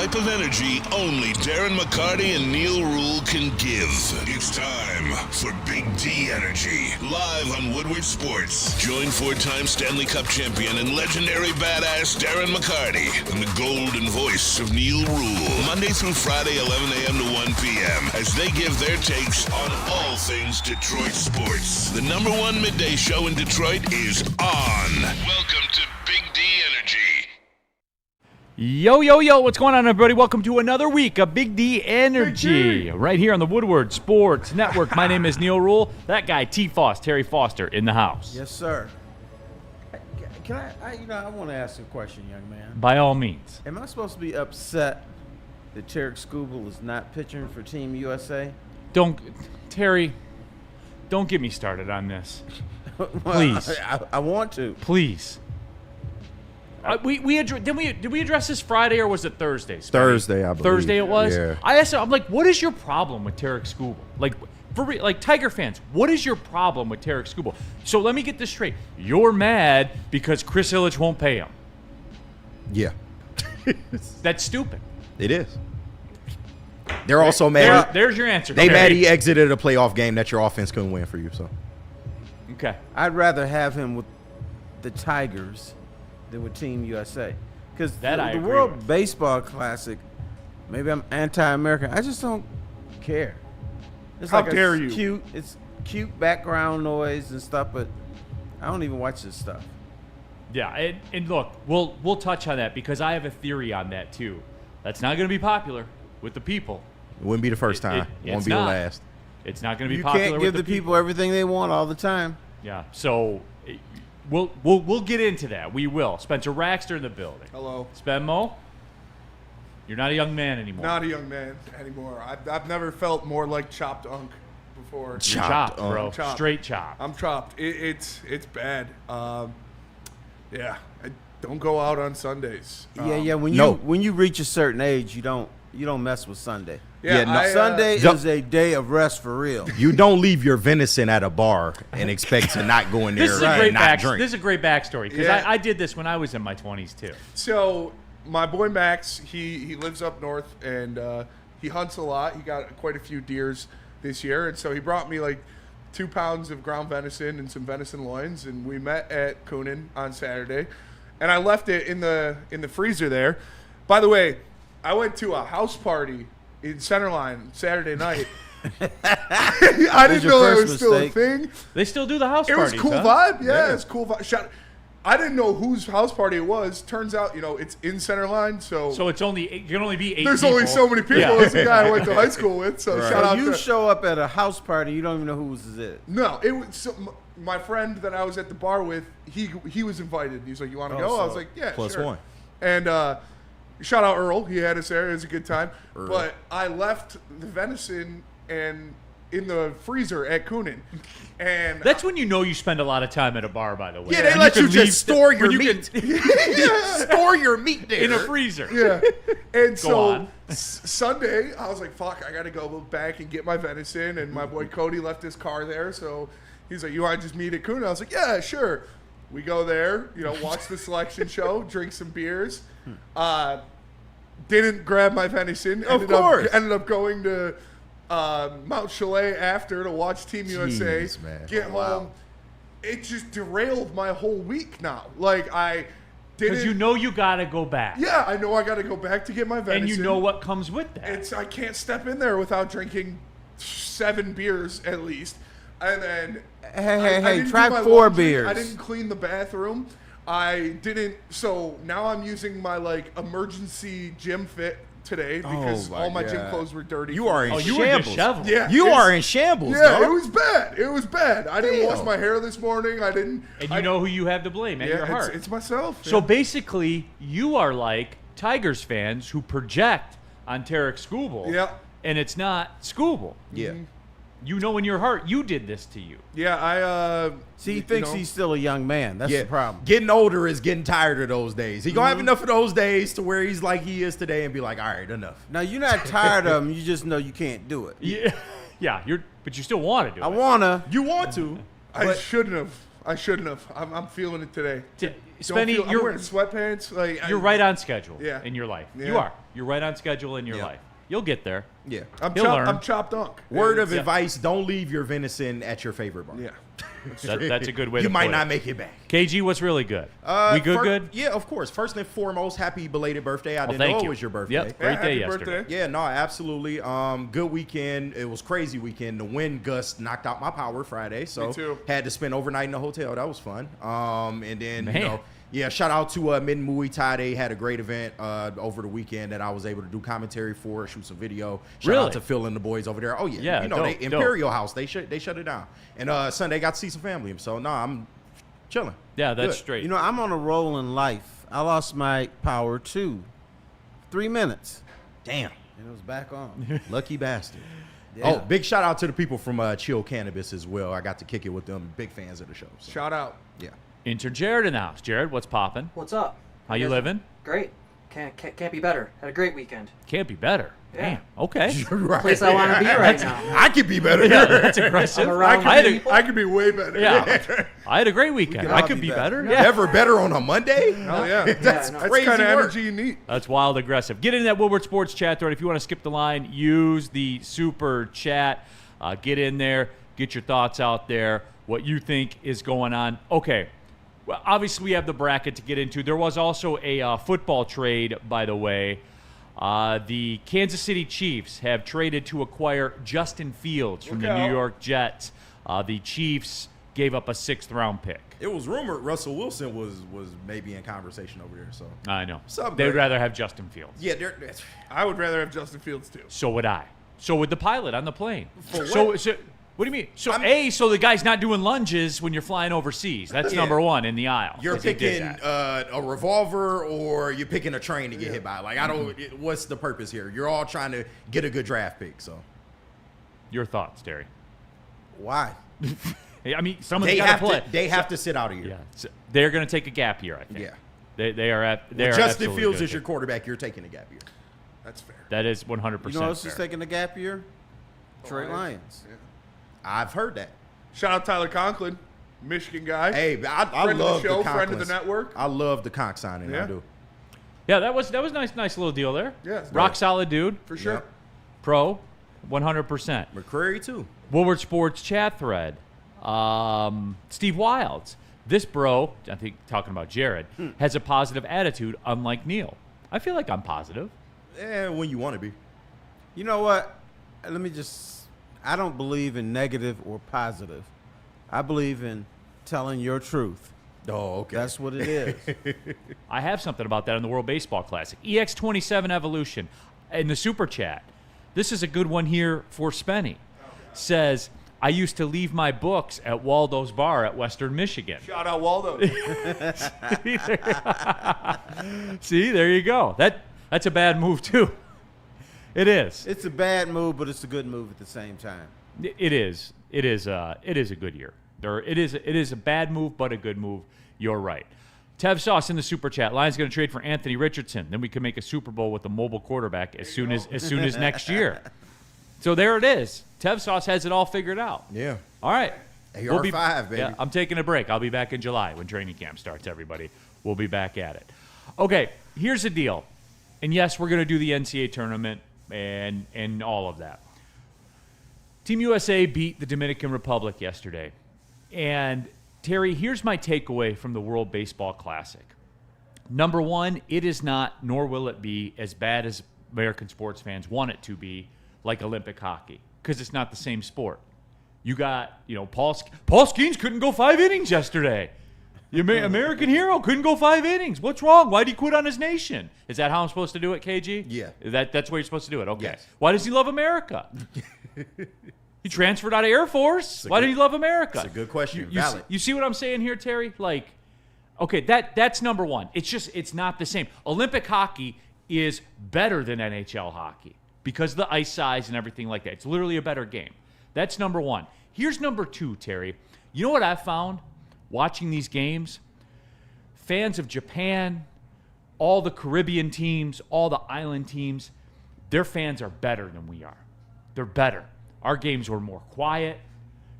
type of energy only Darren McCarty and Neil Rule can give. It's time for Big D Energy, live on Woodward Sports. Join four-time Stanley Cup champion and legendary badass Darren McCarty and the golden voice of Neil Rule, Monday through Friday, 11 a.m. to 1 p.m., as they give their takes on all things Detroit sports. The number one midday show in Detroit is on. Welcome to Big D Energy. Yo, yo, yo, what's going on, everybody? Welcome to another week of Big D Energy, right here on the Woodward Sports Network. My name is Neil Rule. That guy, Terry Foster, in the house. Yes, sir. Can I want to ask a question, young man. By all means. Am I supposed to be upset that Tarek Skubal is not pitching for Team USA? Terry, don't get me started on this. Well, Please. I want to. Please. Did we address this Friday or was it Thursday? Thursday, I believe. Thursday it was? Yeah. I asked him, I'm like, what is your problem with Tarek Skubal? Like Tiger fans, what is your problem with Tarek Skubal? So let me get this straight. You're mad because Chris Ilitch won't pay him. Yeah. That's stupid. It is. They're also mad. There's your answer. They Terry. mad he exited a playoff game that your offense couldn't win for you. So. Okay. I'd rather have him with the Tigers than with Team USA. Because the World Baseball Classic, maybe I'm anti-American. I just don't care. It's How like dare you? It's cute background noise and stuff, but I don't even watch this stuff. Yeah, and look, we'll touch on that because I have a theory on that too. That's not going to be popular with the people. It wouldn't be the first time. It won't be the last. It's not going to be You popular can't with give the people everything they want all the time. Yeah, so we'll get into that. We will. Spencer Raxter in the building. Hello. Spenmo, you're not a young man anymore. Not a young man anymore. I've never felt more like chopped unk before. You're chopped, bro. Chopped. Straight chopped. I'm chopped. It's bad. Yeah. I don't go out on Sundays. Yeah. When you reach a certain age, you don't mess with Sunday. Sunday is a day of rest for real. You don't leave your venison at a bar and expect to not go in there and not drink. This is a great backstory because Yeah. I did this when I was in my 20s too. So my boy Max, he lives up north and he hunts a lot. He got quite a few deers this year, and so he brought me like 2 pounds of ground venison and some venison loins, and we met at Coonan on Saturday, and I left it in the freezer there. By the way, I went to a house party in Centerline Saturday night. I didn't know that was still a thing. They still do the house It parties, was cool huh? vibe. Yeah, it's cool vibe. I didn't know whose house party it was. Turns out, it's in Centerline, so So you can only be 8 there's people. only so many people. Yeah. As the guy I went to high school with. So shout out You to show up at a house party, you don't even know whose is it. No, it was my friend that I was at the bar with. He was invited. He's like, "You want to go?" I was like, "Yeah, plus sure." one. And shout out Earl. He had us there. It was a good time. Earl. But I left the venison and in the freezer at Coonan, and That's when you know you spend a lot of time at a bar, by the way. Yeah, they And let you can just leave store when your you meat. can- Store your meat there. in a freezer. yeah. And so on. Sunday, I was like, "Fuck, I gotta go back and get my venison." And my boy Cody left his car there, so he's like, "You want to just meet at Coonan?" I was like, "Yeah, sure." We go there, watch the selection show, drink some beers. Didn't grab my venison. Of course. Ended up going to Mount Chalet after to watch Team USA. Jeez, man. Get Oh, home. wow. It just derailed my whole week now. Like, I didn't. Because you got to go back. Yeah, I know I got to go back to get my venison. And you know what comes with that. I can't step in there without drinking 7 beers at least. And then I Hey, didn't do try my 4 laundry. beers. I didn't clean the bathroom. I didn't. So now I'm using my emergency gym fit today because my all my gym God. clothes were dirty. You are in you were shambles. disheveled. Yeah, You it's- are in shambles, Yeah, dog. it was bad. It was bad. I didn't wash Damn. my hair this morning. I didn't. And you know who you have to blame at your heart. It's myself. So yeah. basically, you are like Tigers fans who project on Tarek Skubal. Yeah. And it's not Skubal. Yeah. You know in your heart you did this to you. Yeah, I See, he thinks he's still a young man. That's Yeah. the problem. Getting older is getting tired of those days. He gonna have enough of those days to where he's like he is today and be like, all right, enough. Now, you're not tired of him. You just know you can't do it. Yeah. Yeah, but you still want to do it. I want to. You want to. I shouldn't have. I shouldn't have. I'm feeling it today. Spenny, I'm wearing sweatpants. You're right on schedule Yeah. in your life. Yeah. You are. You're right on schedule in your life. You'll get there. Yeah. I'm learn. chopped dunk. Word of advice: don't leave your venison at your favorite bar. Yeah. That's a good way to You put might it. not make it back. KG, what's really good? We good? Yeah, of course. First and foremost, happy belated birthday. I didn't thank know you. it was your birthday. Yep, great day happy yesterday. birthday. Yeah, no, absolutely. Good weekend. It was crazy weekend. The wind gust knocked out my power Friday, so Me too. had to spend overnight in the hotel. That was fun. And then Man. shout out to Mid Muay Thai. They had a great event over the weekend that I was able to do commentary for, shoot some video. Shout Really? out to Phil and the boys over there. Oh yeah, Yeah, dope, they dope. Imperial House. They shut it down. And Sunday got to see some family. So no, I'm chilling. Yeah, that's Good. straight. You know, I'm on a roll in life. I lost my power too. 3 minutes. Damn. And it was back on. Lucky bastard. Yeah. Oh, big shout out to the people from Chill Cannabis as well. I got to kick it with them. Big fans of the show. So, Shout out. yeah. Enter Jared in the house. Jared, what's popping? What's up? How you guys- living? Great. Can't be better. Had a great weekend. Can't be better. Yeah. Damn. Okay. Right. Place I want to be right now. I could be better. Yeah, that's aggressive. I'm around I had a, people. I could be way better. yeah, I had a great weekend. could I all could be be better. better. Yeah. Never better on a Monday? Oh yeah. That's I know. That's crazy kind of work. energy you need. That's wild aggressive. Get in that Woodward Sports chat thread. If you want to skip the line, use the super chat. Get in there. Get your thoughts out there. What you think is going on. Okay. Well, obviously, we have the bracket to get into. There was also a football trade, by the way. The Kansas City Chiefs have traded to acquire Justin Fields from Look the New out. York Jets. The Chiefs gave up a 6th-round pick. It was rumored Russell Wilson was maybe in conversation over there. So I know. up, They would Greg? rather have Justin Fields. yeah, I would rather have Justin Fields too. So would I. So would the pilot on the plane. For So what? what do you mean? So so the guy's not doing lunges when you're flying overseas. That's Yeah. number one in the aisle. you're 'cause he did picking that. a revolver or you're picking a train to get hit by. Like I don't. What's the purpose here? You're all trying to get a good draft pick. So Your thoughts, Terry? Why? I mean, someone's they got to have play. to. They have to sit out a year. Yeah, so they're going to take a gap year. I think. Yeah. They are at. They When are Justin absolutely Fields gonna is your take- quarterback. You're taking a gap year. That's fair. That is 100%. You know who else is fair. taking a gap year? Trey Lyons. Yeah. I've heard that. Shout out Tyler Conklin, Michigan guy. Hey, I Friend of the love show, the friend of the Conklins. network. I love the Conk signing. Yeah. I do. Yeah, that was nice little deal there. Yeah, it's Rock nice. solid dude. For sure. Yep. Pro, 100%. McCreary too. Woodward Sports chat thread. Steve Wilds. This bro, I think talking about Jared, has a positive attitude, unlike Neil. I feel like I'm positive. When you want to be. You know what? Let me just. I don't believe in negative or positive. I believe in telling your truth. Oh, okay. That's what it is. I have something about that in the World Baseball Classic. EX27 Evolution in the super chat. This is a good one here for Spenny. Says, I used to leave my books at Waldo's Bar at Western Michigan. Shout out Waldo. See, there you go. That's a bad move too. It is. It's a bad move, but it's a good move at the same time. It is. It is a good year. It is a bad move, but a good move. You're right. Tev Sauce in the super chat. Lions going to trade for Anthony Richardson. Then we can make a Super Bowl with a mobile quarterback as soon as next year. So there it is. Tev Sauce has it all figured out. Yeah. All right. AR5, baby. Yeah, I'm taking a break. I'll be back in July when training camp starts, everybody. We'll be back at it. Okay, here's the deal. And yes, we're going to do the NCAA tournament and all of that. Team USA beat the Dominican Republic yesterday. And, Terry, here's my takeaway from the World Baseball Classic. Number one, it is not, nor will it be, as bad as American sports fans want it to be, like Olympic hockey, because it's not the same sport. You got, Paul Skeens couldn't go 5 innings yesterday. The American hero couldn't go 5 innings. What's wrong? Why'd he quit on his nation? Is that how I'm supposed to do it, KG? Yeah. That's where you're supposed to do it. Okay. Yes. Why does he love America? He transferred out of Air Force. Why did he love America? That's a good question. You Valid. see what I'm saying here, Terry? Like, okay, that's number one. It's not the same. Olympic hockey is better than NHL hockey because of the ice size and everything like that. It's literally a better game. That's number one. Here's number two, Terry. You know what I found watching these games? Fans of Japan, all the Caribbean teams, all the island teams, their fans are better than we are. They're better. Our games were more quiet.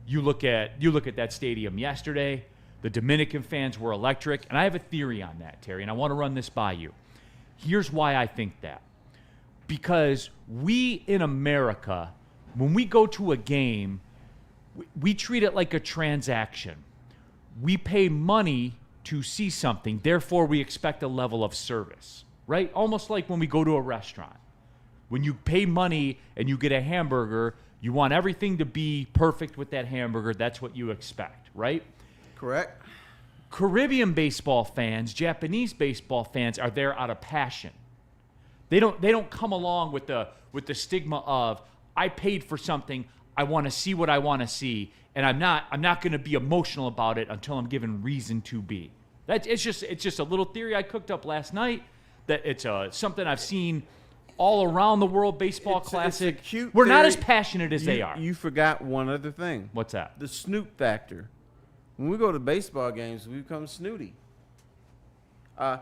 You look at that stadium yesterday. The Dominican fans were electric. And I have a theory on that, Terry, and I want to run this by you. Here's why I think that. Because we in America, when we go to a game, we treat it like a transaction. We pay money to see something, therefore we expect a level of service, right? Almost like when we go to a restaurant. When you pay money and you get a hamburger, you want everything to be perfect with that hamburger. That's what you expect, right? Correct. Caribbean baseball fans, Japanese baseball fans are there out of passion. They don't come along with the stigma of I paid for something, I want to see what I want to see, and I'm not going to be emotional about it until I'm given reason to be. It's just a little theory I cooked up last night that it's something I've seen all around the world. Baseball classic. It's a cute We're not theory. as passionate as they are. You forgot one other thing. What's that? The snoot factor. When we go to baseball games, we become snooty. At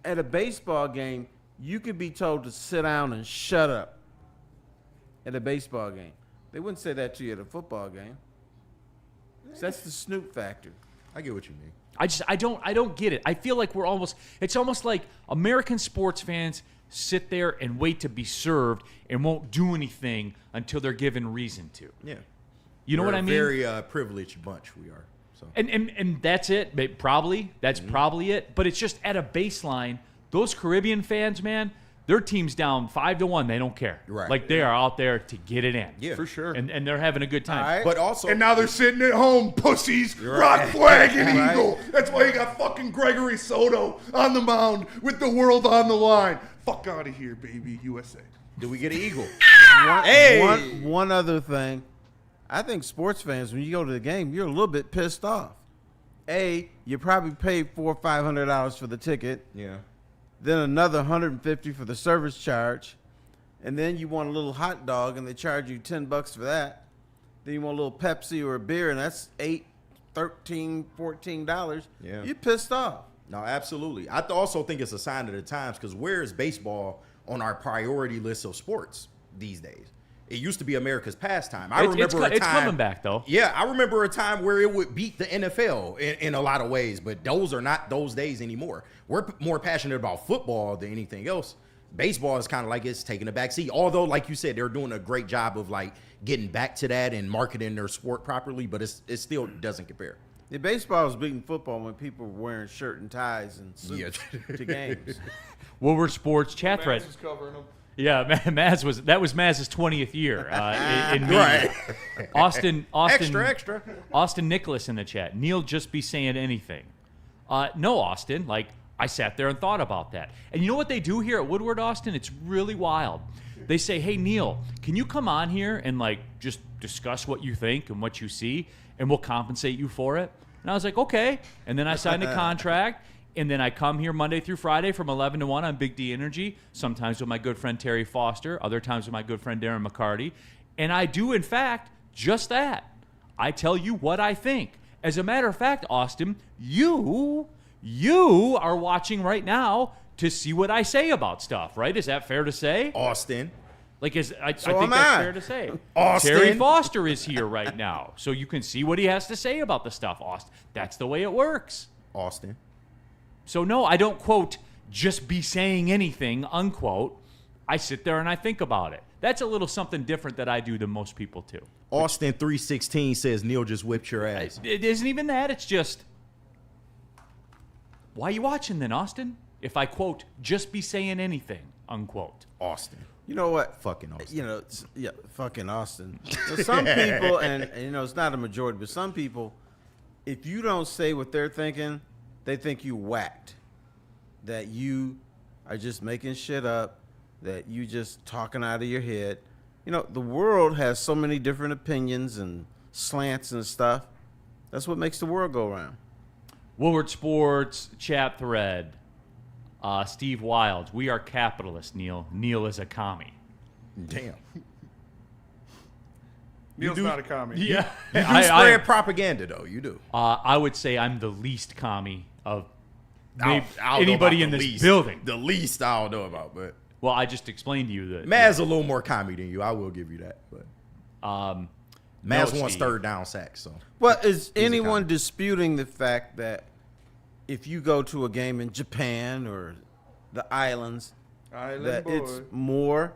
a baseball game, you could be told to sit down and shut up. At a baseball game, they wouldn't say that to you at a football game. So that's the snoot factor. I get what you mean. I don't get it. I feel like it's almost like American sports fans sit there and wait to be served and won't do anything until they're given reason to. Yeah. You know what I mean? We're a very privileged bunch, we are. So. And that's it. That's probably it. But it's just at a baseline, those Caribbean fans, man, their team's down 5-1. They don't care. Right. Like they are out there to get it in. Yeah, For sure. And they're having a good time. All right. But also, And now they're sitting at home, pussies, rock flag and Right. eagle. That's why you got fucking Gregory Soto on the mound with the world on the line. Fuck out of here, baby, USA. do we get an eagle? One other thing. I think sports fans, when you go to the game, you're a little bit pissed off. You probably paid $400 or $500 for the ticket. Yeah. Then another $150 for the service charge, and then you want a little hot dog, and they charge you $10 for that. Then you want a little Pepsi or a beer, and that's $8, $13, $14. Yeah. You're pissed off. No, absolutely. I also think it's a sign of the times because where is baseball on our priority list of sports these days? It used to be America's pastime. I remember a time. It's coming back, though. Yeah, I remember a time where it would beat the NFL in a lot of ways, but those are not those days anymore. We're more passionate about football than anything else. Baseball is kind of like it's taking a back seat. Although, like you said, they're doing a great job of like getting back to that and marketing their sport properly, but it still doesn't compare. The baseball was beating football when people were wearing shirt and ties and suits to games. Woodward Sports chat thread. Max is covering them. Yeah, that was Maz's 20th year in media. Austin, Extra. Austin Nicholas in the chat. Neil just be saying anything. No, Austin. Like I sat there and thought about that. And you know what they do here at Woodward, Austin? It's really wild. They say, "Hey Neil, can you come on here and like just discuss what you think and what you see, and we'll compensate you for it?" And I was like, "Okay." And then I signed a contract. And then I come here Monday through Friday from 11 to 1 on Big D Energy, sometimes with my good friend Terry Foster, other times with my good friend Darren McCarty. And I do, in fact, just that. I tell you what I think. As a matter of fact, Austin, you are watching right now to see what I say about stuff, right? Is that fair to say? Austin. Like, I think am that's I. fair to say. Austin. Terry Foster is here right now, so you can see what he has to say about the stuff, Austin. That's the way it works. Austin. So no, I don't, quote, just be saying anything, unquote. I sit there and I think about it. That's a little something different that I do than most people too. Austin 316 says Neil just whipped your ass. It isn't even that. It's just, why are you watching then, Austin? If I, quote, just be saying anything, unquote. Austin. You know what? Fucking Austin. Fucking Austin. So some people, and it's not a majority, but some people, if you don't say what they're thinking, they think you whacked, that you are just making shit up, that you just talking out of your head. The world has so many different opinions and slants and stuff. That's what makes the world go around. Woodward Sports chat thread. Steve Wilds. We are capitalists, Neil. Neil is a commie. Damn. Neil's not a commie. Yeah. You do spread propaganda, though. You do. I would say I'm the least commie of I don't know anybody about in the this least. building. The least I don't know about, but Well, I just explained to you that. Maz's a little more commie than you. I will give you that. But Maz No, wants Steve. third down sacks. So, Well, is He's a anyone cop. disputing the fact that if you go to a game in Japan or the islands, Island that boy. it's more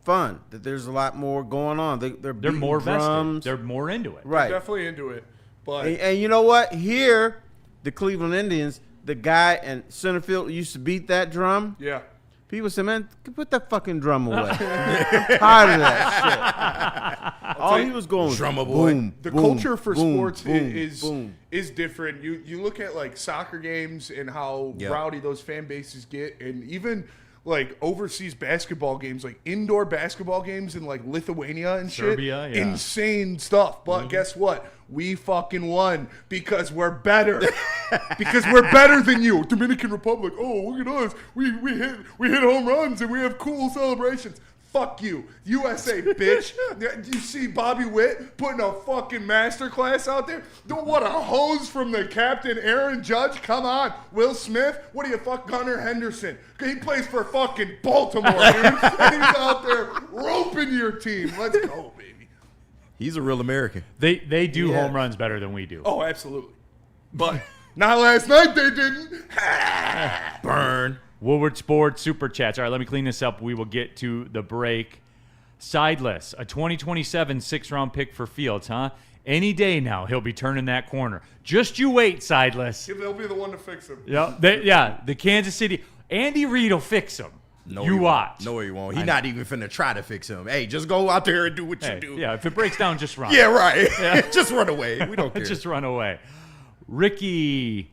fun, that there's a lot more going on? They're They're beating more drums. vested. They're more into it. right. Definitely into it. But And you know what? Here, the Cleveland Indians, the guy in center field used to beat that drum. yeah. People say, man, put that fucking drum away. I'm tired of that shit. All he was going was Drummer boy. boom, The boom, culture for boom, sports boom, is boom. different. You look at like soccer games and how Yep. rowdy those fan bases get, and even like overseas basketball games, like indoor basketball games in like Lithuania and shit. Serbia, yeah. Insane stuff. But guess what? We fucking won because we're better. Because we're better than you. Dominican Republic. Oh, look at us. We hit home runs and we have cool celebrations. Fuck you. USA, bitch. You see Bobby Witt putting a fucking masterclass out there? What a hose from the captain, Aaron Judge. Come on. Will Smith? What do you fuck Gunnar Henderson? He plays for fucking Baltimore, dude. And he's out there roping your team. Let's go, baby. He's a real American. They do Yeah. home runs better than we do. Oh, absolutely. But not last night they didn't. Burn. Woodward Sports Super Chats. All right, let me clean this up. We will get to the break. Sideless, a 2027 sixth-round pick for Fields, huh? Any day now, he'll be turning that corner. Just you wait, Sideless. They'll be the one to fix him. Yeah, the Kansas City. Andy Reid will fix him. No, you he watch. Won't. No, he won't. He's not even finna try to fix him. Hey, just go out there and do what Hey, you do. yeah, if it breaks down, just run. Yeah, right. Just run away. We don't care. Just run away. Ricky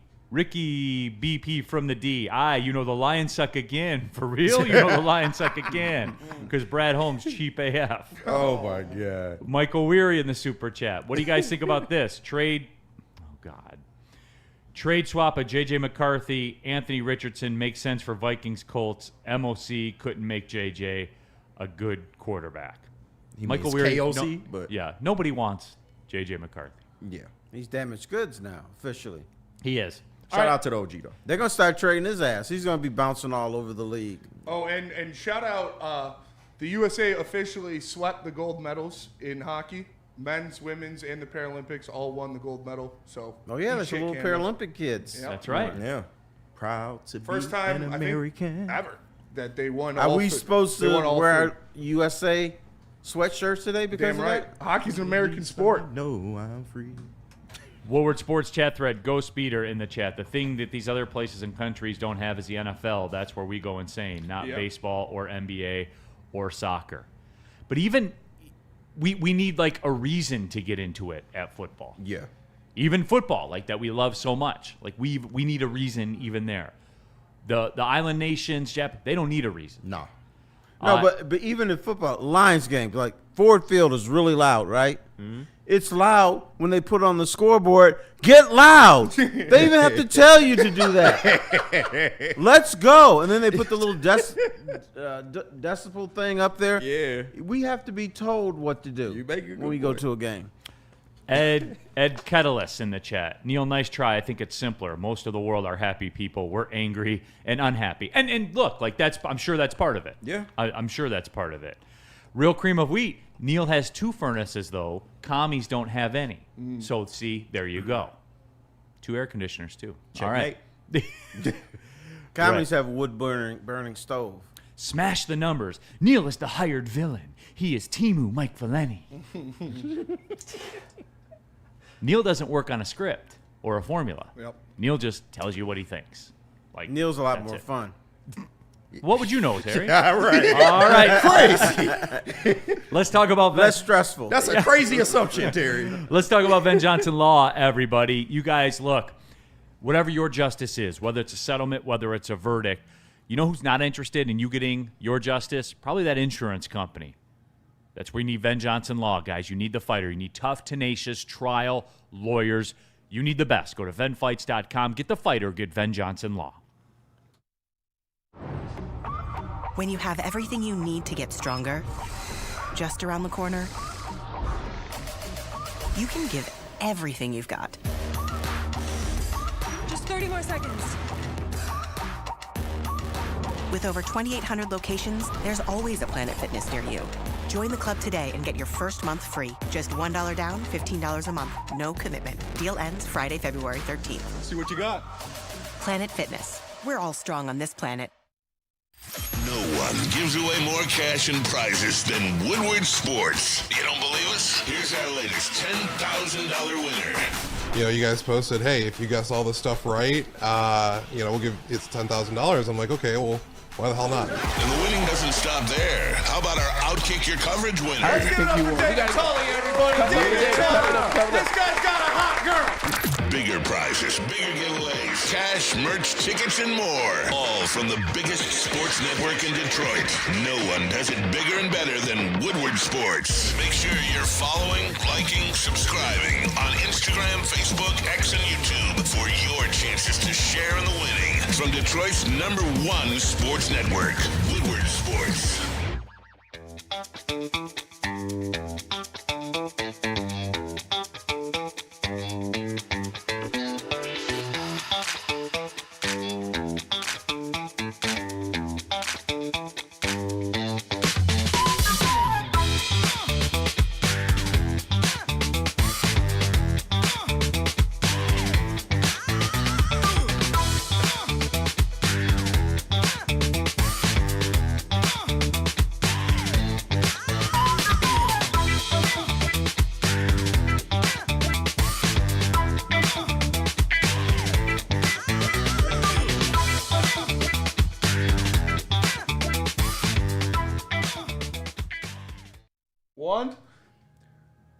BP from the D. You know the Lions suck again. For real? You know the Lions suck again. Because Brad Holmes, cheap AF. Oh, my God. Michael Weary in the Super Chat. What do you guys think about this? Trade swap of J.J. McCarthy, Anthony Richardson makes sense for Vikings Colts. MOC couldn't make J.J. a good quarterback. Michael Weary, KOC, but yeah, nobody wants J.J. McCarthy. yeah. He's damaged goods now, officially. He is. Shout out to the OG, though. They're going to start trading his ass. He's going to be bouncing all over the league. Oh, and shout out, the USA officially swept the gold medals in hockey. Men's, women's, and the Paralympics all won the gold medal. So Oh, yeah, each there's some shit little can- Paralympic kids. Yeah. That's right. Yeah. Proud to First be time an I American. think ever that they won. Are all we three. supposed They won to all wear three. our USA sweatshirts today because Damn of right. that? Hockey's an American sport. No, I'm free. Woodward Sports chat thread, Go Speeder in the chat. The thing that these other places and countries don't have is the NFL. That's where we go insane, not Yep. baseball or NBA or soccer. But even we need like a reason to get into it at football. Yeah. Even football, like that we love so much. Like we need a reason even there. The island nations, they don't need a reason. No. No, but even in football, Lions games, like Ford Field is really loud, right? Mm-hmm. It's loud when they put on the scoreboard, get loud. They even have to tell you to do that. Let's go. And then they put the little decibel thing up there. Yeah. We have to be told what to do You make a good when we go point. to a game. Ed Kettles in the chat. Neil, nice try. I think it's simpler. Most of the world are happy people. We're angry and unhappy. And look, like I'm sure that's part of it. Yeah. I'm sure that's part of it. Real cream of wheat. Neil has 2 furnaces though. Commies don't have any. So see, there you go. 2 air conditioners too. Checkmate. All right. Commies have a wood burning stove. Smash the numbers. Neil is the hired villain. He is Timu Mike Valeni. Neil doesn't work on a script or a formula. Yep. Neil just tells you what he thinks. Like Neil's a lot that's more it. fun. What would you know, Terry? All right. All right, Crazy. let's talk about Less stressful. That's a crazy assumption, Terry. let's talk about Ben Johnson Law, everybody. You guys, look, whatever your justice is, whether it's a settlement, whether it's a verdict, you know who's not interested in you getting your justice? Probably that insurance company. That's where you need Ben Johnson Law, guys. You need the fighter. You need tough, tenacious trial lawyers. You need the best. Go to venfights.com. Get the fighter. Get Ben Johnson Law. When you have everything you need to get stronger, just around the corner, you can give everything you've got. Just 30 more seconds. With over 2,800 locations, there's always a Planet Fitness near you. Join the club today and get your first month free. Just $1 down, $15 a month. No commitment. Deal ends Friday, February 13th. See what you got. Planet Fitness. We're all strong on this planet. No one gives away more cash and prizes than Woodward Sports. You don't believe us? Here's our latest $10,000 winner. You guys posted, hey, if you guess all this stuff right, we'll give it's $10,000. I'm like, okay, well, why the hell not? And the winning doesn't stop there. How about our Outkick Your Coverage winner? Let's give it up for David Tully, everybody. David Tully. This guy's got a hot girl. Bigger prizes, bigger giveaways, cash, merch, tickets, and more. All from the biggest sports network in Detroit. No one does it bigger and better than Woodward Sports. Make sure you're following, liking, subscribing on Instagram, Facebook, X, and YouTube for your chances to share in the winning. From Detroit's #1 sports network, Woodward Sports.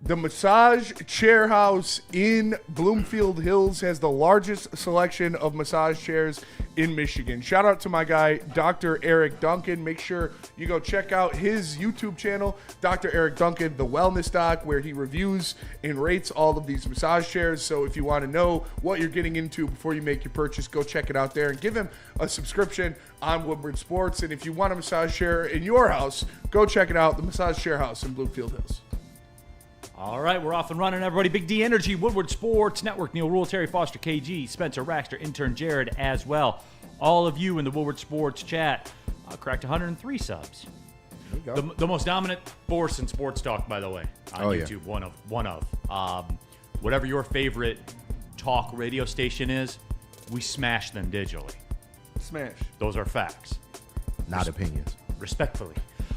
The Massage Chair House in Bloomfield Hills has the largest selection of massage chairs in Michigan. Shout out to my guy, Dr. Eric Duncan. Make sure you go check out his YouTube channel, Dr. Eric Duncan, the Wellness Doc, where he reviews and rates all of these massage chairs. So if you want to know what you're getting into before you make your purchase, go check it out there and give him a subscription on Woodward Sports. And if you want a massage chair in your house, go check it out, the Massage Chair House in Bloomfield Hills. All right, we're off and running, everybody. Big D Energy, Woodward Sports Network, Neil Rule, Terry Foster, KG, Spencer Raxter, intern Jared as well. All of you in the Woodward Sports chat cracked 103 subs. The most dominant force in sports talk, by the way, on YouTube. Yeah. One of. Whatever your favorite talk radio station is, we smash them digitally. Smash. Those are facts. Not opinions. Respectfully.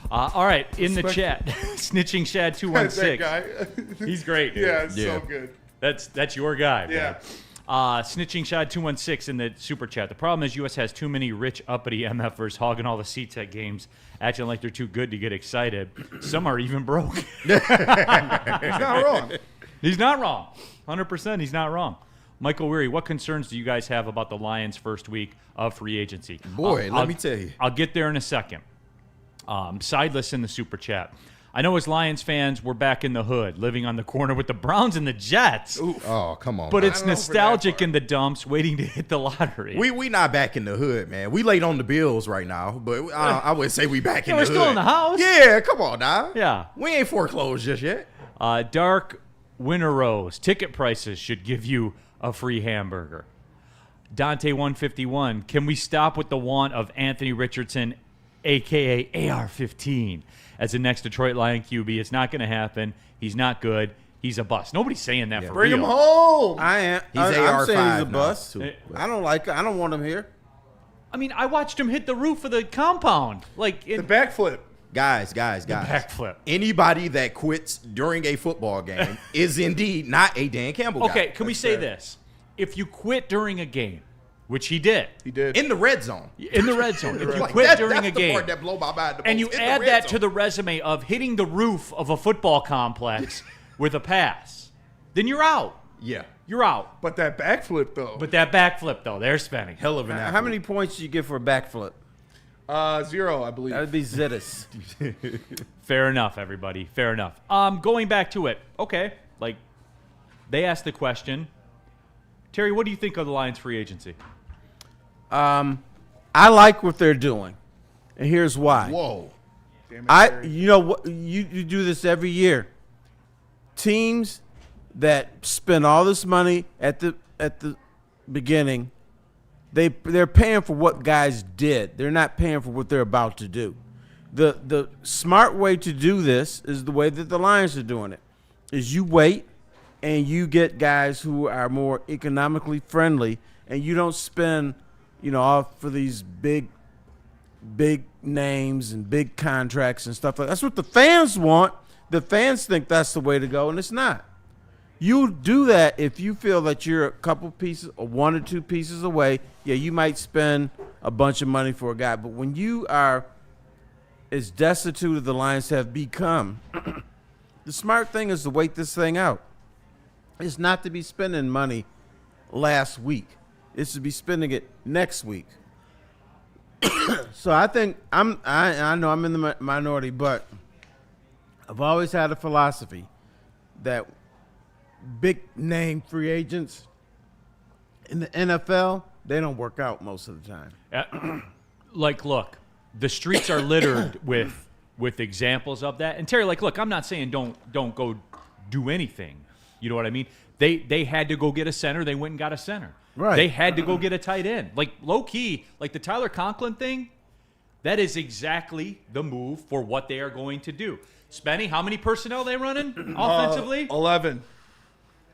All right, in the chat, Snitching Shad 216. That guy. He's great. Yeah, so good. That's your guy, man. Yeah. Snitching Shad 216 in the super chat. The problem is US has too many rich uppity MFers hogging all the seats at games, acting like they're too good to get excited. Some are even broke. He's not wrong. He's not wrong. 100%. He's not wrong. Michael Weary, what concerns do you guys have about the Lions' first week of free agency? Boy, let me tell you. I'll get there in a second. Sideless in the super chat. I know as Lions fans, we're back in the hood, living on the corner with the Browns and the Jets. Oof. Oh, come on. But it's nostalgic in the dumps, waiting to hit the lottery. We not back in the hood, man. We late on the bills right now, but I would say we back in the hood. We're still in the house. Yeah, come on now. Yeah. We ain't foreclosed just yet. Dark Winter Rose. Ticket prices should give you a free hamburger. Dante 151. Can we stop with the want of Anthony Richardson, a.k.a. AR-15, as the next Detroit Lion QB? It's not going to happen. He's not good. He's a bust. Nobody's saying that for Bring real. him home. I am. He's I'm AR-5 saying he's a now, bust. too. I don't like it. I don't want him here. I mean, I watched him hit the roof of the compound. Like The backflip. Guys. backflip. Anybody that quits during a football game is indeed not a Dan Campbell guy. Okay, can we say this? If you quit during a game, which he did. He did. In the red zone. In the red zone. If you Like, quit that's during the a game, part that blow my mind the and most. you In the add red that zone. to the resume of hitting the roof of a football complex with a pass, then you're out. Yeah. You're out. But that backflip, though. But that backflip, though, they're spending. Hell of an athlete. How many points do you get for a backflip? 0, I believe. That would be Zittis. Fair enough, everybody. Fair enough. Going back to it. Okay. Like, they asked the question. Terry, what do you think of the Lions free agency? I like what they're doing, and here's why. Whoa. Damn it, Terry. You know what? You do this every year. Teams that spend all this money at the beginning they're paying for what guys did. They're not paying for what they're about to do. The smart way to do this is the way that the Lions are doing it, is you wait and you get guys who are more economically friendly, and you don't spend, all for these big names and big contracts and stuff like that. That's what the fans want. The fans think that's the way to go, and it's not. You do that if you feel that you're a couple pieces or 1 or 2 pieces away. Yeah, you might spend a bunch of money for a guy, but when you are as destitute as the Lions have become, the smart thing is to wait this thing out. It's not to be spending money last week. It's to be spending it next week. So I think I know I'm in the minority, but I've always had a philosophy that big name free agents in the NFL, they don't work out most of the time. Look, the streets are littered with examples of that. And Terry, look, I'm not saying don't go do anything. You know what I mean? They had to go get a center. They went and got a center. Right. They had to go get a tight end. Low key, the Tyler Conklin thing, that is exactly the move for what they are going to do. Spenny, how many personnel they running offensively? 11.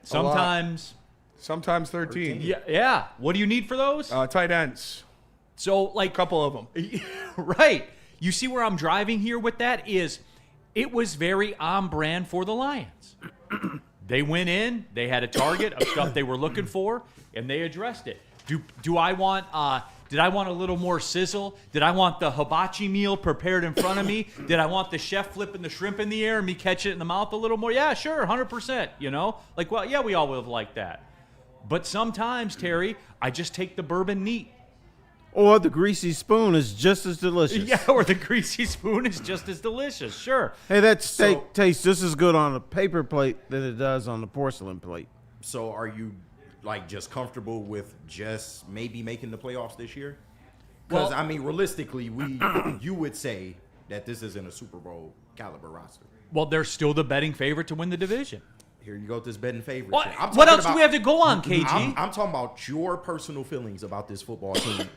Sometimes 13. Yeah. What do you need for those? Tight ends. So A couple of them. Right. You see where I'm driving here with that is it was very on brand for the Lions. They went in, they had a target of stuff they were looking for, and they addressed it. Do I want did I want a little more sizzle? Did I want the hibachi meal prepared in front of me? Did I want the chef flipping the shrimp in the air and me catch it in the mouth a little more? Yeah, sure, 100%, yeah, we all would have liked that. But sometimes, Terry, I just take the bourbon neat. Or the greasy spoon is just as delicious. Yeah, or the greasy spoon is just as delicious, sure. Hey, that steak tastes just as good on a paper plate than it does on the porcelain plate. So are you just comfortable with just maybe making the playoffs this year? Because realistically, you would say that this isn't a Super Bowl caliber roster. Well, they're still the betting favorite to win the division. Here you go with this betting favorite. What else do we have to go on, KG? I'm talking about your personal feelings about this football team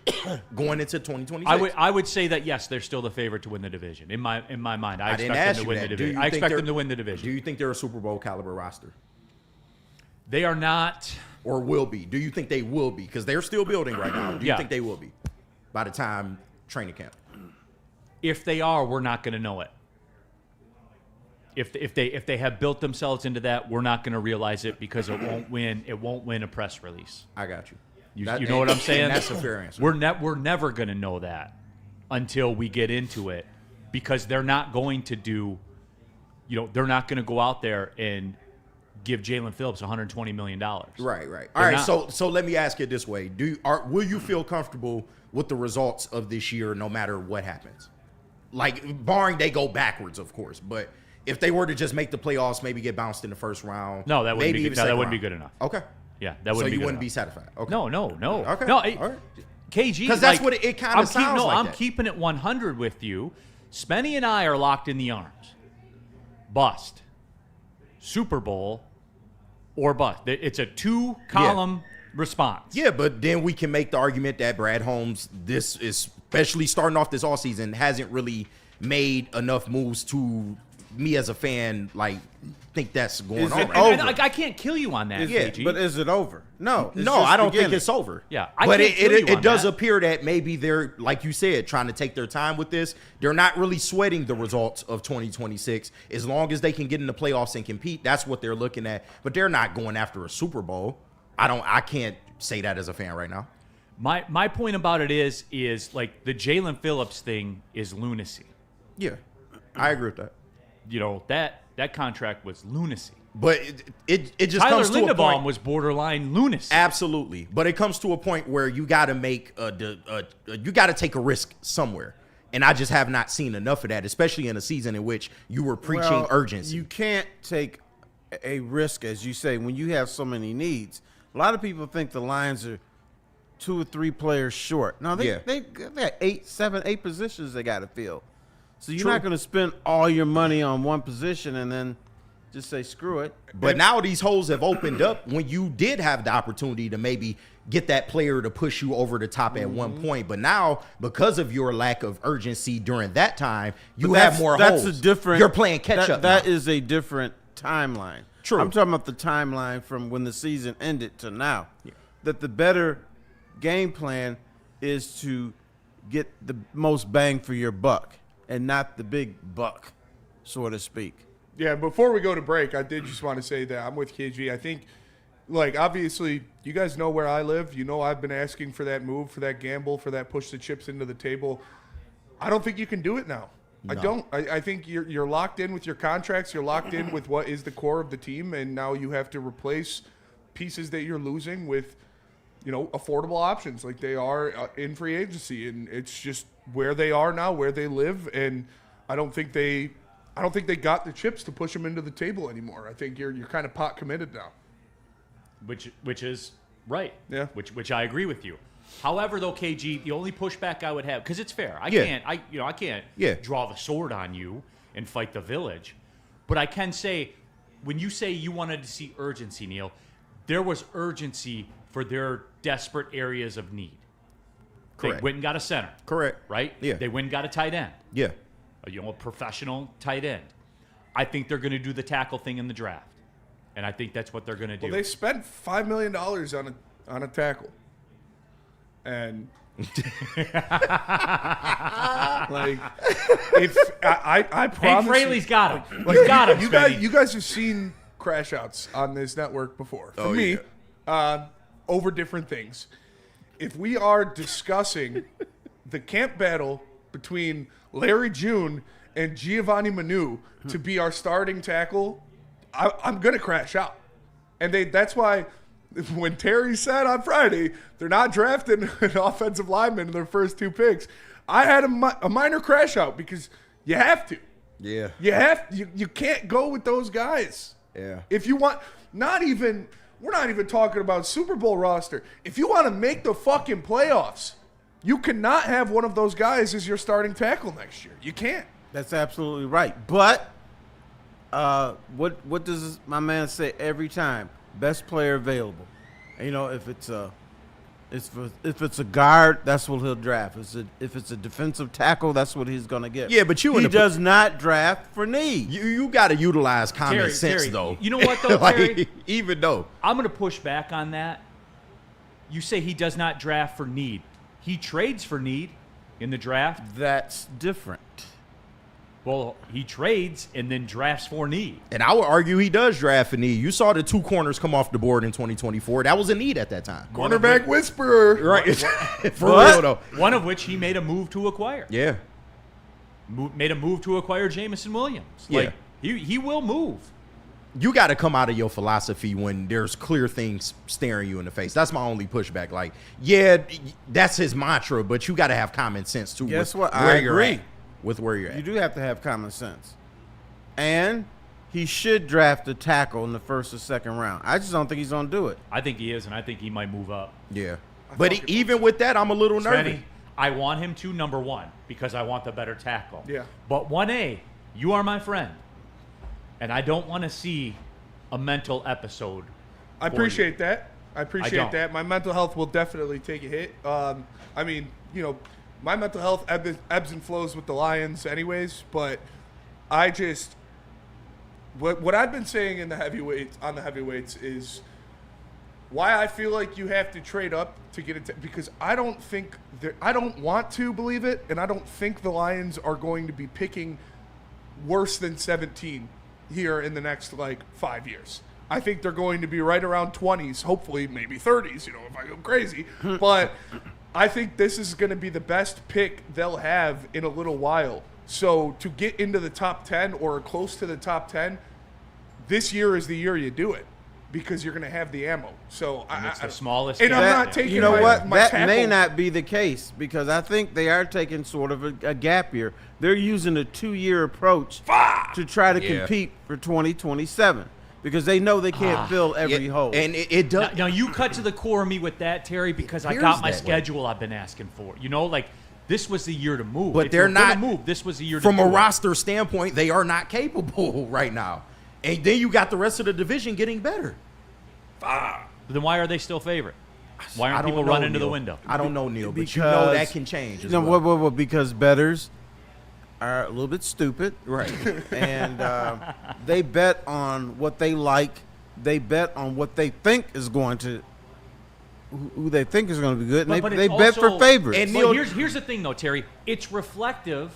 going into 2026. I would say that yes, they're still the favorite to win the division. In my mind, I expect them to win the division. I expect them to win the division. Do you think they're a Super Bowl caliber roster? They are not, or will be. Do you think they will be? Because they're still building right now. Do you think they will be by the time training camp? If they are, we're not going to know it. If they have built themselves into that, we're not going to realize it because it won't win a press release. I got you. You know what I'm saying? That's a fair answer. We're never going to know that until we get into it, because they're not going to do, they're not going to go out there and give Jalen Phillips $120 million. Right. All right. So let me ask it this way: will you feel comfortable with the results of this year, no matter what happens? Barring they go backwards, of course, but. If they were to just make the playoffs, maybe get bounced in the first round. No, that wouldn't be good. That wouldn't be good enough. Okay. Yeah, that wouldn't be good enough. So you wouldn't be satisfied? Okay. No. Okay. No, all right. KG. Because that's what it kind of sounds like. I'm keeping it 100 with you. Spenny and I are locked in the arms. Bust. Super Bowl or bust. It's a 2-column response. Yeah, but then we can make the argument that Brad Holmes, this is especially starting off this offseason, hasn't really made enough moves to me as a fan, think that's going on. I can't kill you on that. Yeah, but is it over? No, I don't think it's over. Yeah, but it does appear that maybe they're, like you said, trying to take their time with this. They're not really sweating the results of 2026. As long as they can get in the playoffs and compete, that's what they're looking at. But they're not going after a Super Bowl. I can't say that as a fan right now. My point about it is the Jalen Phillips thing is lunacy. Yeah, I agree with that. That contract was lunacy. But it just Tyler comes to a point. was borderline lunacy. Absolutely. But it comes to a point where you got to make you got to take a risk somewhere. And I just have not seen enough of that, especially in a season in which you were preaching urgency. You can't take a risk, as you say, when you have so many needs. A lot of people think the Lions are 2 or 3 players short. No, they got 8 positions they got to fill. So you're not going to spend all your money on one position and then just say screw it. But now these holes have opened up when you did have the opportunity to maybe get that player to push you over the top at one point. But now, because of your lack of urgency during that time, you have more holes. That's a different. You're playing catch up. That is a different timeline. True. I'm talking about the timeline from when the season ended to now. Yeah. That the better game plan is to get the most bang for your buck and not the big buck, so to speak. Yeah, before we go to break, I did just want to say that I'm with KG. I think, like, obviously, you guys know where I live. You know I've been asking for that move, for that gamble, for that push the chips into the table. I don't think you can do it now. No. I don't. I think you're locked in with your contracts. You're locked in with what is the core of the team, and now you have to replace pieces that you're losing with, affordable options like they are in free agency, and it's just where they are now, where they live, and I don't think they got the chips to push them into the table anymore. I think you're kind of pot committed now. Which is right. Yeah. Which I agree with you. However, though, KG, the only pushback I would have, because it's fair, I can't draw the sword on you and fight the village, but I can say, when you say you wanted to see urgency, Neil, there was urgency for their desperate areas of need. Correct. They went and got a center. Correct. Right? Yeah. They went and got a tight end. Yeah. A professional tight end. I think they're going to do the tackle thing in the draft, and I think that's what they're going to do. Well, they spent $5 million on a tackle. And like, if I promise, Hank Fraley's got him. He's got him. You guys have seen crash outs on this network before. For me, over different things. If we are discussing the camp battle between Larry June and Giovanni Manu to be our starting tackle, I'm gonna crash out, and that's why. When Terry said on Friday they're not drafting an offensive lineman in their first 2 picks, I had a minor crash out because you have to. Yeah. You can't go with those guys. Yeah. If you want, we're not even talking about Super Bowl roster. If you want to make the fucking playoffs, you cannot have one of those guys as your starting tackle next year. You can't. That's absolutely right. But what does my man say every time? Best player available. And, if it's a guard, that's what he'll draft. If it's a defensive tackle, that's what he's gonna get. Yeah, but he does not draft for need. You got to utilize common sense, Terry, though. You know what, though, Terry? Even though I'm gonna push back on that. You say he does not draft for need. He trades for need in the draft. That's different. Well, he trades and then drafts for need. And I would argue he does draft for need. You saw the 2 corners come off the board in 2024. That was a need at that time. Cornerback whisperer. Right. For real, though. One of which he made a move to acquire. Yeah. Made a move to acquire Jamison Williams. Yeah. He will move. You got to come out of your philosophy when there's clear things staring you in the face. That's my only pushback. Like, yeah, that's his mantra, but you got to have common sense, too. Guess what? I agree. With where you're at. You do have to have common sense. And he should draft a tackle in the first or second round. I just don't think he's going to do it. I think he is, and I think he might move up. Yeah. But even with that, I'm a little nervous. I want him to, number 1, because I want the better tackle. Yeah. But 1A, you are my friend. And I don't want to see a mental episode. I appreciate that. I appreciate that. My mental health will definitely take a hit. My mental health ebbs and flows with the Lions anyways, but I just what I've been saying on the heavyweights is why I feel like you have to trade up to get it because I don't want to believe it, and I don't think the Lions are going to be picking worse than 17 here in the next 5 years. I think they're going to be right around 20s, hopefully maybe 30s, if I go crazy. But I think this is going to be the best pick they'll have in a little while. So to get into the top 10 or close to the top 10, this year is the year you do it because you're going to have the ammo. So it's the smallest. And I'm not taking You know what? my That tackle. may not be the case because I think they are taking sort of a gap year. They're using a 2-year approach to try to compete for 2027. Because they know they can't fill every hole. And it does. Now, you cut to the core of me with that, Terry, because I got my schedule I've been asking for. This was the year to move. But they're not. Move. This was the year to From do a it. roster standpoint, they are not capable right now. And then you got the rest of the division getting better. Then why are they still favorite? Why aren't people running to the window? I don't know, Neil, but Because, you know that can change as well. Well, because bettors are a little bit stupid. Right. And they bet on what they like. They bet on what they think is going to who they think is going to be good. And But they it's bet for also- favorites. And But Neil- here's the thing, though, Terry. It's reflective.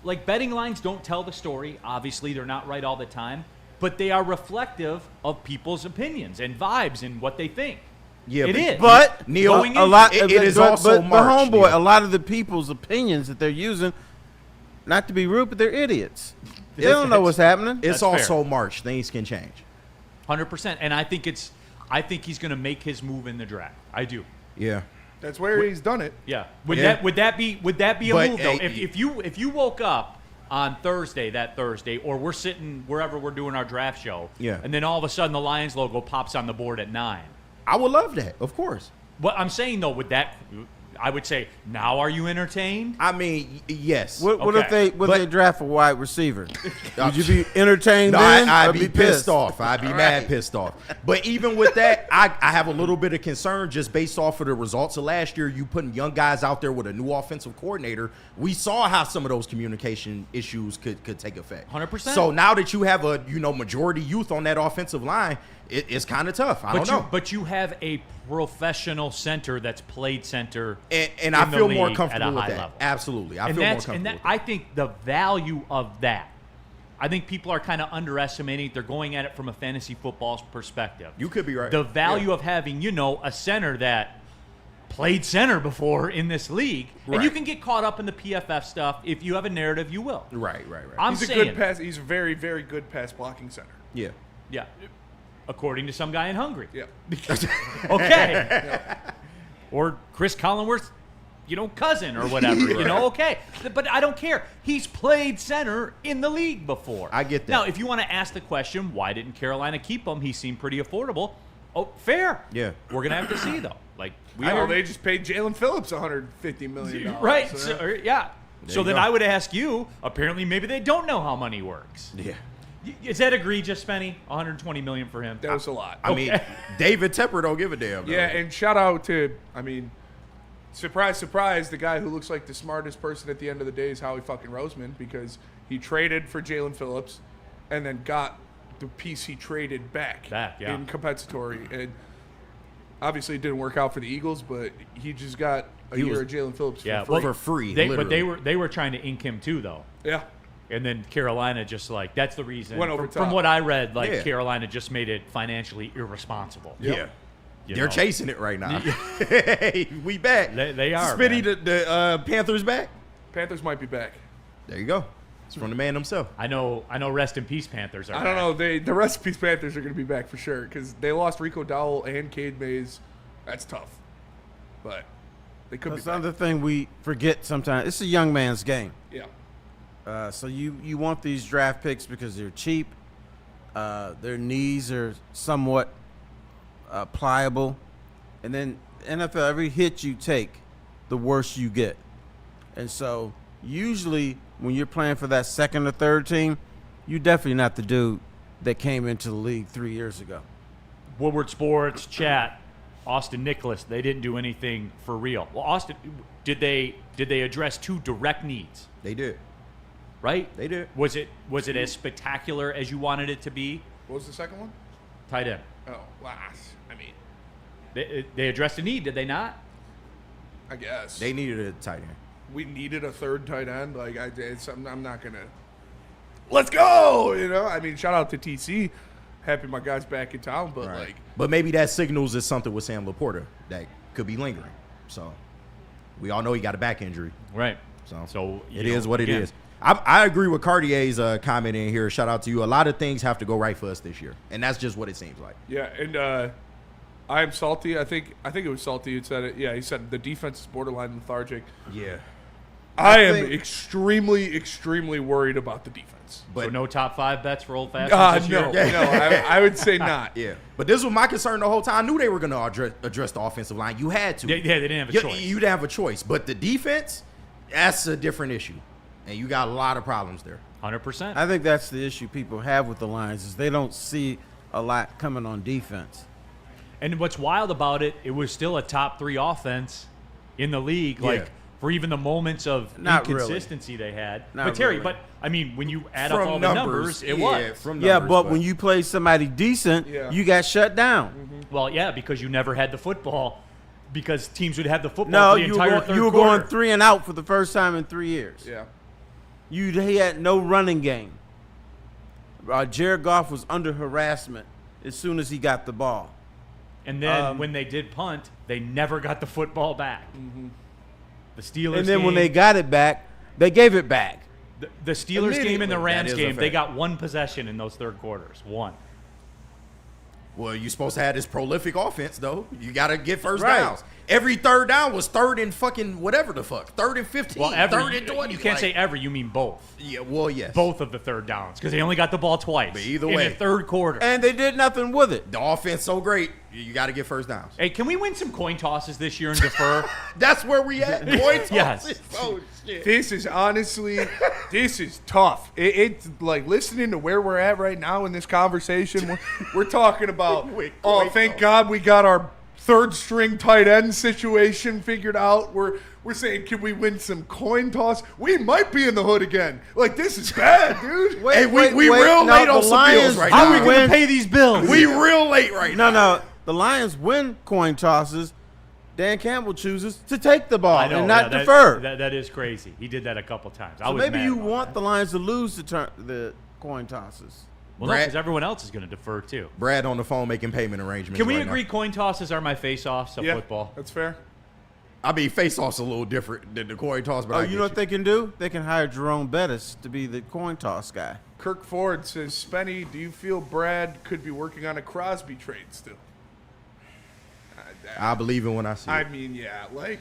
Like, betting lines don't tell the story. Obviously, they're not right all the time. But they are reflective of people's opinions and vibes and what they think. Yeah, it is. But Neil, Going a in- lot. it is also but March, homeboy, Neil. a lot of the people's opinions that they're using, not to be rude, but they're idiots. They don't know what's happening. It's That's also fair. March. Things can change. 100%. And I think he's going to make his move in the draft. I do. Yeah. That's where he's done it. Yeah. Yeah. Would that be a But, move though? hey, If you woke up on that Thursday, or we're sitting wherever we're doing our draft show, Yeah. and then all of a sudden the Lions logo pops on the board at 9. I would love that, of course. What I'm saying though, I would say, now are you entertained? I mean, yes. What Okay. if they draft a wide receiver? Would you be entertained No, then? I'd or be pissed off. I'd be mad pissed off. But even with that, I have a little bit of concern just based off of the results of last year. You putting young guys out there with a new offensive coordinator. We saw how some of those communication issues could take effect. 100%. So now that you have a majority youth on that offensive line, it's kind of tough. I don't know. But you have a professional center that's played center, And I in the feel more league comfortable at a with high that. level. Absolutely. I And feel more that's comfortable and with that, I think the value of that. I think people are kind of underestimating. They're going at it from a fantasy football perspective. You could be right. The value of having, a center that played center before in this league, and you Right. can get caught up in the PFF stuff. If you have a narrative, you will. Right. I'm He's a saying, good pass. He's a very, very good pass blocking center. Yeah. yeah, according to some guy in Hungary. Yeah. Okay. Or Chris Collinworth's, cousin or whatever, okay. But I don't care. He's played center in the league before. I get that. Now, if you want to ask the question, why didn't Carolina keep him? He seemed pretty affordable. Oh, fair. Yeah. We're going to have to see, though. Like, we I know are. they just paid Jalen Phillips $150 million. Right. So, So, yeah. So you then go. I would ask you, apparently maybe they don't know how money works. Yeah. Is that egregious, Spenny? $120 million for him? that was a lot. I mean, David Tepper don't give a damn. though. Yeah, and shout out to, surprise, surprise, the guy who looks like the smartest person at the end of the day is Howie fucking Roseman, because he traded for Jalen Phillips and then got the piece he traded back yeah. in compensatory. And obviously it didn't work out for the Eagles, but he just got a year of Jalen Phillips Yeah, for free. for free. But literally. they were trying to ink him too, though. Yeah. And then Carolina just that's the reason. Went over From top. what I read, Yeah. Carolina just made it financially irresponsible. Yeah. You They're know. chasing it right now. Hey, we back. They are, Spitty, man. the Panthers back. Panthers might be back. There you go. It's from the man himself. I know. Rest in peace, Panthers. Are I don't back. know. The rest of these Panthers are going to be back for sure because they lost Rico Dowell and Cade Mays. That's tough. But they could That's be back. another thing we forget sometimes. It's a young man's game. Yeah. So you want these draft picks because they're cheap. Their knees are somewhat pliable. And then NFL, every hit you take, the worse you get. And so usually when you're playing for that second or third team, you're definitely not the dude that came into the league 3 years ago. Woodward Sports chat. Austin Nicholas. They didn't do anything for real. Well, Austin, did they address two direct needs? They did. Right? They did. Was it as spectacular as you wanted it to be? What was the second one? Tight end. Oh, last. I mean, They addressed a need, did they not? I guess. They needed a tight end. We needed a third tight end. Like, I'm not going to. Let's go! I mean, shout out to TC. Happy my guy's back in town, but Right. like. But maybe that signals is something with Sam Laporta that could be lingering. So we all know he got a back injury. Right. So you it know, is what it again, is. I agree with Cartier's comment in here. Shout out to you. A lot of things have to go right for us this year, and that's just what it seems like. Yeah, and I'm salty. I think it was salty who said it. Yeah, he said the defense is borderline lethargic. Yeah. I am extremely, extremely worried about the defense. But so no top 5 bets for Old Fashioned this No, year? I would say not. Yeah. But this was my concern the whole time. I knew they were going to address the offensive line. You had to. Yeah, they didn't have a choice. You didn't have a choice. But the defense, that's a different issue. And you got a lot of problems there. 100%. I think that's the issue people have with the Lions is they don't see a lot coming on defense. And what's wild about it, it was still a top 3 offense in the league. Like, for even the moments of Not inconsistency they had. Not but Terry, really. but I mean, when you add up From all the numbers, it was. From Yeah, numbers, but when you play somebody decent, you got shut down. Well, yeah, because you never had the football. Because teams would have the football No, for the you entire were, third you were quarter. going 3 and out for the first time in 3 years. Yeah. He had no running game. Jared Goff was under harassment as soon as he got the ball. And then when they did punt, they never got the football back. The Steelers And then when game- they got it back, they gave it back. the Steelers game and the Immediately. Rams That is a game, they fact. got 1 possession in those third quarters. 1. Well, you're supposed to have this prolific offense, though. You got to get first Right. downs. Every third down was 3rd and fucking whatever the fuck. 3rd and 15. Well, 3rd and 20. you can't like- say every, you mean both. Yeah, well, yes. Both of the third downs because they only got the ball twice. But either in way. the third quarter. And they did nothing with it. The offense so great, you got to get first downs. Hey, can we win some coin tosses this year and defer? That's where we at. Coin Yes. tosses. Oh, shit. This is honestly, this is tough. It's like listening to where we're at right now in this conversation. We're talking about, oh, thank God we got our 3rd string tight end situation figured out. We're saying, can we win some coin toss? We might be in the hood again. Like, this is bad, dude. Hey, we real Now, late the on some Lions bills right do How are we now. going win- to pay these bills? We real late right now. No. The Lions win coin tosses. Dan Campbell chooses to take the ball I know, and not yeah, defer. That is crazy. He did that a couple times. I So was maybe mad you about want that. the Lions to lose the coin tosses. Well, no, Brad- because everyone else is going to defer too. Brad on the phone making payment arrangements. Can we right agree now. coin tosses are my face-offs of Yeah, football? that's fair. I mean, face-off's a little different than the coin toss, but Oh, I you get know what they can do? They can hire Jerome Bettis to be the coin toss guy. Kirk Ford says, Spenny, do you feel Brad could be working on a Crosby trade still? I believe it when I see I it. mean, yeah, like,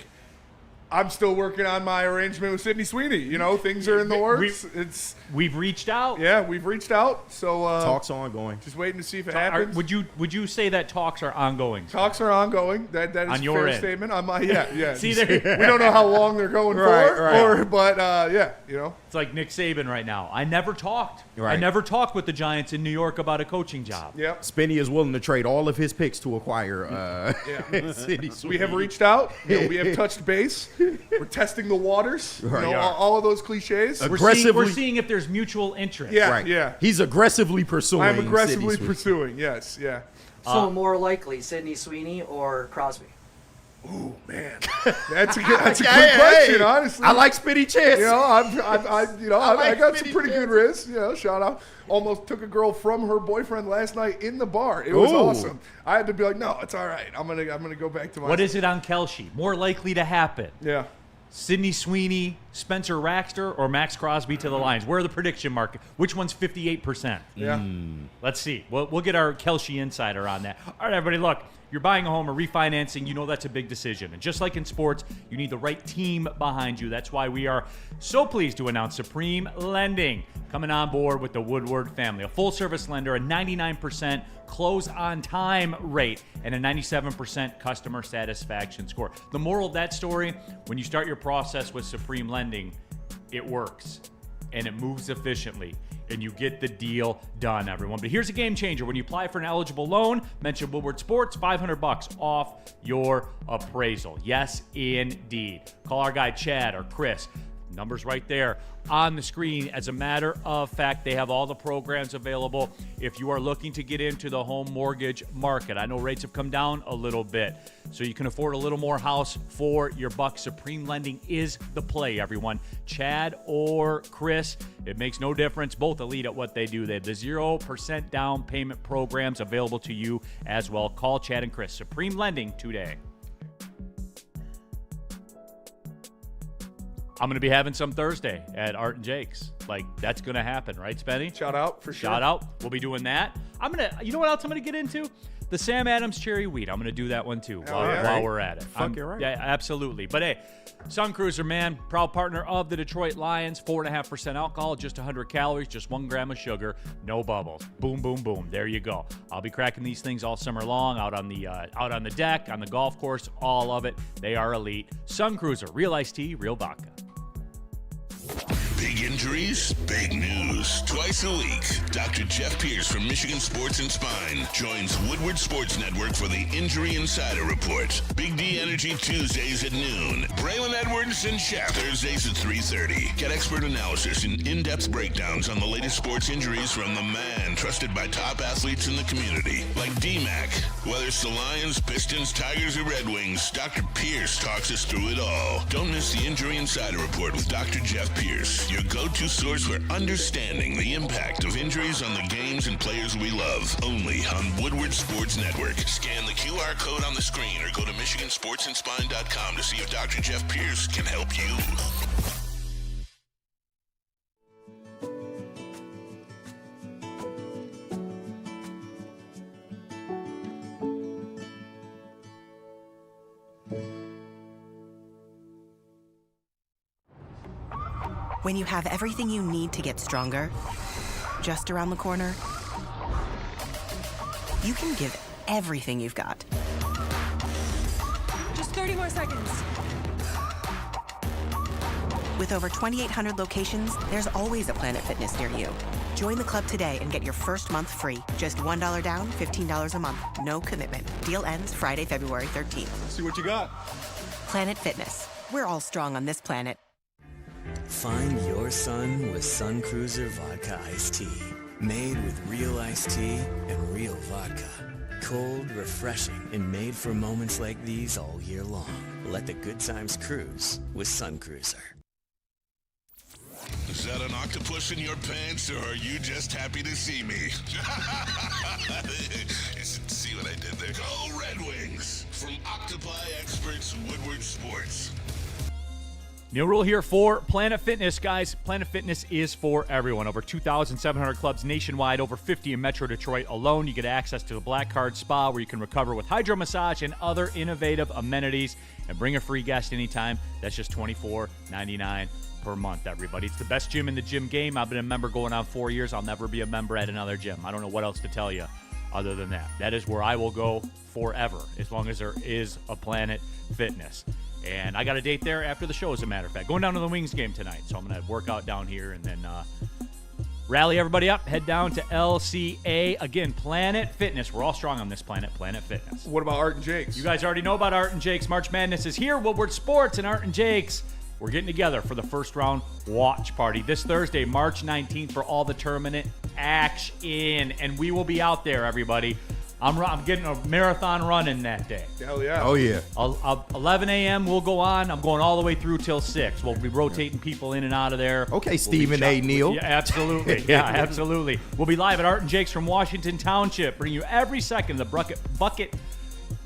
I'm still working on my arrangement with Sidney Sweeney. You know, things are in the works. We've reached out. Yeah, we've reached out. So Talks ongoing. just waiting to see if it Are- happens. would you say that talks are ongoing? Talks are ongoing. That is On a your fair end. statement. On my yeah. See, there, We don't know how long they're going Right, for, right. but yeah, you know. it's like Nick Saban right now. I never talked. I Right. never talked with the Giants in New York about a coaching job. Yep. Spenny is willing to trade all of his picks to acquire Sidney We have Sweeney. reached out. You know, we have touched base. We're testing the waters. You Right. know, We are. all of those cliches. We're Aggressively- seeing if there's mutual interest. Yeah, Right. yeah. He's aggressively pursuing. I'm aggressively Sidney Sweeney. pursuing. Yes, yeah. So more likely, Sidney Sweeney or Crosby? Oh man, that's a good Hey, question. hey, Honestly, I like Spitty Chance. You know, I like got some Smitty pretty good chances. wrists. You know, shout out. Almost took a girl from her boyfriend last night in the bar. It was Ooh. awesome. I had to be like, no, it's all right. I'm gonna go back to my. What is it on Kelce? More likely to happen? Yeah. Sidney Sweeney, Spencer Raxter, or Max Crosby to the Lions? Where are the prediction market? Which one's 58%? Yeah. Let's see. We'll get our Kelce insider on that. All right, everybody, look. You're buying a home or refinancing, you know that's a big decision. And just like in sports, you need the right team behind you. That's why we are so pleased to announce Supreme Lending coming on board with the Woodward family. A full-service lender, a 99% close-on-time rate, and a 97% customer satisfaction score. The moral of that story, when you start your process with Supreme Lending, it works, and it moves efficiently. And you get the deal done, everyone. But here's a game changer. When you apply for an eligible loan, mention Woodward Sports, $500 off your appraisal. Yes, indeed. Call our guy Chad or Chris. Numbers right there on the screen. As a matter of fact, they have all the programs available if you are looking to get into the home mortgage market. I know rates have come down a little bit, so you can afford a little more house for your buck. Supreme Lending is the play, everyone. Chad or Chris, it makes no difference. Both elite at what they do. They have the 0% down payment programs available to you as well. Call Chad and Chris. Supreme Lending today. I'm going to be having some Thursday at Art and Jake's. Like, that's going to happen, right, Spenny? Shout out for sure. Shout out. We'll be doing that. You know what else I'm going to get into? The Sam Adams Cherry Wheat. I'm going to do that one too while we're at it. Fuck, you're right. Yeah, absolutely. But hey, Sun Cruiser, man, proud partner of the Detroit Lions. 4.5% alcohol, just 100 calories, just 1 gram of sugar, no bubbles. Boom, boom, boom. There you go. I'll be cracking these things all summer long, out on the deck, on the golf course, all of it. They are elite. Sun Cruiser, real iced tea, real vodka. Big injuries, big news. Twice a week, Dr. Jeff Pierce from Michigan Sports and Spine joins Woodward Sports Network for the Injury Insider Report. Big D Energy Tuesdays at noon. Braylon Edwards and Chef Thursdays at 3:30. Get expert analysis and in-depth breakdowns on the latest sports injuries from the man trusted by top athletes in the community, like D-Mac. Whether it's the Lions, Pistons, Tigers, or Red Wings, Dr. Pierce talks us through it all. Don't miss the Injury Insider Report with Dr. Jeff Pierce, your go-to source for understanding the impact of injuries on the games and players we love. Only on Woodward Sports Network. Scan the QR code on the screen or go to MichiganSportsAndSpine.com to see if Dr. Jeff Pierce can help you. When you have everything you need to get stronger, just around the corner, you can give everything you've got. Just 30 more seconds. With over 2,800 locations, there's always a Planet Fitness near you. Join the club today and get your first month free. Just $1 down, $15 a month. No commitment. Deal ends Friday, February 13th. See what you got. Planet Fitness. We're all strong on this planet. Find your sun with Sun Cruiser Vodka Iced Tea. Made with real iced tea and real vodka. Cold, refreshing, and made for moments like these all year long. Let the good times cruise with Sun Cruiser. Is that an octopus in your pants, or are you just happy to see me? See what I did there? Go Red Wings! From Octopi Experts, Woodward Sports. Neil Rule here for Planet Fitness, guys. Planet Fitness is for everyone. Over 2,700 clubs nationwide, over 50 in Metro Detroit alone. You get access to the Black Card Spa, where you can recover with hydro massage and other innovative amenities. And bring a free guest anytime. That's just $24.99 per month, everybody. It's the best gym in the gym game. I've been a member going on 4 years. I'll never be a member at another gym. I don't know what else to tell you other than that. That is where I will go forever, as long as there is a Planet Fitness. And I got a date there after the show, as a matter of fact. Going down to the Wings game tonight. So I'm going to work out down here and then rally everybody up, head down to LCA. Again, Planet Fitness. We're all strong on this planet, Planet Fitness. What about Art and Jake's? You guys already know about Art and Jake's. March Madness is here. Woodward Sports and Art and Jake's. We're getting together for the first round watch party this Thursday, March 19th, for all the tournament action. And we will be out there, everybody. I'm getting a marathon running that day. Hell yeah. Oh, yeah. 11 a.m. we'll go on. I'm going all the way through till 6. We'll be rotating people in and out of there. Okay, Stephen A. Neal. Yeah, absolutely. Yeah, absolutely. We'll be live at Art and Jake's from Washington Township, bringing you every second of the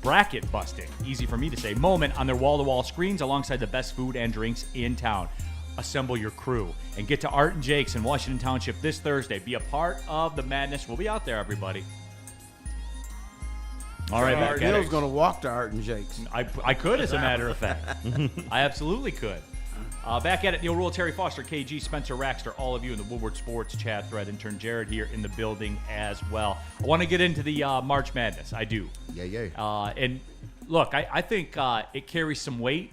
bracket busting, easy for me to say, moment on their wall-to-wall screens alongside the best food and drinks in town. Assemble your crew and get to Art and Jake's in Washington Township this Thursday. Be a part of the madness. We'll be out there, everybody. All right, back at Neil's it. going to walk to Art and Jake's. I could, as a matter of fact. I absolutely could. Back at it, Neil Rule, Terry Foster, KG, Spencer Raxter, all of you in the Woodward Sports chat thread. Intern Jared here in the building as well. I want to get into the March Madness. I do. Yeah. And look, I think it carries some weight,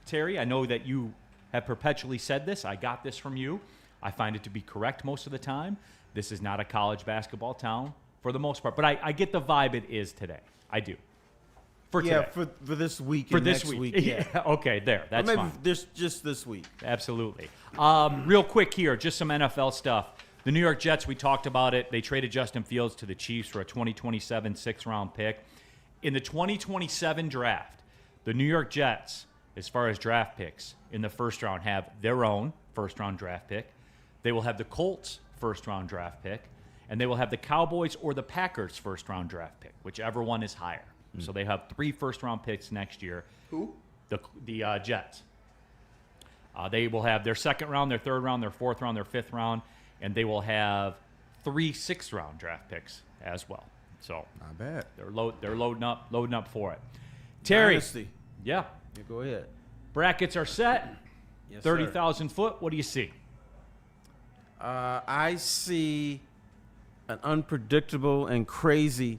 Terry. I know that you have perpetually said this. I got this from you. I find it to be correct most of the time. This is not a college basketball town for the most part, but I get the vibe it is today. I do. For today. For this week. For and this next week. Yeah. Okay, there. That's maybe fine. Just this week. Absolutely. Real quick here, just some NFL stuff. The New York Jets, we talked about it. They traded Justin Fields to the Chiefs for a 2027 sixth-round pick. In the 2027 draft, the New York Jets, as far as draft picks in the first round, have their own first-round draft pick. They will have the Colts' first-round draft pick. And they will have the Cowboys or the Packers' first-round draft pick, whichever one is higher. So they have 3 first-round picks next year. Who? The Jets. They will have their second round, their third round, their fourth round, their fifth round, and they will have 3 sixth-round draft picks as well. So Not bad. they're loading up for it. Terry. Dynasty. Yeah. Go ahead. Brackets are set. Yes, 30,000 foot. What do you see? I see an unpredictable and crazy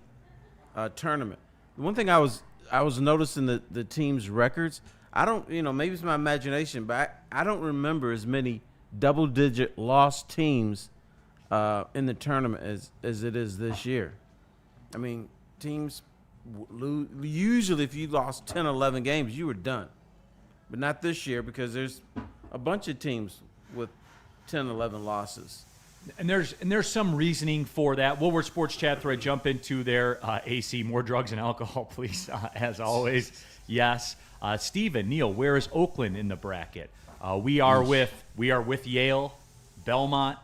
tournament. The one thing I was noticing the team's records. I don't, maybe it's my imagination, but I don't remember as many double-digit loss teams in the tournament as it is this year. I mean, teams usually if you lost 10, 11 games, you were done. But not this year because there's a bunch of teams with 10, 11 losses. And there's some reasoning for that. Woodward Sports Chat thread, jump into there. AC, more drugs and alcohol, please, as always. Yes. Steven, Neil, where is Oakland in the bracket? We are with Yale, Belmont,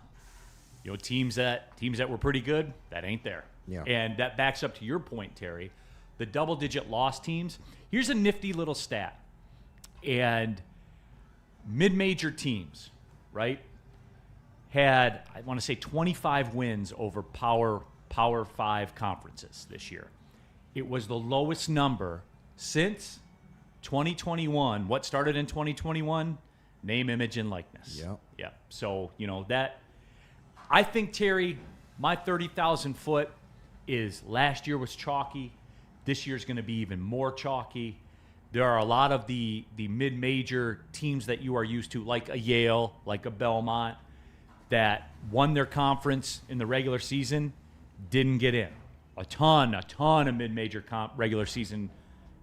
teams that were pretty good, that ain't there. Yeah. And that backs up to your point, Terry. The double-digit loss teams. Here's a nifty little stat. And mid-major teams, right, had, I want to say, 25 wins over Power 5 conferences this year. It was the lowest number since 2021. What started in 2021? Name, image, and likeness. Yeah. So, that. I think, Terry, my 30,000 foot is last year was chalky. This year's going to be even more chalky. There are a lot of the mid-major teams that you are used to, like a Yale, like a Belmont, that won their conference in the regular season, didn't get in. A ton of mid-major regular season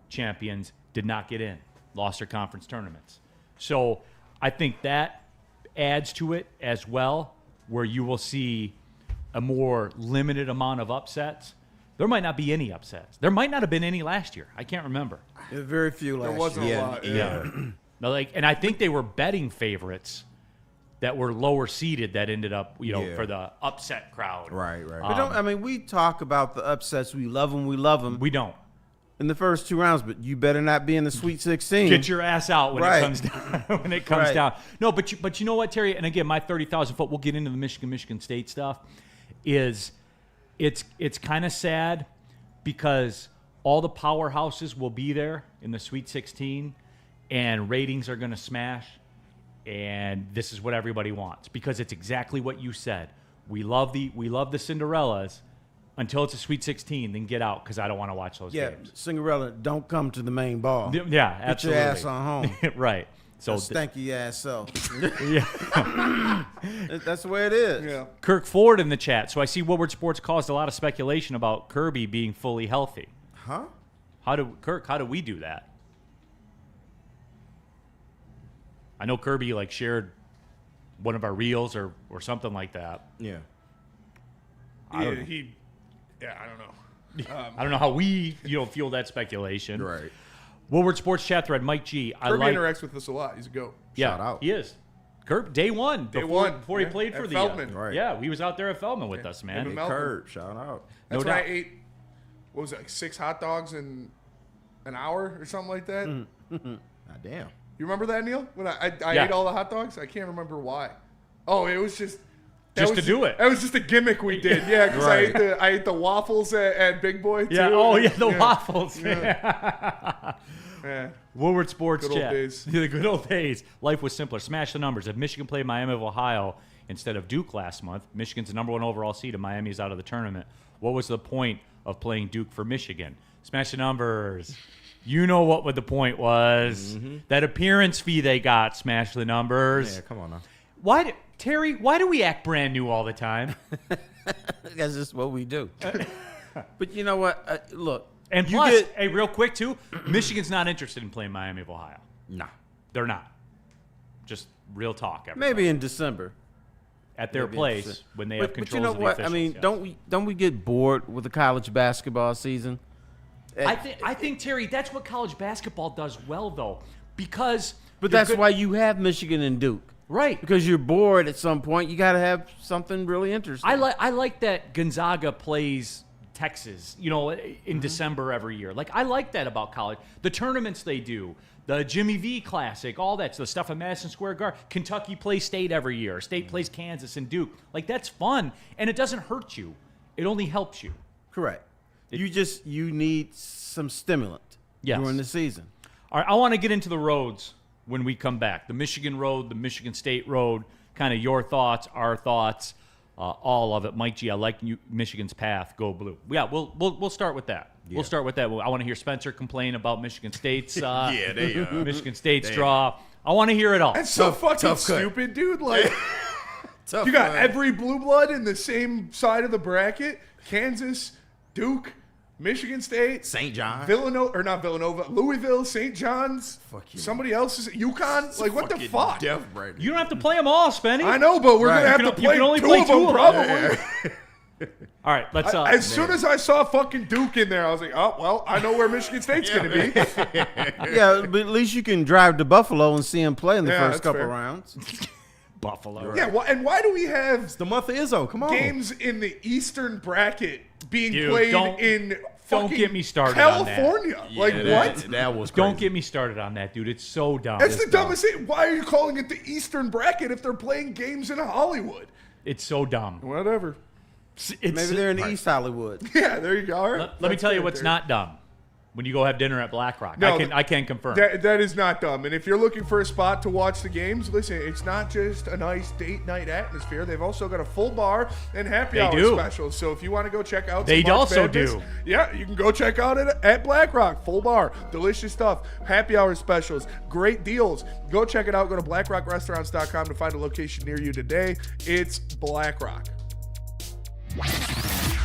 champions did not get in, lost their conference tournaments. So I think that adds to it as well, where you will see a more limited amount of upsets. There might not be any upsets. There might not have been any last year. I can't remember. There's very few last year. There wasn't a lot. Yeah. No, and I think they were betting favorites that were lower seeded that ended up, for the upset crowd. Right. But we talk about the upsets. We love them. We don't. In the first 2 rounds, but you better not be in the Sweet 16. Get your ass out when it comes down. When it comes Right. down. No, but you know what, Terry? And again, my 30,000 foot. We'll get into the Michigan State stuff. It's kind of sad because all the powerhouses will be there in the Sweet 16, and ratings are going to smash. And this is what everybody wants because it's exactly what you said. We love the Cinderellas until it's a Sweet 16, then get out because I don't want to watch those games. Cinderella, don't come to the main ball. Yeah, absolutely. Get your ass on home. Right. So stanky ass self. Yeah. That's the way it is. Yeah. Kirk Ford in the chat. So I see Woodward Sports caused a lot of speculation about Kirby being fully healthy. Huh? How do we do that? I know Kirby shared one of our reels or something like that. Yeah. I don't know. I don't know how we feel that speculation. Right. Woodward Sports chat thread, Mike G. Kirby interacts with us a lot. He's a goat. Yeah, Shout out. he is. Kirk, day one. Before he played for the Feldman. Right. Yeah, he was out there at Feldman with us, man. Him and Malcolm. Kurt, shout out. That's No when I doubt. ate, what was it, 6 hot dogs in an hour or something like that? God damn. You remember that, Neil? When I Yeah. ate all the hot dogs? I can't remember why. Oh, it was just... To do it. That was just a gimmick we did. Yeah, because I ate the waffles at Big Boy, too. Yeah, the waffles. Yeah. Woodward Sports Good old chat. days. The good old days. Life was simpler. Smash the numbers. If Michigan played Miami of Ohio instead of Duke last month, Michigan's the number 1 overall seed and Miami's out of the tournament. What was the point of playing Duke for Michigan? Smash the numbers. You know what the point was. Mm-hmm. That appearance fee they got. Smash the numbers. Yeah, come on now. Terry, why do we act brand new all the time? That's just what we do. But you know what? Look. And plus, hey, real quick, too, Michigan's not interested in playing Miami of Ohio. Nah. They're not. Just real talk. Everybody. Maybe in December. At their place when they have control of the officials. But you know what? I mean, don't we get bored with the college basketball season? I think, Terry, that's what college basketball does well, though. Because... But that's why you have Michigan and Duke. Right. Because you're bored at some point. You got to have something really interesting. I like that Gonzaga plays Texas, in December every year. I like that about college. The tournaments they do, the Jimmy V Classic, all that, the stuff at Madison Square Garden. Kentucky plays State every year. State plays Kansas and Duke. That's fun, and it doesn't hurt you. It only helps you. Correct. You need some stimulant during the season. All right, I want to get into the roads when we come back. The Michigan road, the Michigan State road, kind of your thoughts, our thoughts, all of it. Mike G, I like Michigan's path. Go blue. Yeah, we'll start with that. Yeah. We'll start with that. I want to hear Spencer complain about Michigan State's Michigan State's draw. I want to hear it all. That's so fucking stupid, dude. Like, you got every blue blood in the same side of the bracket. Kansas, Duke, Michigan State, St. John, Louisville, St. John's. Fuck you. Somebody else is UConn. Like, what the fuck? You don't have to play them all, Spenny. I know, but we're gonna have to play only two play of them probably. Yeah. All right, let's. As soon as I saw fucking Duke in there, I was like, oh well, I know where Michigan State's gonna be. Yeah, but at least you can drive to Buffalo and see him play in the first couple fair. rounds. Buffalo. Right. Yeah, and why do we have it's the month of Izzo? Come on, games in the Eastern bracket being played in don't get me started California? On that. Like what? That was crazy. Don't get me started on that, dude. It's so dumb. That's the dumbest thing. Why are you calling it the Eastern bracket if they're playing games in Hollywood? It's so dumb. Whatever. Maybe they're in East Hollywood. Yeah, there you go. All right. Let me tell you what's not dumb. When you go have dinner at Black Rock. No, I can confirm. That is not dumb. And if you're looking for a spot to watch the games, listen, it's not just a nice date night atmosphere. They've also got a full bar and happy hour specials. So if you want to go check out They also do. Yeah, you can go check out it at Black Rock. Full bar. Delicious stuff. Happy hour specials. Great deals. Go check it out. Go to blackrockrestaurants.com to find a location near you today. It's Black Rock.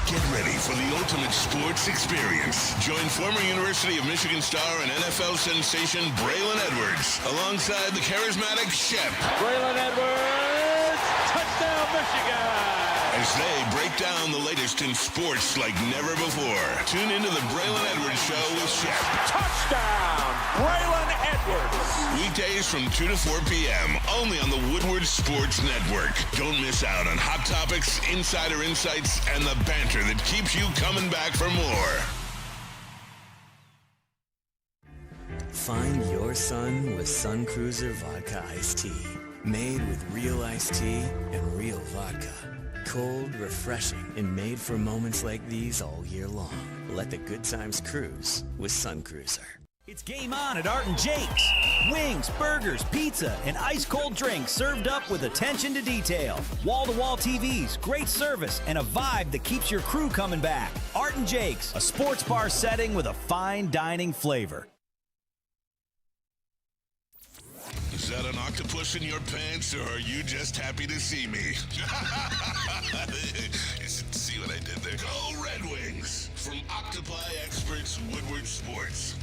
Get ready for the ultimate sports experience. Join former University of Michigan star and NFL sensation Braylon Edwards alongside the charismatic Shep. Braylon Edwards, touchdown Michigan! As they break down the latest in sports like never before. Tune into the Braylon Edwards Show with Shep. Touchdown, Braylon Edwards! Weekdays from 2 to 4 p.m. only on the Woodward Sports Network. Don't miss out on hot topics, insider insights, and the banter that keeps you coming back for more. Find your sun with Sun Cruiser Vodka Iced Tea. Made with real iced tea and real vodka. Cold, refreshing, and made for moments like these all year long. Let the good times cruise with Sun Cruiser. It's game on at Art and Jake's. Wings, burgers, pizza, and ice-cold drinks served up with attention to detail. Wall-to-wall TVs, great service, and a vibe that keeps your crew coming back. Art and Jake's, a sports bar setting with a fine dining flavor. Is that an octopus in your pants, or are you just happy to see me? See what I did there? Go Red Wings! From Octopi Experts Woodward Sports.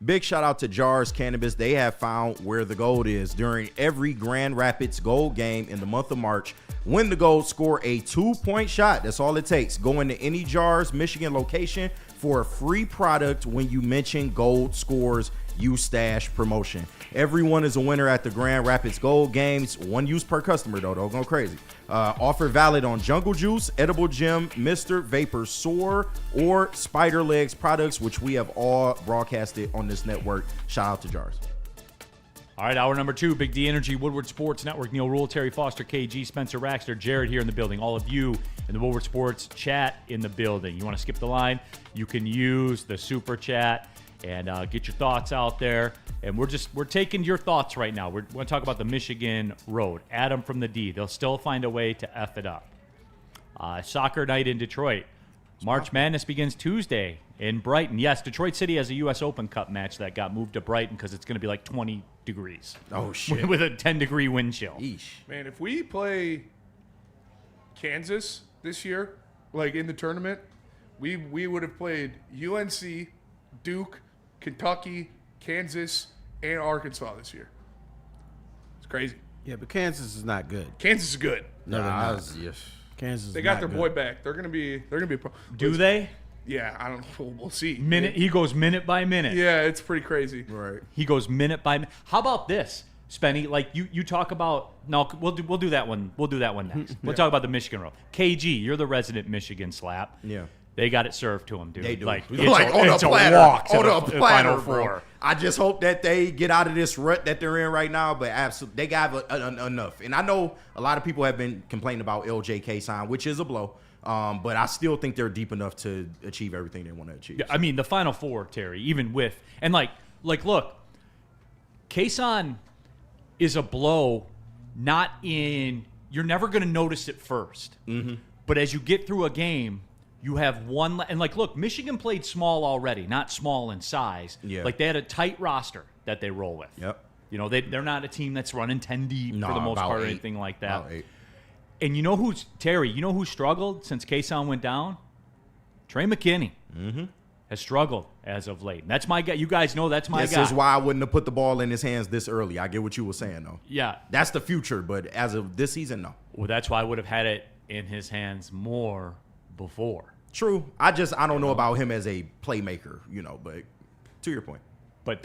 Big shout out to Jars Cannabis. They have found where the gold is. During every Grand Rapids Gold game in the month of March, win the gold, score a 2-point shot. That's all it takes. Go into any Jars Michigan location for a free product when you mention Gold Scores U-Stash promotion. Everyone is a winner at the Grand Rapids Gold Games. One use per customer, though. Don't go crazy. Offer valid on Jungle Juice, Edible Gem, Mr. Vapor Soar, or Spider Legs products, which we have all broadcasted on this network. Shout out to Jars. All right, hour number 2, Big D Energy, Woodward Sports Network. Neil Rule, Terry Foster, KG, Spencer Raxter, Jared here in the building. All of you in the Woodward Sports chat in the building. You want to skip the line? You can use the super chat and get your thoughts out there. And we're taking your thoughts right now. We're going to talk about the Michigan Road. Adam from the D. They'll still find a way to F it up. Soccer night in Detroit. March Madness begins Tuesday in Brighton. Yes, Detroit City has a U.S. Open Cup match that got moved to Brighton because it's going to be like 20 degrees. Oh, shit. With a 10-degree wind chill. Eesh. Man, if we play Kansas this year, like in the tournament, we would have played UNC, Duke, Kentucky, Kansas, and Arkansas this year. It's crazy. Yeah, but Kansas is not good. Kansas is good. No, Yes. Kansas. They got their boy back. They're gonna be pro. Do they? Yeah, I don't know. We'll see. He goes minute by minute. Yeah, it's pretty crazy. Right. He goes minute by minute. How about this, Spenny? Like you talk about. No, we'll do that one. We'll do that one next. We'll talk about the Michigan Road. KG, you're the resident Michigan slap. Yeah. They got it served to him, dude. They do. Like On it's a a platter. walk to On the a platter, Final bro. Four. I just hope that they get out of this rut that they're in right now, but absolutely, they got enough. And I know a lot of people have been complaining about LJK sign, which is a blow, but I still think they're deep enough to achieve everything they want to achieve. Yeah, I mean, the Final Four, Terry, even with – and like look, Kason is a blow not in – you're never going to notice it first. Mm-hmm. But as you get through a game – you have one, and like, look, Michigan played small already, not small in size. Yeah. Like they had a tight roster that they roll with. Yep. You know, they're not a team that's running 10 deep for the most part or anything like that. About 8. And you know who's Terry? You know who struggled since Kason went down? Trey McKinney has struggled as of late. And that's my guy. You guys know that's my guy. This is why I wouldn't have put the ball in his hands this early. I get what you were saying, though. Yeah. That's the future, but as of this season, no. Well, that's why I would have had it in his hands more before. True. I don't know about him as a playmaker, but to your point. But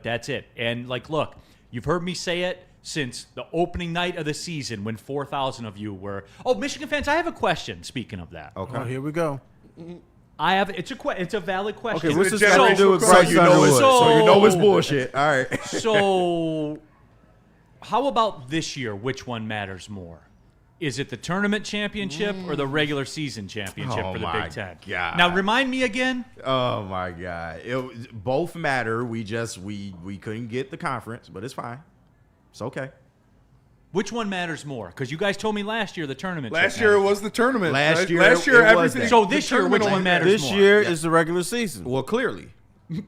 that's it. And, look, you've heard me say it since the opening night of the season when 4,000 of you were – oh, Michigan fans, I have a question, speaking of that. Okay. Oh, here we go. It's a valid question. Okay, what's this got to do with Bryce Underwood? So you know it's bullshit. All right. So how about this year? Which one matters more? Is it the tournament championship or the regular season championship for the Big Ten? God. Now, remind me again. Oh, my God. Both matter. We couldn't get the conference, but it's fine. It's okay. Which one matters more? Because you guys told me last year the tournament. Last year it was the tournament. Last year everything. So this year, which one matters more? This year is the regular season. Well, clearly.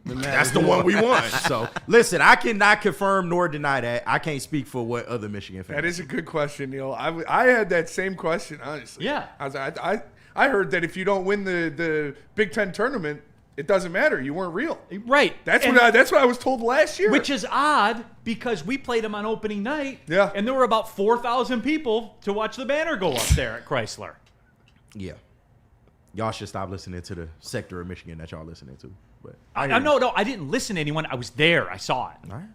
That's the one we want. So, listen, I cannot confirm nor deny that. I can't speak for what other Michigan fans. That is a good question, Neil. I had that same question, honestly. Yeah. I heard that if you don't win the Big Ten tournament, it doesn't matter. You weren't real. Right. That's what I was told last year. Which is odd because we played them on opening night. Yeah. And there were about 4,000 people to watch the banner go up there at Chrysler. Yeah. Y'all should stop listening to the sector of Michigan that y'all listening to. But No, I didn't listen to anyone. I was there. I saw it. All right.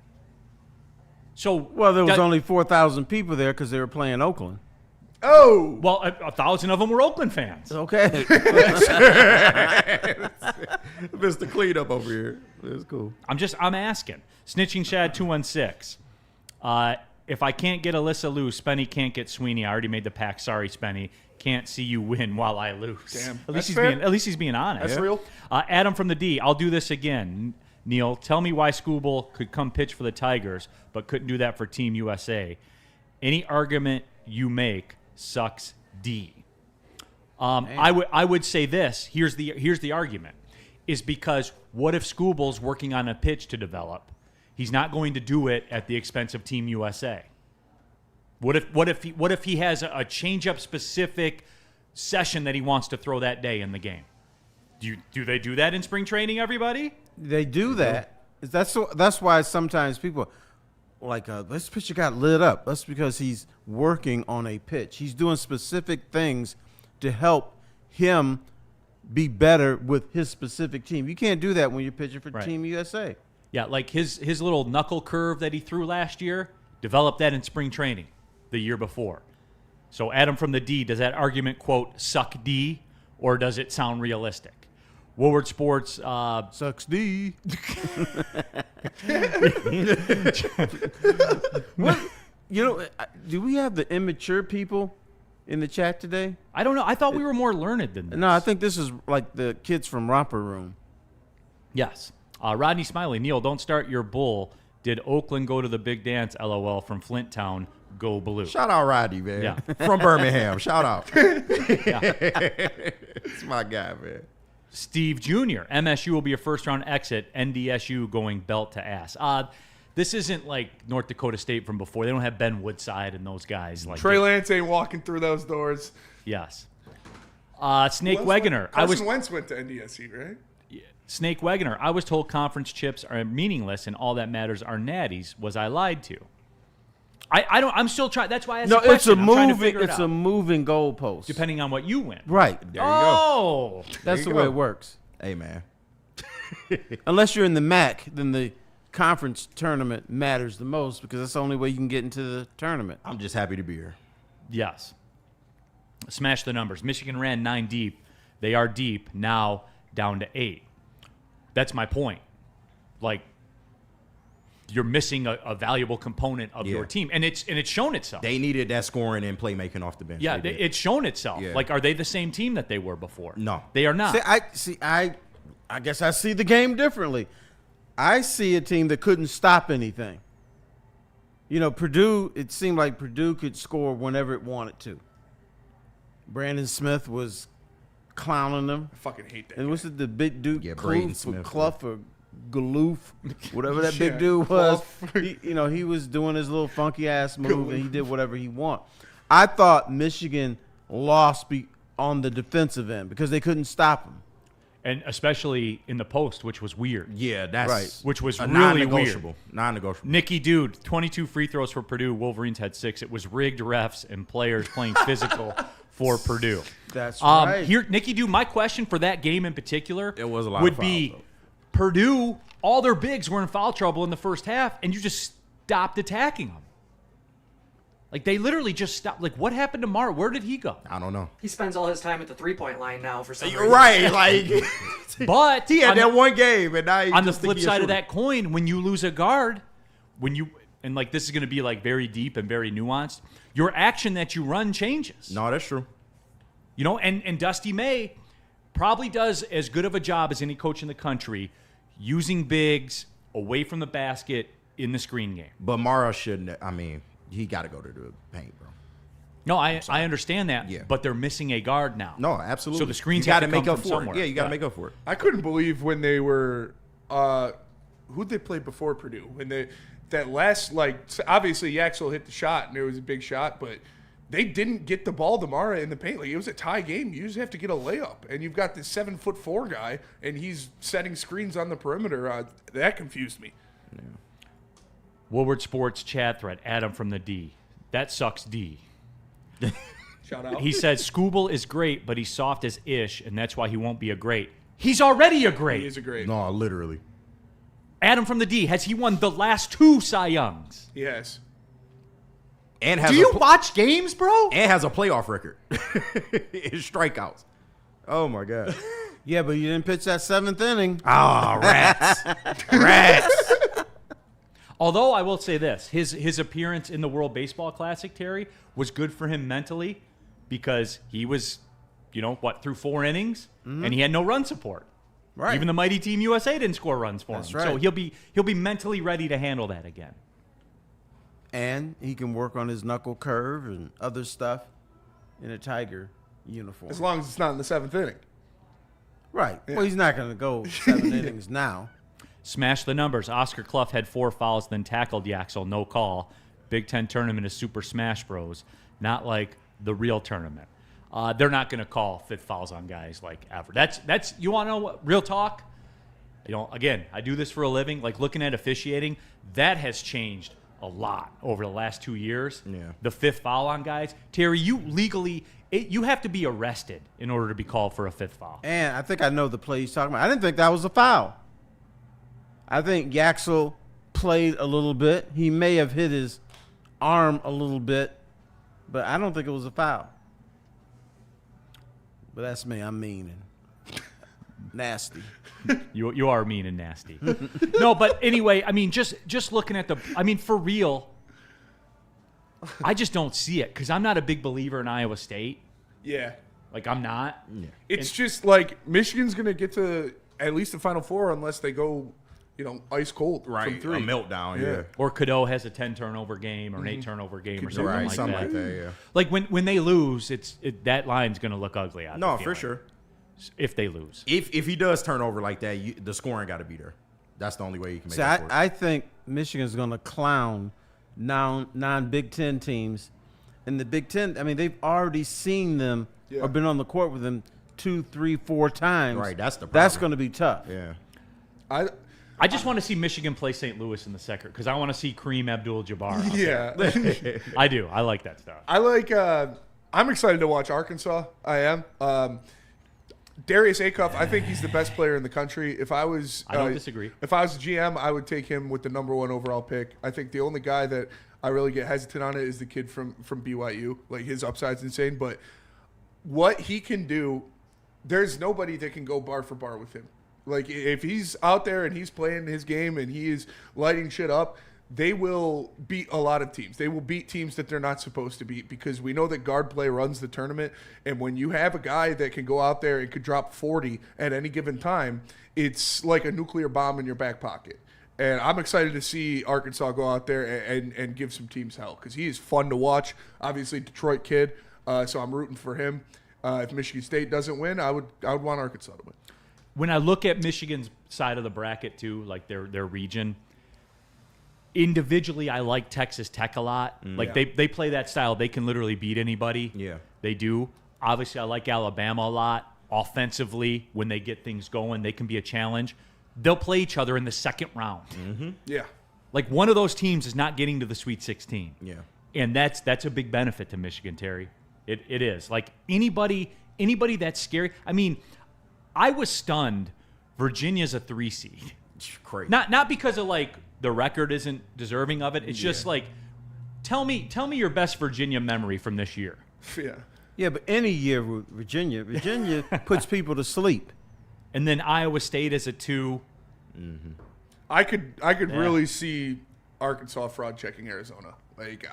So there was only 4,000 people there because they were playing Oakland. Oh. Well, 1,000 of them were Oakland fans. Okay. Mr. Cleanup over here. It's cool. I'm asking. Snitching Shad 216. If I can't get Alyssa Lou, Spenny can't get Sweeney. I already made the pack. Sorry, Spenny. Can't see you win while I lose. Damn. At least he's being honest. That's real. Adam from the D. I'll do this again. Neil, tell me why Scooble could come pitch for the Tigers, but couldn't do that for Team USA. Any argument you make sucks D. I would say this. Here's the argument. Is because what if Scooble's working on a pitch to develop? He's not going to do it at the expense of Team USA. What if he has a change-up specific session that he wants to throw that day in the game? Do they do that in spring training, everybody? They do that. That's why sometimes people this pitcher got lit up. That's because he's working on a pitch. He's doing specific things to help him be better with his specific team. You can't do that when you're pitching for Team USA. Yeah, like his little knuckle curve that he threw last year, developed that in spring training the year before. So Adam from the D, does that argument, quote, suck D, or does it sound realistic? Woodward Sports. Sucks D. What? Do we have the immature people in the chat today? I don't know. I thought we were more learned than this. No, I think this is like the kids from Romper Room. Yes. Rodney Smiley, Neil, don't start your bull. Did Oakland go to the big dance? LOL. From Flint Town. Go Blue. Shout out Rodney, man. Yeah. From Birmingham. Shout out. Yeah. It's my guy, man. Steve Jr. MSU will be a first-round exit. NDSU going belt to ass. This isn't like North Dakota State from before. They don't have Ben Woodside and those guys. Trey Lance ain't walking through those doors. Yes. Snake Wegener. Carson Wentz went to NDSU, right? Snake Wegener. I was told conference chips are meaningless and all that matters are natties. Was I lied to? I'm still trying. That's why I asked the question. It's a moving goalpost. Depending on what you win. Right. There you go. That's the way it works. Hey, man. Unless you're in the MAC, then the conference tournament matters the most because that's the only way you can get into the tournament. I'm just happy to be here. Yes. Smash the numbers. Michigan ran 9 deep. They are deep. Now down to 8. That's my point. Like, you're missing a valuable component of your team, and it's shown itself. They needed that scoring and playmaking off the bench. Yeah, it's shown itself. Yeah. Like, are they the same team that they were before? No, they are not. I guess I see the game differently. I see a team that couldn't stop anything. Purdue. It seemed like Purdue could score whenever it wanted to. Brandon Smith was clowning them. I fucking hate that. And what's it, the big dude? Yeah, Braden Smith. Clough or Galoof, whatever that big dude was. He was doing his little funky ass move, and he did whatever he wanted. I thought Michigan lost on the defensive end because they couldn't stop him. And especially in the post, which was weird. Yeah, that's right. Which was really non-negotiable. weird. Non-negotiable. Nicky Dude, 22 free throws for Purdue. Wolverines had 6. It was rigged refs and players playing physical for Purdue. That's right. Here, Nicky Dude, my question for that game in particular It was a lot would of fouls, be though. Purdue, all their bigs were in foul trouble in the first half, and you just stopped attacking them. Like, they literally just stopped. Like, what happened to Mara? Where did he go? I don't know. He spends all his time at the three-point line now for some You're reason. right. Like, But he had that one game, and now he on the just think flip he a side of shooter. that coin, when you lose a guard, and like this is going to be like very deep and very nuanced, your action that you run changes. No, that's true. And Dusty May probably does as good of a job as any coach in the country using bigs away from the basket in the screen game. But Mara shouldn't. I mean, he got to go to the paint, bro. No, I understand that. Yeah. but they're missing a guard now. No, absolutely. So the screens you got gotta to make come up from for somewhere. it. Yeah, you got to make up for it. I couldn't believe when they were who'd they play before Purdue? When that last, like, obviously Yaxel hit the shot and it was a big shot, but they didn't get the ball to Mara in the paint. Like, it was a tie game. You just have to get a layup, and you've got this 7'4" guy, and he's setting screens on the perimeter. That confused me. Yeah. Woodward Sports chat thread. Adam from the D. That sucks, D. Shout out. He said Scooble is great, but he's soft as ish, and that's why he won't be a great. He's already a great. He is a great. No, literally. Adam from the D, has he won the last 2 Cy Youngs? Yes. And has Do you watch games, bro? And has a playoff record. His strikeouts. Oh my god. Yeah, but you didn't pitch that 7th inning. Ah, rats. Rats. Although I will say this, his appearance in the World Baseball Classic, Terry, was good for him mentally because he was, through 4 innings, and he had no run support. Right. Even the mighty Team USA didn't score runs for him. That's right. So he'll be mentally ready to handle that again. And he can work on his knuckle curve and other stuff in a Tiger uniform. As long as it's not in the 7th inning. Right. Yeah. Well, he's not going to go 7 innings now. Smash the numbers. Oscar Clough had 4 fouls, then tackled Yaxel. No call. Big Ten tournament is Super Smash Bros. Not like the real tournament. They're not going to call 5th fouls on guys like ever. That's you want to know what real talk? Again, I do this for a living. Like looking at officiating, that has changed a lot over the last 2 years. Yeah. The 5th foul on guys. Terry, you legally you have to be arrested in order to be called for a 5th foul. And I think I know the play he's talking about. I didn't think that was a foul. I think Yaxel played a little bit. He may have hit his arm a little bit, but I don't think it was a foul. But that's me. I'm mean and nasty. You are mean and nasty. No, but anyway, I mean, just looking at for real, I just don't see it because I'm not a big believer in Iowa State. Yeah. Like, I'm not. Yeah. It's just like Michigan's going to get to at least the Final Four unless they go, ice cold from 3. A meltdown, yeah. Or Cadeau has a 10 turnover game or an 8 turnover game or something like that. Yeah. Like when they lose, that line's going to look ugly out. No, for sure. If they lose. If he does turn over like that, the scoring got to be there. That's the only way you can make it for it. I think Michigan's going to clown non-Big Ten teams. And the Big Ten, they've already seen them or been on the court with them 2, 3, 4 times. Right, that's the problem. That's going to be tough. Yeah. I just want to see Michigan play St. Louis in the second because I want to see Kareem Abdul-Jabbar. Yeah. I do. I like that stuff. I'm excited to watch Arkansas. I am. Darius Acuff, I think he's the best player in the country. I don't disagree. If I was a GM, I would take him with the number 1 overall pick. I think the only guy that I really get hesitant on it is the kid from BYU. Like, his upside's insane, but what he can do, there's nobody that can go bar for bar with him. Like, if he's out there and he's playing his game and he is lighting shit up, they will beat a lot of teams. They will beat teams that they're not supposed to beat because we know that guard play runs the tournament. And when you have a guy that can go out there and could drop 40 at any given time, it's like a nuclear bomb in your back pocket. And I'm excited to see Arkansas go out there and give some teams hell because he is fun to watch. Obviously, Detroit kid, so I'm rooting for him. If Michigan State doesn't win, I would want Arkansas to win. when I look at Michigan's side of the bracket too, like their region, individually I like Texas Tech a lot. Like they play that style. They can literally beat anybody. Yeah. They do. Obviously, I like Alabama a lot. Offensively, when they get things going, they can be a challenge. They'll play each other in the second round. Mm-hmm. Yeah. Like one of those teams is not getting to the Sweet 16. Yeah. And that's a big benefit to Michigan, Terry. It is. Like anybody that's scary. I mean, I was stunned. Virginia's a 3 seed. Crazy. Not because of like the record isn't deserving of it. It's just like tell me your best Virginia memory from this year. Yeah. Yeah, but any year with Virginia puts people to sleep. And then Iowa State is a 2. Mm-hmm. I could really see Arkansas fraud checking Arizona. Like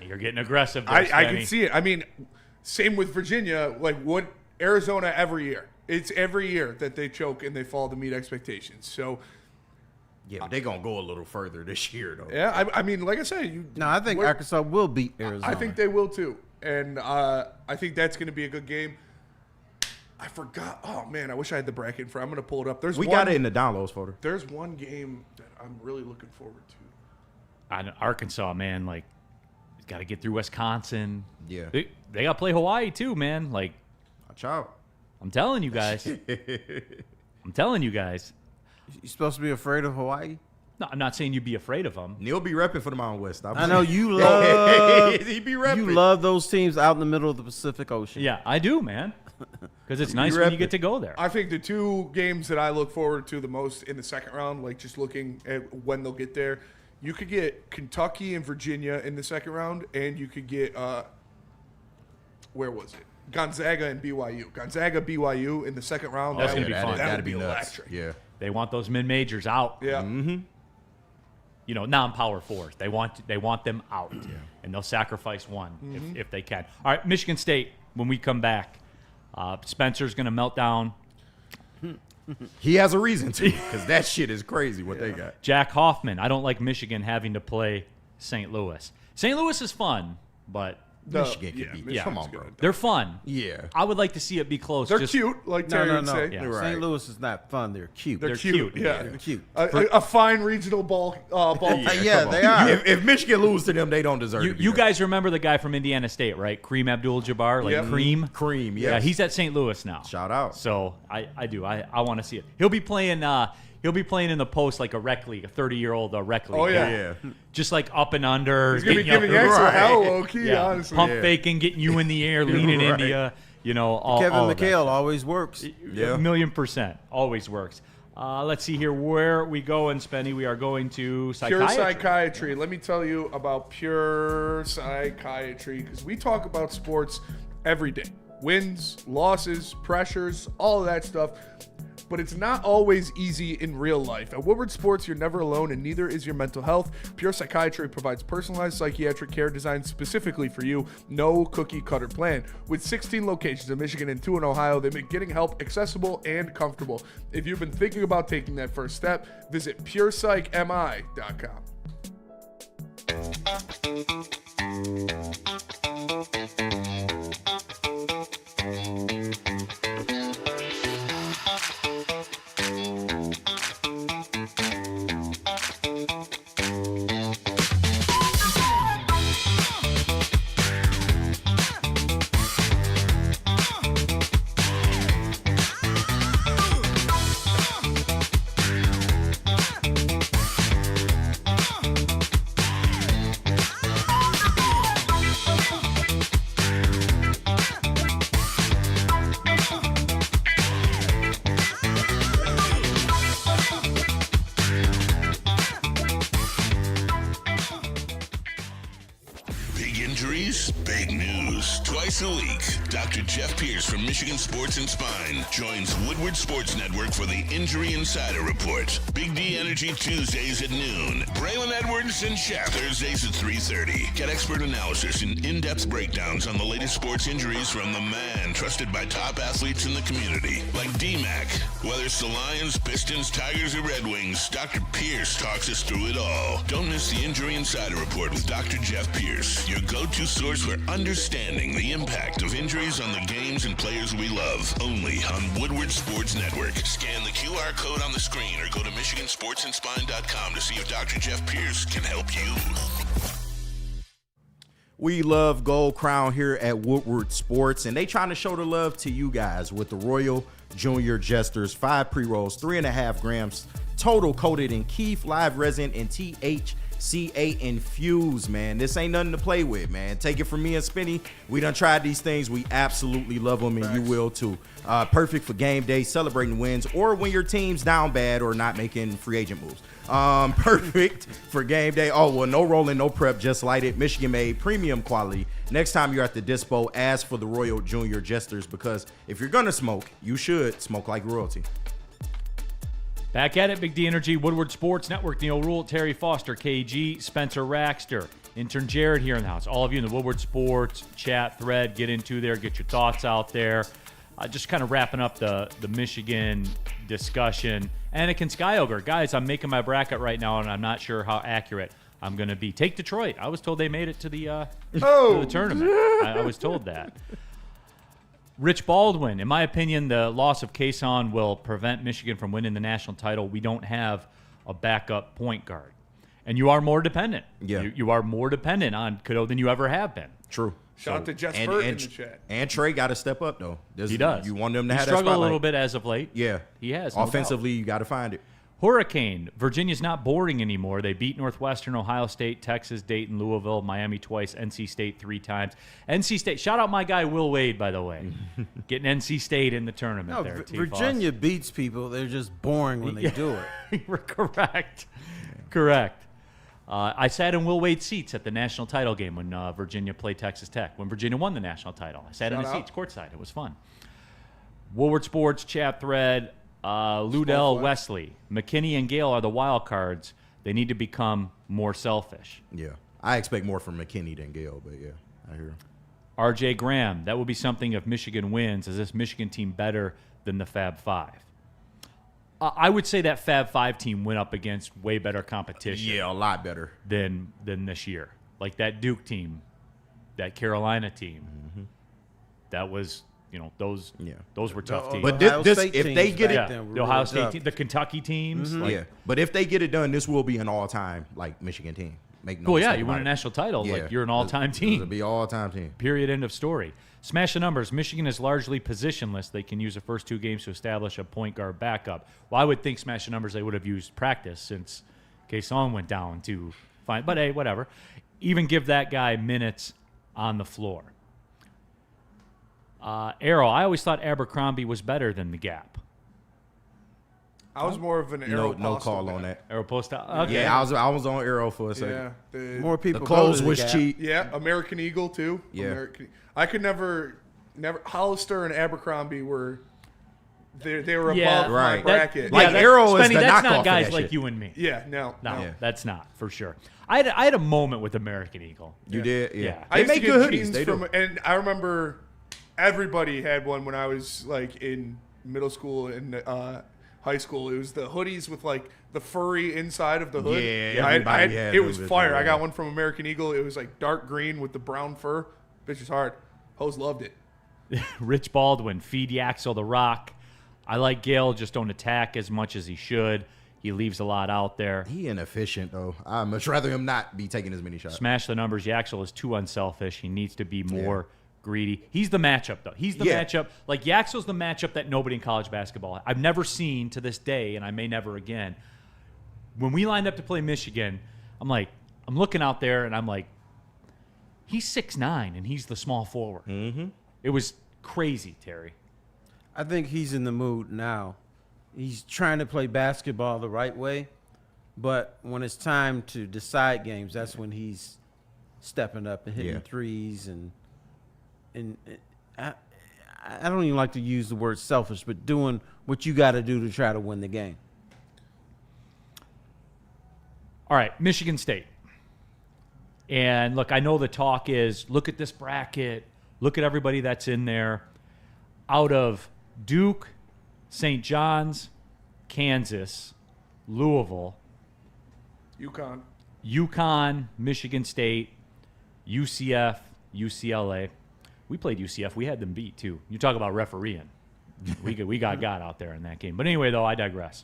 you're getting aggressive. There, I can see it. I mean, same with Virginia. Like what Arizona every year. It's every year that they choke and they fall to meet expectations. So yeah, but they're gonna go a little further this year, though. Yeah, I mean, like I said, I think Arkansas will beat Arizona. I think they will too, and I think that's going to be a good game. I forgot. Oh man, I wish I had the bracket in front. I'm going to pull it up. We got it in the downloads folder. There's one game that I'm really looking forward to. Arkansas, man, like got to get through Wisconsin. Yeah, they got to play Hawaii too, man. Like, watch out. I'm telling you guys. You supposed to be afraid of Hawaii? No, I'm not saying you'd be afraid of them. Neil be repping for the Mountain West. I know you love. He be repping. You love those teams out in the middle of the Pacific Ocean. Yeah, I do, man. Because it's nice when you get to go there. I think the 2 games that I look forward to the most in the second round, like just looking at when they'll get there, you could get Kentucky and Virginia in the second round, and you could get where was it? Gonzaga and BYU. Gonzaga, BYU in the second round. That's going to be fun. That'd be nuts. electric. Yeah. They want those mid-majors out. Yeah. Mm-hmm. You know, non-power fours. They want them out. Yeah. And they'll sacrifice one if they can. All right, Michigan State, when we come back, Spencer's going to melt down. He has a reason to, because that shit is crazy what they got. Jack Hoffman. I don't like Michigan having to play St. Louis. St. Louis is fun, but Michigan can beat. Yeah. Come on, bro. They're fun. Yeah. I would like to see it be close. They're cute, like Terry would say. Yeah. St. Louis is not fun. They're cute. They're cute. Yeah. They're cute. A fine regional ball. Yeah, they are. If Michigan lose to them, they don't deserve it. You guys remember the guy from Indiana State, right? Kareem Abdul-Jabbar, like Cream. Cream, yes. Yeah, he's at St. Louis now. Shout out. So I do. I want to see it. He'll be playing in the post like a rec league, a 30-year-old rec league. Oh yeah. Just like up and under. He's gonna be giving extra hell, low key, honestly. Pump faking, getting you in the air, leaning into you. You know, Kevin all McHale always works. Yeah. 1,000,000% always works. Let's see here where we go in Spenny. We are going to psychiatry. Pure Psychiatry. Let me tell you about Pure Psychiatry, because we talk about sports every day. Wins, losses, pressures, all of that stuff. But it's not always easy in real life. At Woodward Sports, you're never alone, and neither is your mental health. Pure Psychiatry provides personalized psychiatric care designed specifically for you. No cookie-cutter plan. With 16 locations in Michigan and 2 in Ohio, they make getting help accessible and comfortable. If you've been thinking about taking that first step, visit PurePsychMI.com. Big news. Twice a week, Dr. Jeff Pierce from Michigan Sports and Spine joins Woodward Sports Network for the Injury Insider Report. Big D Energy Tuesdays at noon. Braylon Edwards and Shaq Thursdays at 3:30. Get expert analysis and in-depth breakdowns on the latest sports injuries from the man trusted by top athletes in the community, like D-Mac. Whether it's the Lions, Pistons, Tigers, or Red Wings, Dr. Pierce talks us through it all. Don't miss the Injury Insider Report with Dr. Jeff Pierce, your go-to source for understanding the impact of injury documentaries on the games and players we love. Only on Woodward Sports Network. Scan the QR code on the screen or go to MichiganSportsandSpine.com to see if Dr. Jeff Pierce can help you. We love Gold Crown here at Woodward Sports, and they trying to show the love to you guys with the Royal Junior Jesters 5 pre-rolls, 3.5 grams total, coated in Keef, live resin, and THCA infused, man. This ain't nothing to play with, man. Take it from me and Spinny. We done tried these things. We absolutely love them, and you will too. Perfect for game day, celebrating wins, or when your team's down bad or not making free agent moves. Perfect for game day. Oh, well, no rolling, no prep, just light it. Michigan made, premium quality. Next time you're at the dispo, ask for the Royal Junior Jesters, because if you're gonna smoke, you should smoke like royalty. Back at it, Big D Energy, Woodward Sports Network. Neil Rule, Terry Foster, KG, Spencer Raxter, intern Jared here in the house. All of you in the Woodward Sports chat thread, get into there, get your thoughts out there. Just kind of wrapping up the Michigan discussion. Anakin Skyogre, guys, I'm making my bracket right now, and I'm not sure how accurate I'm going to be. Take Detroit. I was told they made it to the, to the tournament. I was told that. Rich Baldwin, in my opinion, the loss of Kason will prevent Michigan from winning the national title. We don't have a backup point guard. And you are more dependent. Yeah. You are more dependent on Cadeau than you ever have been. True. Shout out to Jess Burt in the chat. And Trey got to step up, though. He does. You want them to he have that spotlight. struggled a little bit as of late. Yeah. He has. Offensively, you got to find it. Hurricane. Virginia's not boring anymore. They beat Northwestern, Ohio State, Texas, Dayton, Louisville, Miami twice, NC State 3 times. NC State. Shout out my guy Will Wade, by the way. Getting NC State in the tournament No, there. Virginia beats people. They're just boring when they do it. Correct. Correct. I sat in Will Wade's seats at the national title game when Virginia played Texas Tech, when Virginia won the national title. I sat in the seats courtside. It was fun. Woodward Sports chat thread. Ludell, Wesley, McKinney, and Gale are the wild cards. They need to become more selfish. Yeah. I expect more from McKinney than Gale, but yeah, I hear him. RJ Graham, that would be something if Michigan wins. Is this Michigan team better than the Fab Five? I would say that Fab Five team went up against way better competition. Yeah, a lot better than this year. Like that Duke team, that Carolina team. Mm-hmm. That was, those were tough teams. But this if they get it, the Ohio State team, the Kentucky teams. Mm-hmm. Yeah, but if they get it done, this will be an all-time Michigan team. Make no you win a national title. Yeah. Like you're an all-time team. It'll be all-time team. Period. End of story. Smash the numbers. Michigan is largely positionless. They can use the first 2 games to establish a point guard backup. Well, I would think smash the numbers they would have used practice since Kason went down to find. But hey, whatever. Even give that guy minutes on the floor. Arrow. I always thought Abercrombie was better than the Gap. I was more of an Arrow. No call on that. Arrow post. Okay. Yeah, I was on Arrow for a second. Yeah, more people. The clothes was cheap. Yeah, American Eagle too. Yeah, I could never. Hollister and Abercrombie were. They were above my bracket. Arrow is the that's knockoff not guys of that like shit. you and me. Yeah, no, that's not for sure. I had a moment with American Eagle. You did, yeah. I They used make to good get hoodies. jeans They do. and I remember everybody had one when I was like in middle school and high school. It was the hoodies with like the furry inside of the hood. Yeah, everybody had it was those fire. as well. I got one from American Eagle. It was like dark green with the brown fur. Bitch is hard. Hoes loved it. Rich Baldwin, feed Yaxel the rock. I like Gale, just don't attack as much as he should. He leaves a lot out there. He inefficient, though. I'd much rather him not be taking as many shots. Smash the numbers. Yaxel is too unselfish. He needs to be more greedy. He's the matchup, though. He's the matchup. Like, Yaxel's the matchup that nobody in college basketball I've never seen to this day, and I may never again. When we lined up to play Michigan, I'm looking out there, and I'm like, he's 6'9", and he's the small forward. Mm-hmm. It was crazy, Terry. I think he's in the mood now. He's trying to play basketball the right way, but when it's time to decide games, that's when he's stepping up and hitting threes. And I don't even like to use the word selfish, but doing what you got to do to try to win the game. All right, Michigan State. And look, I know the talk is, look at this bracket. Look at everybody that's in there. Out of Duke, St. John's, Kansas, Louisville, UConn, Michigan State, UCF, UCLA. We played UCF. We had them beat, too. You talk about refereeing. We got out there in that game. But anyway, though, I digress.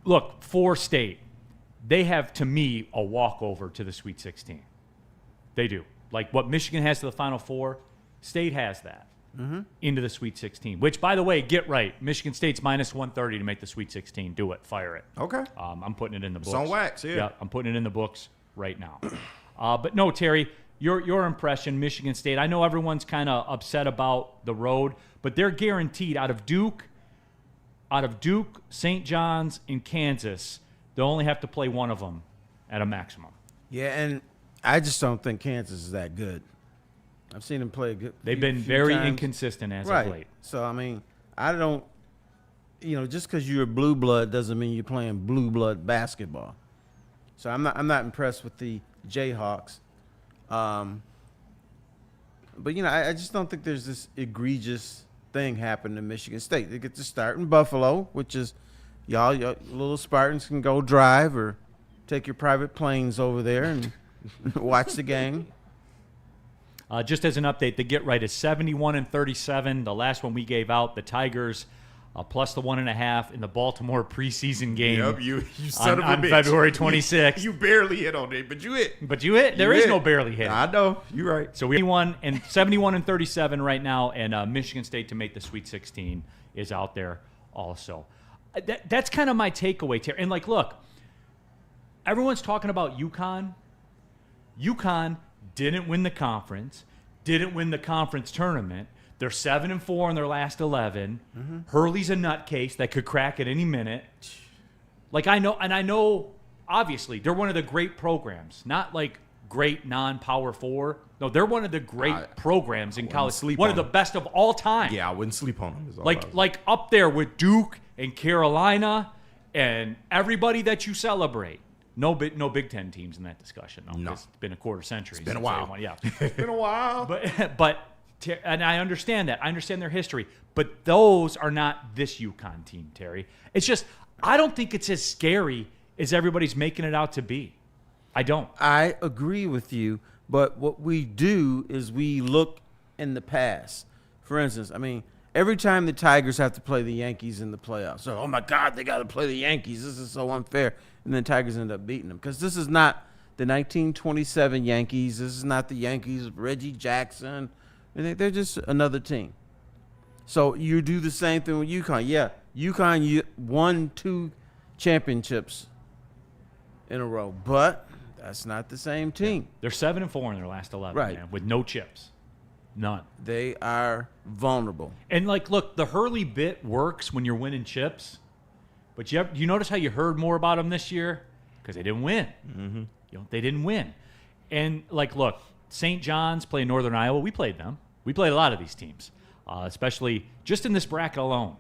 Look, for State, they have, to me, a walkover to the Sweet 16. They do. Like what Michigan has to the Final Four, State has that into the Sweet 16. Which, by the way, get right. Michigan State's minus 130 to make the Sweet 16. Do it. Fire it. Okay. I'm putting it in the books. It's on wax, yeah. I'm putting it in the books right now. But no, Terry, your impression, Michigan State. I know everyone's kind of upset about the road, but they're guaranteed out of Duke, St. John's, and Kansas, they'll only have to play one of them at a maximum. Yeah, and I just don't think Kansas is that good. I've seen them play a good. They've been very inconsistent as of late. So, I mean, I don't, just because you're a blue blood doesn't mean you're playing blue blood basketball. So I'm not impressed with the Jayhawks. But, I just don't think there's this egregious thing happening in Michigan State. They get to start in Buffalo, which is y'all little Spartans can go drive or take your private planes over there and watch the game. Just as an update, the get right is 71-37. The last one we gave out, the Tigers plus the 1.5 in the Baltimore preseason game. Yep, you son of a bitch. On February 26th. You barely hit on it, but you hit. But you hit. There is no barely hit. I know. You're right. So we're 71-37 right now, and Michigan State to make the Sweet 16 is out there also. That's kind of my takeaway, Terry. And, look, everyone's talking about UConn. UConn didn't win the conference, didn't win the conference tournament. They're 7-4 in their last 11. Hurley's a nutcase that could crack at any minute. I know, obviously, they're one of the great programs, not great non-Power 4. No, they're one of the great programs in college. One of the best of all time. Yeah, I wouldn't sleep on them. Like up there with Duke and Carolina and everybody that you celebrate. No Big Ten teams in that discussion. No. It's been a quarter century. It's been a while. It's been a while. But and I understand that. I understand their history. But those are not this UConn team, Terry. It's just, I don't think it's as scary as everybody's making it out to be. I don't. I agree with you. But what we do is we look in the past. For instance, every time the Tigers have to play the Yankees in the playoffs, so, oh, my God, they got to play the Yankees. This is so unfair. And then Tigers end up beating them. Because this is not the 1927 Yankees. This is not the Yankees of Reggie Jackson. They're just another team. So you do the same thing with UConn. Yeah, UConn won 2 championships in a row. But that's not the same team. They're 7-4 in their last 11, man, with no chips. None. They are vulnerable. And, look, the Hurley bit works when you're winning chips. But you notice how you heard more about them this year? Because they didn't win. They didn't win. And, look, St. John's play Northern Iowa. We played them. We played a lot of these teams, especially just in this bracket alone.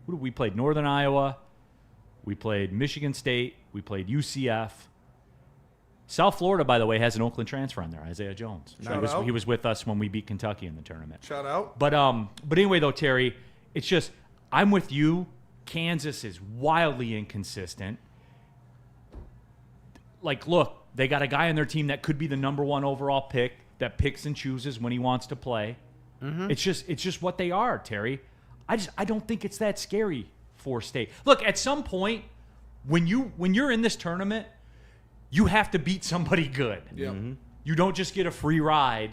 We played Northern Iowa. We played Michigan State. We played UCF. South Florida, by the way, has an Oakland transfer on there, Isaiah Jones. He was with us when we beat Kentucky in the tournament. Shout out. But anyway, though, Terry, it's just, I'm with you. Kansas is wildly inconsistent. Look, they got a guy on their team that could be the number 1 overall pick that picks and chooses when he wants to play. It's just what they are, Terry. I don't think it's that scary for State. Look, at some point, when you're in this tournament, you have to beat somebody good. Yep. You don't just get a free ride,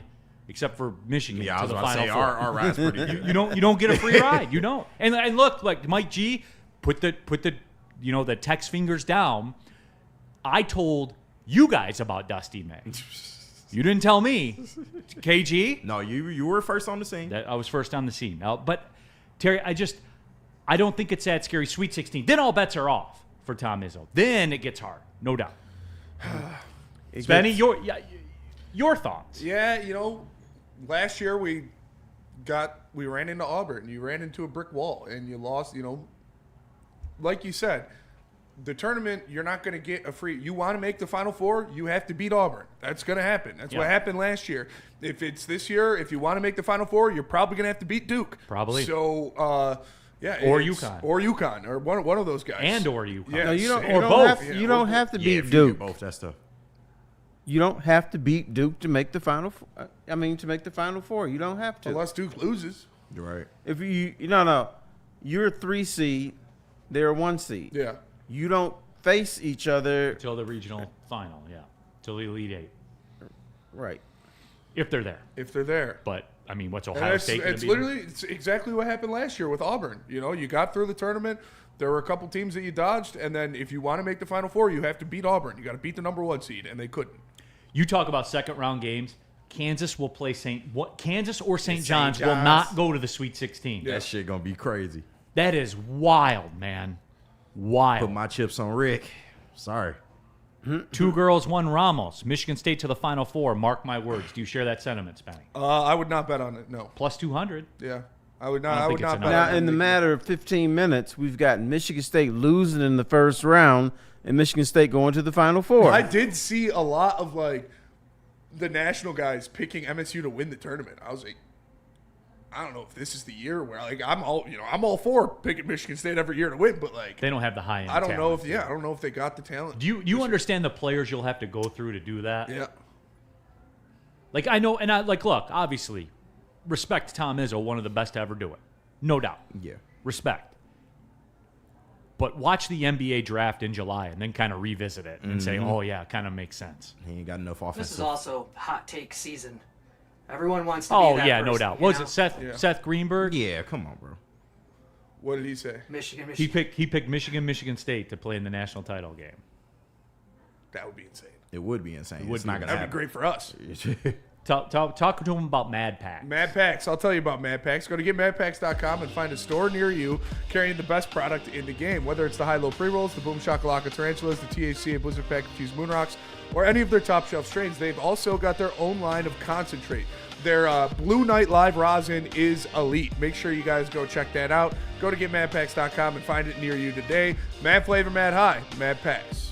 except for Michigan to the Final Four. Our ride's pretty good. You don't get a free ride. You don't. And look, Mike G, put the the text fingers down. I told you guys about Dusty May. You didn't tell me. KG? No, you were first on the scene. I was first on the scene. Now, but Terry, I don't think it's that scary. Sweet 16. Then all bets are off for Tom Izzo. Then it gets hard, no doubt. Spenny, your thoughts? Yeah, last year we ran into Auburn, and you ran into a brick wall, and you lost. Like you said, the tournament, you're not going to get a free. You want to make the Final Four, you have to beat Auburn. That's going to happen. That's what happened last year. If it's this year, if you want to make the Final Four, you're probably going to have to beat Duke. Probably. So, or UConn. Or UConn, or one of those guys. Or UConn. Yeah, no, you don't. Or both. You don't have to beat Duke. Both. That's tough. You don't have to beat Duke to make the Final to make the Final Four. You don't have to. Unless Duke loses. You're right. If no. You're a 3 seed. They're a 1 seed. Yeah. You don't face each other. Until the regional final, yeah. Till the Elite Eight. Right. If they're there. If they're there. But, I mean, what's Ohio State going to be? It's exactly what happened last year with Auburn. You know, you got through the tournament. There were a couple teams that you dodged. And then if you want to make the Final Four, you have to beat Auburn. You got to beat the number 1 seed. And they couldn't. You talk about second-round games. Kansas will play Kansas or St. John's will not go to the Sweet 16. That shit going to be crazy. That is wild, man. Wild. Put my chips on Rick. Sorry. 2 girls, 1 Ramos. Michigan State to the Final Four. Mark my words. Do you share that sentiment, Spenny? I would not bet on it, no. Plus 200. Yeah. I would not bet on it. Now, in the matter of 15 minutes, we've got Michigan State losing in the first round and Michigan State going to the Final Four. I did see a lot of, the national guys picking MSU to win the tournament. I was like, I don't know if this is the year where I'm all for picking Michigan State every year to win, but they don't have the high end. I don't know if they got the talent. Do you understand the players you'll have to go through to do that? Yeah. I know, and look, obviously, respect to Tom Izzo, one of the best to ever do it, no doubt. Yeah. Respect. But watch the NBA draft in July and then kind of revisit it and say, oh yeah, it kind of makes sense. He ain't got enough offensive. This is also hot take season. Everyone wants to be that yeah, no person, doubt. Was it Seth Greenberg? Yeah, come on, bro. What did he say? Michigan. He picked Michigan State to play in the national title game. That would be insane. It would be insane. It's not gonna happen. That'd be great for us. Talk to him about Mad Packs. Mad Packs. I'll tell you about Mad Packs. Go to getmadpacks.com and find a store near you carrying the best product in the game. Whether it's the high-low pre-rolls, the Boom Shakalaka Tarantulas, the THC and Blizzard Pack infused moon rocks, or any of their top-shelf strains, they've also got their own line of concentrate. Their Blue Night Live rosin is elite. Make sure you guys go check that out. Go to getmadpacks.com and find it near you today. Mad flavor, mad high. Mad Packs.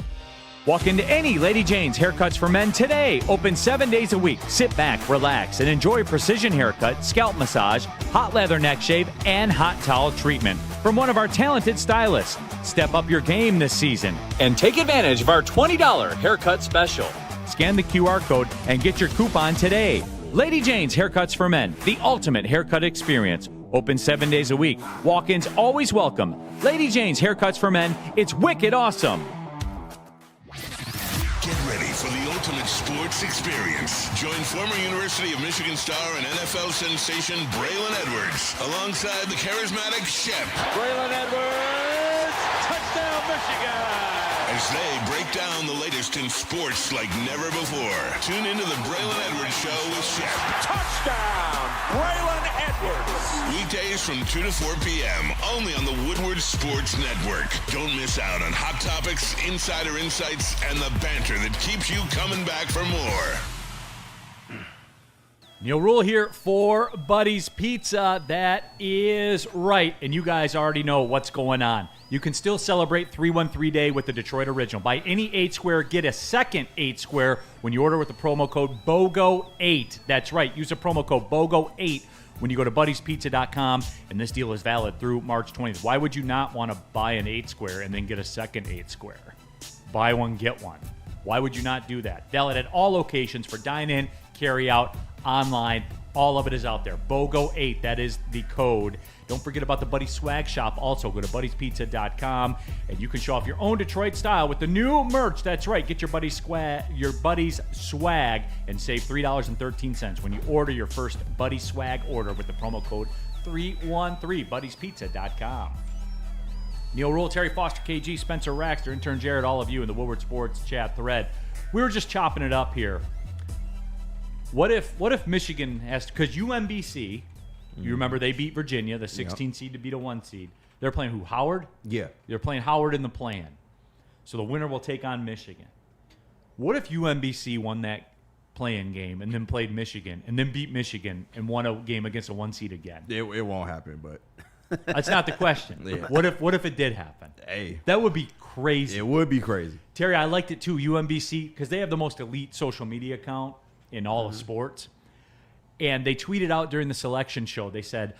Walk into any Lady Jane's Haircuts for Men today. Open 7 days a week. Sit back, relax, and enjoy precision haircut, scalp massage, hot leather neck shave, and hot towel treatment from one of our talented stylists. Step up your game this season and take advantage of our $20 haircut special. Scan the QR code and get your coupon today. Lady Jane's Haircuts for Men, the ultimate haircut experience. Open 7 days a week. Walk-ins always welcome. Lady Jane's Haircuts for Men. It's wicked awesome. Get ready for the ultimate sports experience. Join former University of Michigan star and NFL sensation Braylon Edwards alongside the charismatic Shep. Braylon Edwards, touchdown Michigan! As they break down the latest in sports like never before. Tune into the Braylon Edwards Show with Shep. Touchdown, Braylon Edwards! Weekdays from 2 to 4 p.m. only on the Woodward Sports Network. Don't miss out on hot topics, insider insights, and the banter that keeps you coming back for more. Neil Rule here for Buddy's Pizza. That is right, and you guys already know what's going on. You can still celebrate 313 Day with the Detroit Original. Buy any 8-square, get a second 8-square when you order with the promo code BOGO8. That's right, use the promo code BOGO8 when you go to buddyspizza.com, and this deal is valid through March 20th. Why would you not want to buy an 8-square and then get a second 8-square? Buy one, get one. Why would you not do that? Valid at all locations for dine-in, carry-out, online. All of it is out there. BOGO8, that is the code. Don't forget about the Buddy Swag Shop. Also, go to buddyspizza.com, and you can show off your own Detroit style with the new merch. That's right. Get your Buddy's swag and save $3.13 when you order your first Buddy Swag order with the promo code 313, buddyspizza.com. Neil Rule, Terry Foster, KG, Spencer Raxter, intern Jared, all of you in the Woodward Sports chat thread. We were just chopping it up here. What if Michigan has to, because UMBC, you remember they beat Virginia, the 16 seed to beat a 1 seed. They're playing who? Howard? Yeah. They're playing Howard in the play-in. So the winner will take on Michigan. What if UMBC won that play-in game and then played Michigan and then beat Michigan and won a game against a 1 seed again? It won't happen, but that's not the question. Yeah. What if it did happen? Hey, that would be crazy. It would be crazy. Terry, I liked it too. UMBC, because they have the most elite social media account in all of sports. And they tweeted out during the selection show, they said,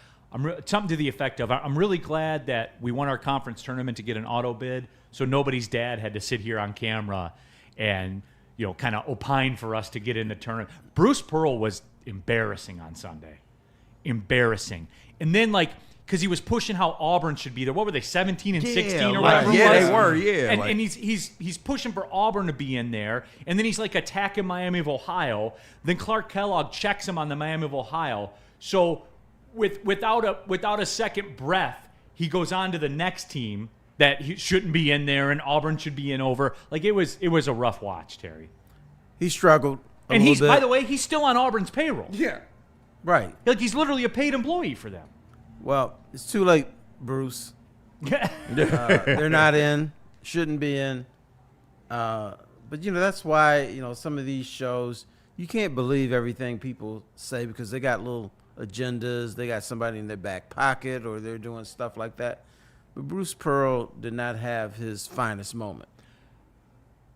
something to the effect of, I'm really glad that we won our conference tournament to get an auto bid, so nobody's dad had to sit here on camera and kind of opine for us to get in the tournament. Bruce Pearl was embarrassing on Sunday. Embarrassing. And then, because he was pushing how Auburn should be there. What were they, 17 and 16 or whatever? Yeah, it was? they were, yeah. And he's pushing for Auburn to be in there, and then he's attacking Miami of Ohio. Then Clark Kellogg checks him on the Miami of Ohio. So without a second breath, he goes on to the next team that he shouldn't be in there, and Auburn should be in over. It was a rough watch, Terry. He struggled. And by the way, he's still on Auburn's payroll. Yeah. Right. He's literally a paid employee for them. Well, it's too late, Bruce. They're not in. Shouldn't be in. But that's why some of these shows you can't believe everything people say because they got little agendas. They got somebody in their back pocket, or they're doing stuff like that. But Bruce Pearl did not have his finest moment.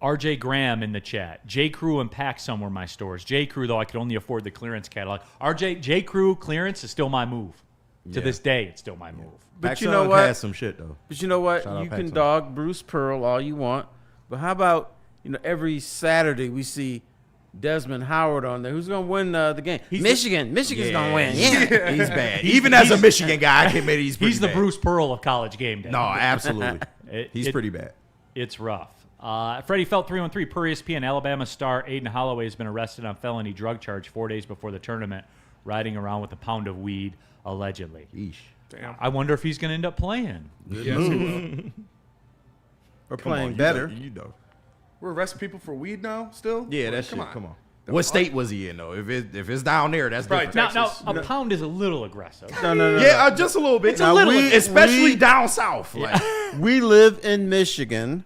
R.J. Graham in the chat. J. Crew and Paxson were my stores. J. Crew, though, I could only afford the clearance catalog. J. Crew clearance is still my move. To this day, it's still my move. But you know what? Has some shit though. But you know what? Shout out You Paxson. can dog Bruce Pearl all you want. But how about every Saturday we see Desmond Howard on there. Who's going to win the game? Michigan's going to win. Yeah. He's bad. Even as a Michigan guy, I can admit he's pretty He's the bad. Bruce Pearl of college game day. No, absolutely. He's pretty bad. It's rough. Freddie Felt 313 per ESPN. Alabama star Aiden Holloway has been arrested on felony drug charge 4 days before the tournament, riding around with a pound of weed, allegedly. Yeesh. Damn. I wonder if he's going to end up playing. Or playing better. We're arresting people for weed now still? Yeah, that's Come shit. on. Come on. What state was he in though? If it's down there, that's Probably different. Now, a pound is a little aggressive. No. Yeah, just a little bit. It's a little, especially down south. Like, we live in Michigan,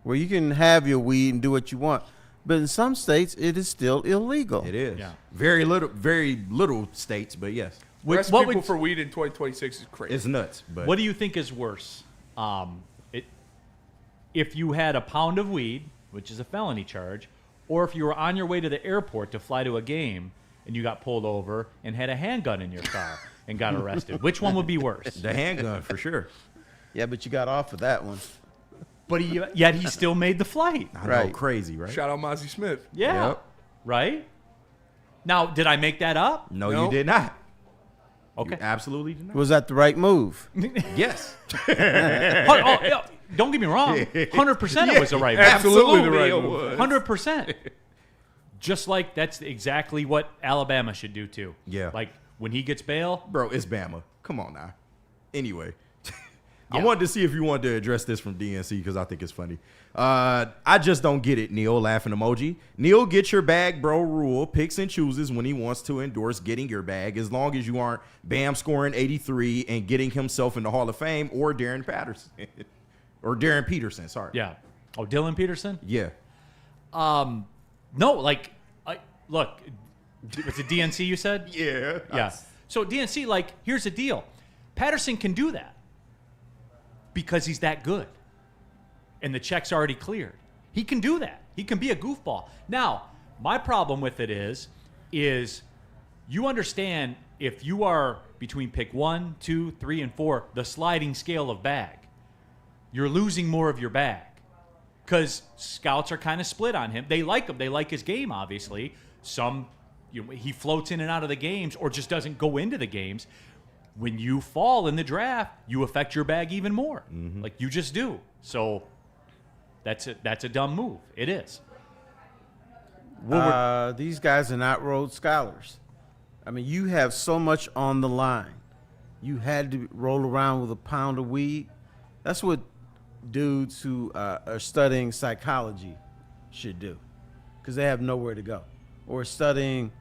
where you can have your weed and do what you want, but in some states it is still illegal. it is. Yeah. Very little states, but yes, Arresting people for weed in 2026 is crazy. it's nuts. But What do you think is worse? If you had a pound of weed, which is a felony charge, or if you were on your way to the airport to fly to a game and you got pulled over and had a handgun in your car and got arrested, which one would be worse? the handgun for sure. Yeah, but you got off of that one. But yet he still made the flight. I know, Right. crazy, right? Shout out Mozzie Smith. Yeah. Yep. Right? Now, did I make that up? No, No. you did not. Okay. You absolutely did not. Was that the right move? Yes. Don't get me wrong. 100% it was the right move. Absolutely the right it move. was. 100%. Just like that's exactly what Alabama should do too. Yeah. Like when he gets bail. Bro, it's Bama. Come on now. Anyway, I Yeah. wanted to see if you wanted to address this from DNC because I think it's funny. I just don't get it, Neil. Laughing emoji. Neil, get your bag, bro. Rule picks and chooses when he wants to endorse getting your bag, as long as you aren't Bam scoring 83 and getting himself in the Hall of Fame or Darren Patterson or Darren Peterson. Sorry. Yeah. Oh, Dylan Peterson? Yeah. No, look, was it DNC you said? Yeah. Yeah. So DNC, here's the deal. Patterson can do that because he's that good. And the check's already cleared. He can do that. He can be a goofball. Now, my problem with it is you understand if you are between pick 1, 2, 3, and 4, the sliding scale of bag, you're losing more of your bag. Because scouts are kind of split on him. They like him. They like his game, obviously. Some, he floats in and out of the games or just doesn't go into the games. When you fall in the draft, you affect your bag even more. Like you just do. So that's a dumb move. It is. These guys are not Rhodes Scholars. I mean, you have so much on the line. You had to roll around with a pound of weed. That's what dudes who are studying psychology should do, because they have nowhere to go. Or studying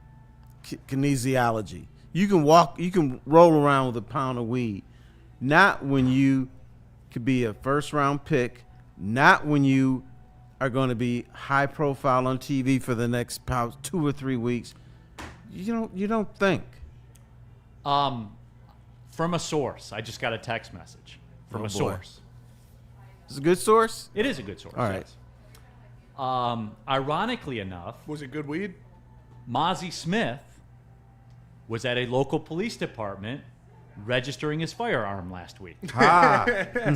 kinesiology. You can roll around with a pound of weed. Not when you could be a first-round pick. Not when you are going to be high profile on TV for the next 2 or 3 weeks. You don't think. From a source. I just got a text message from Oh, a boy. source. It's a good source? It is a good source. All right. Yes. Ironically enough, Was it good weed? Mozzie Smith was at a local police department registering his firearm last week.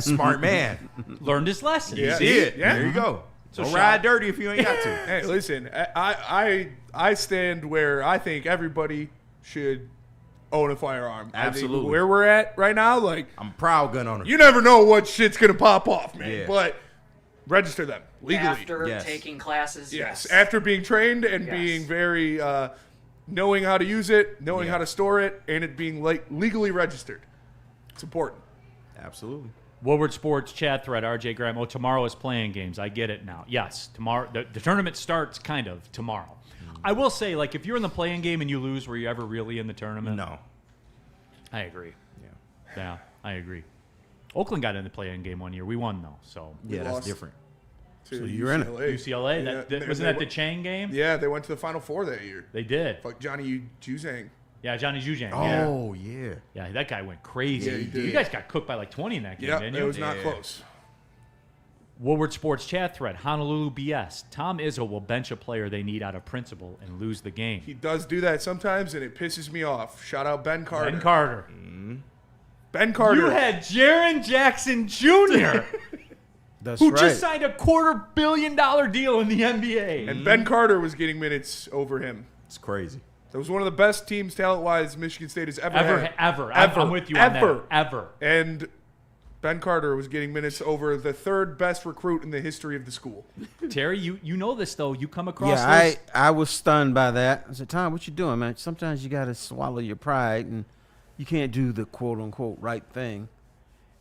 Smart man. Learned his lesson. Yeah. See? Did. Yeah. There you go. So Don't ride dirty if you ain't got to. Hey, listen, I stand where I think everybody should own a firearm. Absolutely. I think where we're at right now, like, I'm a proud gun owner. you never know what shit's gonna pop off, man. Yeah. But register them legally. After taking classes, Yes. After being trained and Yes. being very knowing how to use it, knowing how to store it, and it being legally registered. It's important. Absolutely. Woodward Sports chat thread, RJ Graham. Oh, tomorrow is playing games. I get it now. Yes, tomorrow. The tournament starts kind of tomorrow. I will say, like, if you're in the playing game and you lose, were you ever really in the tournament? No. I agree. Yeah, I agree. Oakland got in the playing game one year. We won, though. So Yeah, that's different. So you're in it. UCLA? Wasn't that the Chang game? Yeah, they went to the Final Four that year. They did. Fuck Johnny Juzang. Yeah, Johnny Juzang. Oh, yeah. Yeah, that guy went crazy. Yeah, he did. You guys got cooked by like 20 in that game, Yep, didn't you? it was not close. Woodward Sports chat thread, Honolulu BS. Tom Izzo will bench a player they need out of principle and lose the game. He does do that sometimes, and it pisses me off. Shout out Ben Carter. Ben Carter. Ben Carter. You had Jaren Jackson Jr., That's who right. just signed a $250 million deal in the NBA. And Ben Carter was getting minutes over him. It's crazy. That was one of the best teams, talent-wise, Michigan State has ever had. Ever. I'm with you on that. Ever. And Ben Carter was getting minutes over the third best recruit in the history of the school. Terry, you know this, though. You come across Yeah, this. I was stunned by that. I said, Tom, what you doing, man? Sometimes you got to swallow your pride, and you can't do the quote-unquote right thing.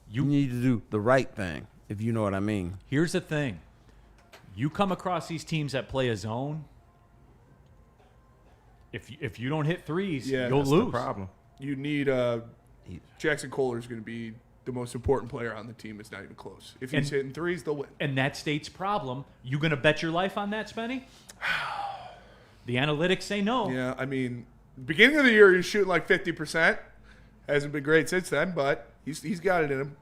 You need to do the right thing, if you know what I mean. Here's the thing. You come across these teams that play a zone, if you don't hit threes, you'll lose. The problem. You need Jackson Kohler is going to be the most important player on the team. It's not even close. If he's hitting threes, they'll win. And that state's problem. You going to bet your life on that, Spenny? The analytics say no. Yeah, I mean, beginning of the year, he's shooting like 50%. Hasn't been great since then, but he's got it in him.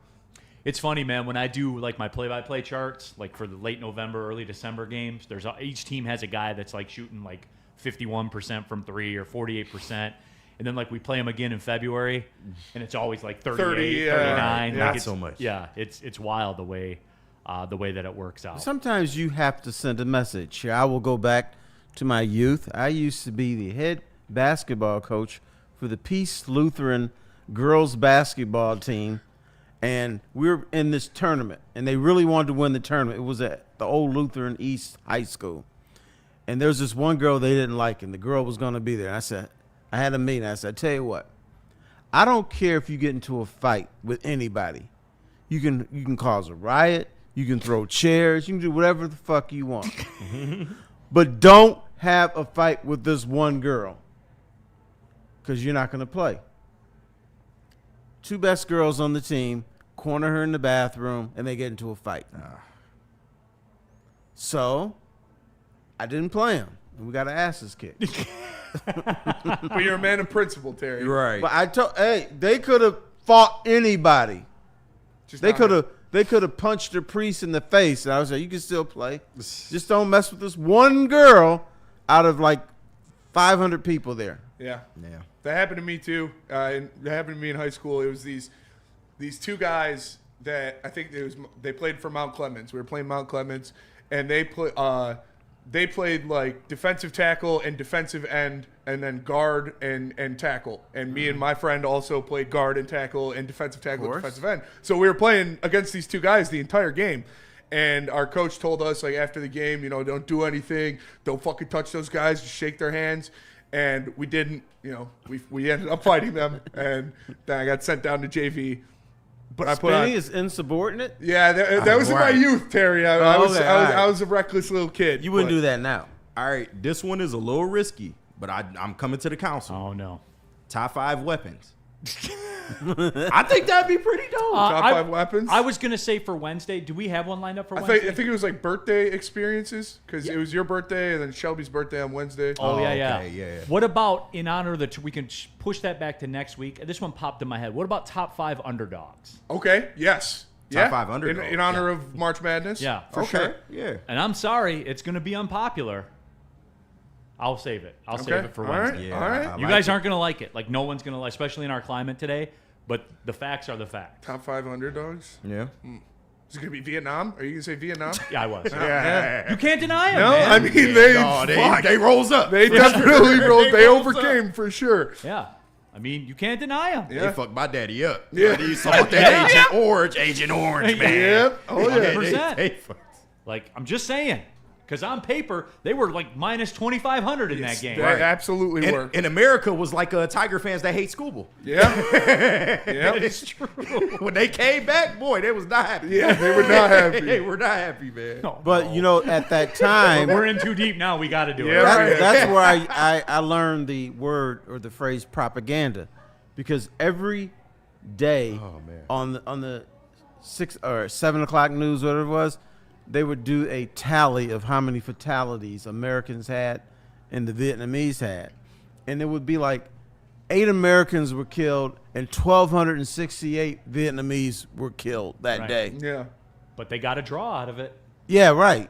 It's funny, man, when I do like my play-by-play charts, like for the late November, early December games, each team has a guy that's like shooting like 51% from three or 48%. And then like we play them again in February, and it's always like 38, 39. Yeah. Like Not so much. Yeah, it's wild the way that it works out. Sometimes you have to send a message. I will go back to my youth. I used to be the head basketball coach for the Peace Lutheran girls basketball team, and we were in this tournament, and they really wanted to win the tournament. It was at the old Lutheran East High School, and there was this one girl they didn't like, and the girl was going to be there. I had a meeting. I said, I tell you what, I don't care if you get into a fight with anybody. You can cause a riot. You can throw chairs. You can do whatever the fuck you want. But don't have a fight with this one girl, because you're not going to play. Two best girls on the team corner her in the bathroom, and they get into a fight. So I didn't play them, and we got our asses kicked. But you're a man of principle, Terry. Right. But they could have fought anybody. They could have punched the priest in the face, and I was like, you can still play. Just don't mess with this one girl out of like 500 people there. Yeah. That happened to me too. It happened to me in high school. It was these two guys that I think they played for Mount Clemens. We were playing Mount Clemens, and they played like defensive tackle and defensive end, and then guard and tackle. And me and my friend also played guard and tackle and defensive tackle and defensive end. So we were playing against these two guys the entire game. And our coach told us, like, after the game, don't do anything. Don't fucking touch those guys. Just shake their hands. And we didn't, we ended up fighting them. And then I got sent down to JV. But Spenny is insubordinate? Yeah, that was in my youth, Terry. I was a reckless little kid. You wouldn't do that now. All right, this one is a little risky, but I'm coming to the council. Oh, no. Top 5 weapons. I think that'd be pretty dope. Top 5 weapons? I was going to say for Wednesday. Do we have one lined up for Wednesday? I think it was like birthday experiences, because it was your birthday and then Shelby's birthday on Wednesday. Oh, yeah. Okay, yeah. What about, in honor of we can push that back to next week. This one popped in my head. What about top 5 underdogs? Okay, yes. Top 5 underdogs. In honor of March Madness? Yeah. For sure. Yeah. And I'm sorry, it's going to be unpopular. I'll save it. I'll save it for Wednesday. All right. You guys aren't going to like it. Like, no one's going to like, especially in our climate today. But the facts are the facts. Top 5 underdogs? Yeah. Is it going to be Vietnam? Are you going to say Vietnam? Yeah, I was. Yeah. You can't deny them, No, man. I mean, they rose up. They definitely rose. They overcame for sure. Yeah. I mean, you can't deny them. They fucked my daddy up. Yeah. He saw that Agent Orange, man. Yep. Oh, yeah. 100%. Like, I'm just saying. Because on paper, they were like minus 2,500 in that game. They absolutely were. And America was like Tiger fans that hate Scuba. Yeah. Yeah. It's true. When they came back, boy, they was not happy. Yeah, they were not happy. They were not happy, man. No, But, you know, at that time, we're in too deep now. We got to do it. that's where I learned the word or the phrase propaganda. Because every day on the 6 or 7 o'clock news, whatever it was, they would do a tally of how many fatalities Americans had and the Vietnamese had. And it would be like 8 Americans were killed and 1,268 Vietnamese were killed that day. Yeah. But they got a draw out of it. Yeah, right.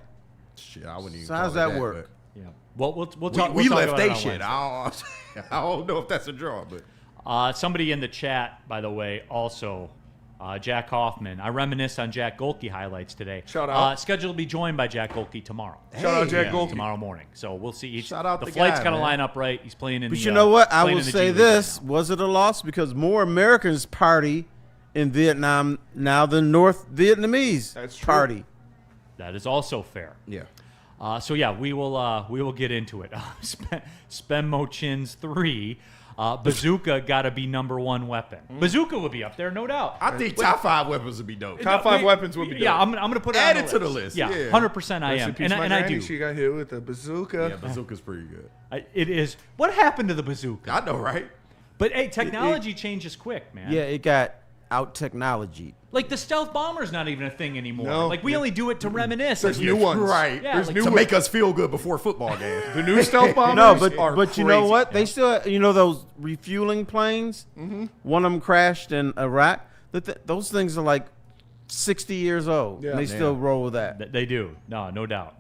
Shit, I wouldn't even So how's that work? Yeah. Well, we'll talk. We we'll talk left about they it on shit. Wednesday. I don't know if that's a draw, but Somebody in the chat, by the way, also, Jack Hoffman. I reminisced on Jack Golke highlights today. Shout out. Scheduled to be joined by Jack Golke tomorrow. Shout out Jack Golke. Tomorrow morning. So we'll see. Shout out the the flight's guy, got to man. line up right. He's playing in But the you know what? I playing will in the say G League this. right now. Was it a loss? Because more Americans party in Vietnam now than North Vietnamese That's true. party. That is also fair. yeah. So yeah, we will get into it. Spenmo Chins 3. Bazooka got to be #1 weapon. Bazooka would be up there, no doubt. I think top 5 weapons would be dope. Top 5 weapons would be dope. Yeah, I'm going to put it Add on it to the list. Yeah, Yeah. 100% I Rest am. in peace, And my I granny. do. She got hit with a bazooka. Yeah, bazooka's pretty good. It is. What happened to the bazooka? I know, right? But hey, technology changes quick, man. Yeah, it got out technology. Like the stealth bomber's not even a thing anymore. No. Like we only do it to reminisce. There's Like, new ones. Right. Yeah, There's like new To ones. make us feel good before football games. The new stealth bombers No, are but you know crazy. what? They still, you know, those refueling planes. One of them crashed in Iraq. Those things are like 60 years old. Yeah. And they still roll with that. They do. No doubt.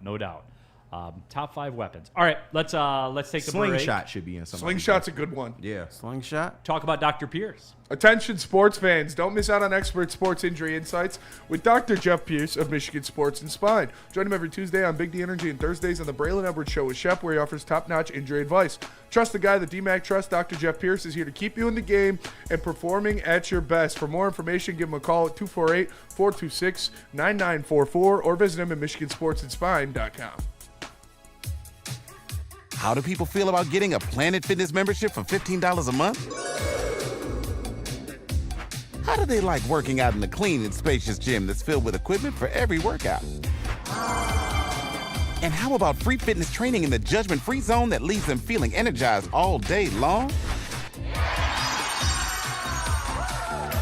Top 5 weapons. All right, let's take the break. Slingshot should be in some. Slingshot's a good one. Yeah. Slingshot. Talk about Dr. Pierce. Attention sports fans, don't miss out on expert sports injury insights with Dr. Jeff Pierce of Michigan Sports and Spine. Join him every Tuesday on Big D Energy and Thursdays on the Braylon Edwards Show with Shep, where he offers top-notch injury advice. Trust the guy that DMAC trusts. Dr. Jeff Pierce is here to keep you in the game and performing at your best. For more information, give him a call at 248-426-9944 or visit him at michigansportsandspine.com. How do people feel about getting a Planet Fitness membership for $15 a month? How do they like working out in a clean and spacious gym that's filled with equipment for every workout? And how about free fitness training in the judgment-free zone that leaves them feeling energized all day long?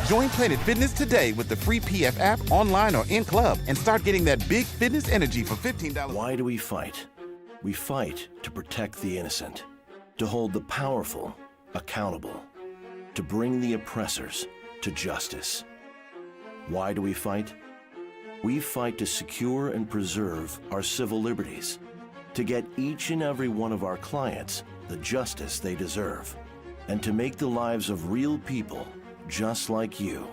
Join Planet Fitness today with the free PF app, online or in club, and start getting that big fitness energy for $15. Why do we fight? We fight to protect the innocent, to hold the powerful accountable, to bring the oppressors to justice. Why do we fight? We fight to secure and preserve our civil liberties, to get each and every one of our clients the justice they deserve, and to make the lives of real people just like you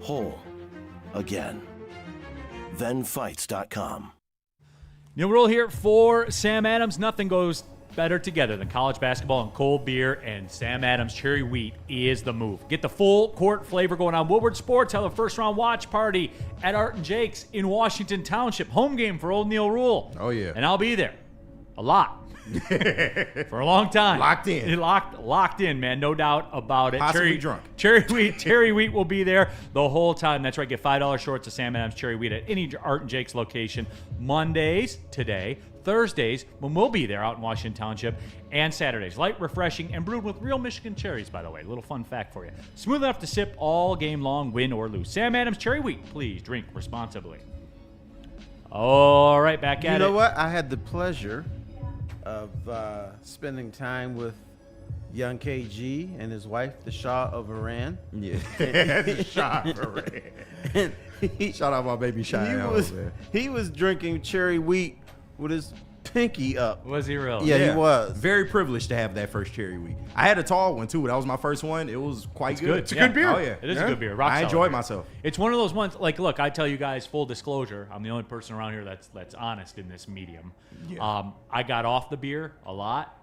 whole again. ThenFights.com. Neil Rule here for Sam Adams. Nothing goes better together than college basketball and cold beer, and Sam Adams Cherry Wheat is the move. Get the full court flavor going on. Woodward Sports have a first-round watch party at Art and Jake's in Washington Township. Home game for old Neil Rule. Oh, yeah. And I'll be there. A lot. For a long time. Locked in. Locked in, man. No doubt about it. Possibly drunk. Cherry Wheat will be there the whole time. That's right. Get $5 shorts of Sam Adams Cherry Wheat at any Art and Jake's location. Mondays, today. Thursdays, when we'll be there out in Washington Township. And Saturdays. Light, refreshing, and brewed with real Michigan cherries, by the way. Little fun fact for you. Smooth enough to sip all game long, win or lose. Sam Adams Cherry Wheat. Please drink responsibly. All right, back at it. You know what? I had the pleasure of spending time with young KG and his wife, the Shah of Iran. Yeah. The Shah of Iran. Shout out my baby Shah. He was drinking cherry wheat with his pinky up. Was he really? Yeah, he was. Very privileged to have that first cherry wheat. I had a tall one too. That was my first one. It was quite good. It's a good beer. Oh yeah, It is a good beer. Rock I solid enjoyed beer. myself. It's one of those ones. Like, look, I tell you guys, full disclosure, I'm the only person around here that's honest in this medium. Yeah. I got off the beer a lot,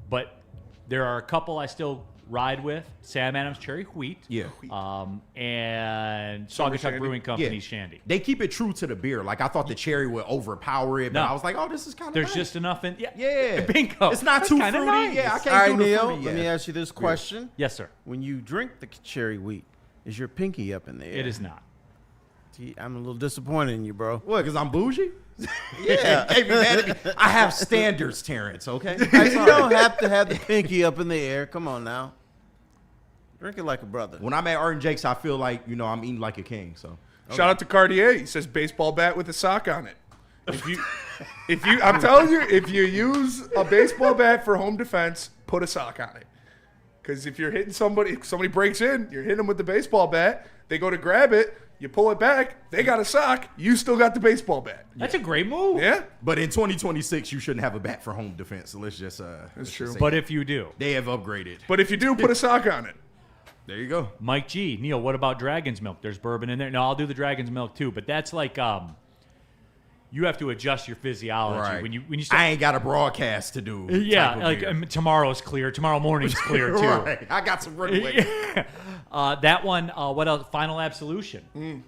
but there are a couple I still ride with. Sam Adams Cherry Wheat. Yeah. And Saugatuck Shandy. Brewing Company's Shandy. They keep it true to the beer. Like I thought the cherry would overpower it, but No. I was like, oh, this is kind of There's nice. just enough in. Yeah. Bingo. It's not That's too kinda fruity. nice. Yeah, I All can't right, do the Neil, fruity let me yet. ask you this question. Yes, sir. When you drink the cherry wheat, is your pinky up in the air? It is not. See, I'm a little disappointed in you, bro. What, because I'm bougie? Yeah. Hey, man, I have standards, Terrence, okay? You don't have to have the pinky up in the air. Come on now. Drink it like a brother. When I'm at Art and Jake's, I feel like, I'm eating like a king, so. Shout out to Cartier. He says baseball bat with a sock on it. I'm telling you, if you use a baseball bat for home defense, put a sock on it. Because if you're hitting somebody, if somebody breaks in, you're hitting them with the baseball bat, they go to grab it, you pull it back, they got a sock, you still got the baseball bat. That's a great move. Yeah. But in 2026, you shouldn't have a bat for home defense, so let's just That's true. But if you do. They have upgraded. But if you do, put a sock on it. There you go. Mike G. Neil, what about Dragon's Milk? There's bourbon in there. No, I'll do the Dragon's Milk too, but that's like you have to adjust your physiology Right. when you start. I ain't got a broadcast to do. Yeah, type of like beer. tomorrow's clear. Tomorrow morning's clear too. Right. I got some runway. That one. What else? Final Absolution.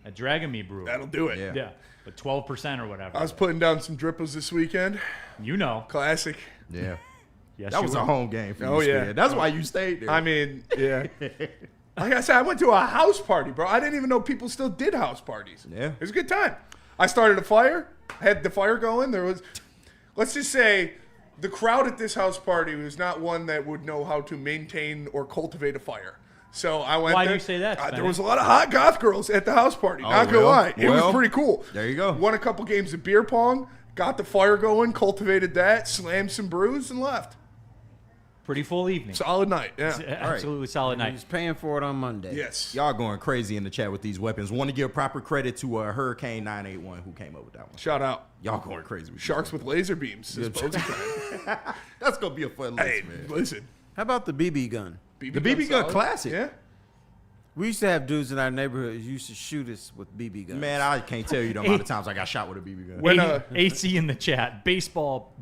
A Dragon Me brew. That'll do it. Yeah, but 12% or whatever. I was putting down some dripples this weekend. You know. Classic. Yeah. Yes, That you was were. a home game for you. Oh, yeah. Spear. That's why you stayed there. I mean, yeah. Like I said, I went to a house party, bro. I didn't even know people still did house parties. Yeah. It was a good time. I started a fire, had the fire going. There was, let's just say, the crowd at this house party was not one that would know how to maintain or cultivate a fire. So I went Why there. do you say that, There Spenny? was a lot of hot goth girls at the house party. Oh, Not gonna well, lie. It was well, pretty cool. there you go. Won a couple games of beer pong, got the fire going, cultivated that, slammed some brews, and left. Pretty full evening. Solid night. Yeah. Absolutely solid night. He's paying for it on Monday. Yes. Y'all going crazy in the chat with these weapons. Want to give proper credit to Hurricane 981 who came up with that one. Shout out. Y'all going crazy with Sharks with laser beams. these Says weapons. Bozy. That's going to be a fun list, Hey, man. listen. How about the BB gun? The BB gun solid. classic. Yeah. We used to have dudes in our neighborhood who used to shoot us with BB guns. Man, I can't tell you the amount of times I got shot with a BB gun. When, AC in the chat. Baseball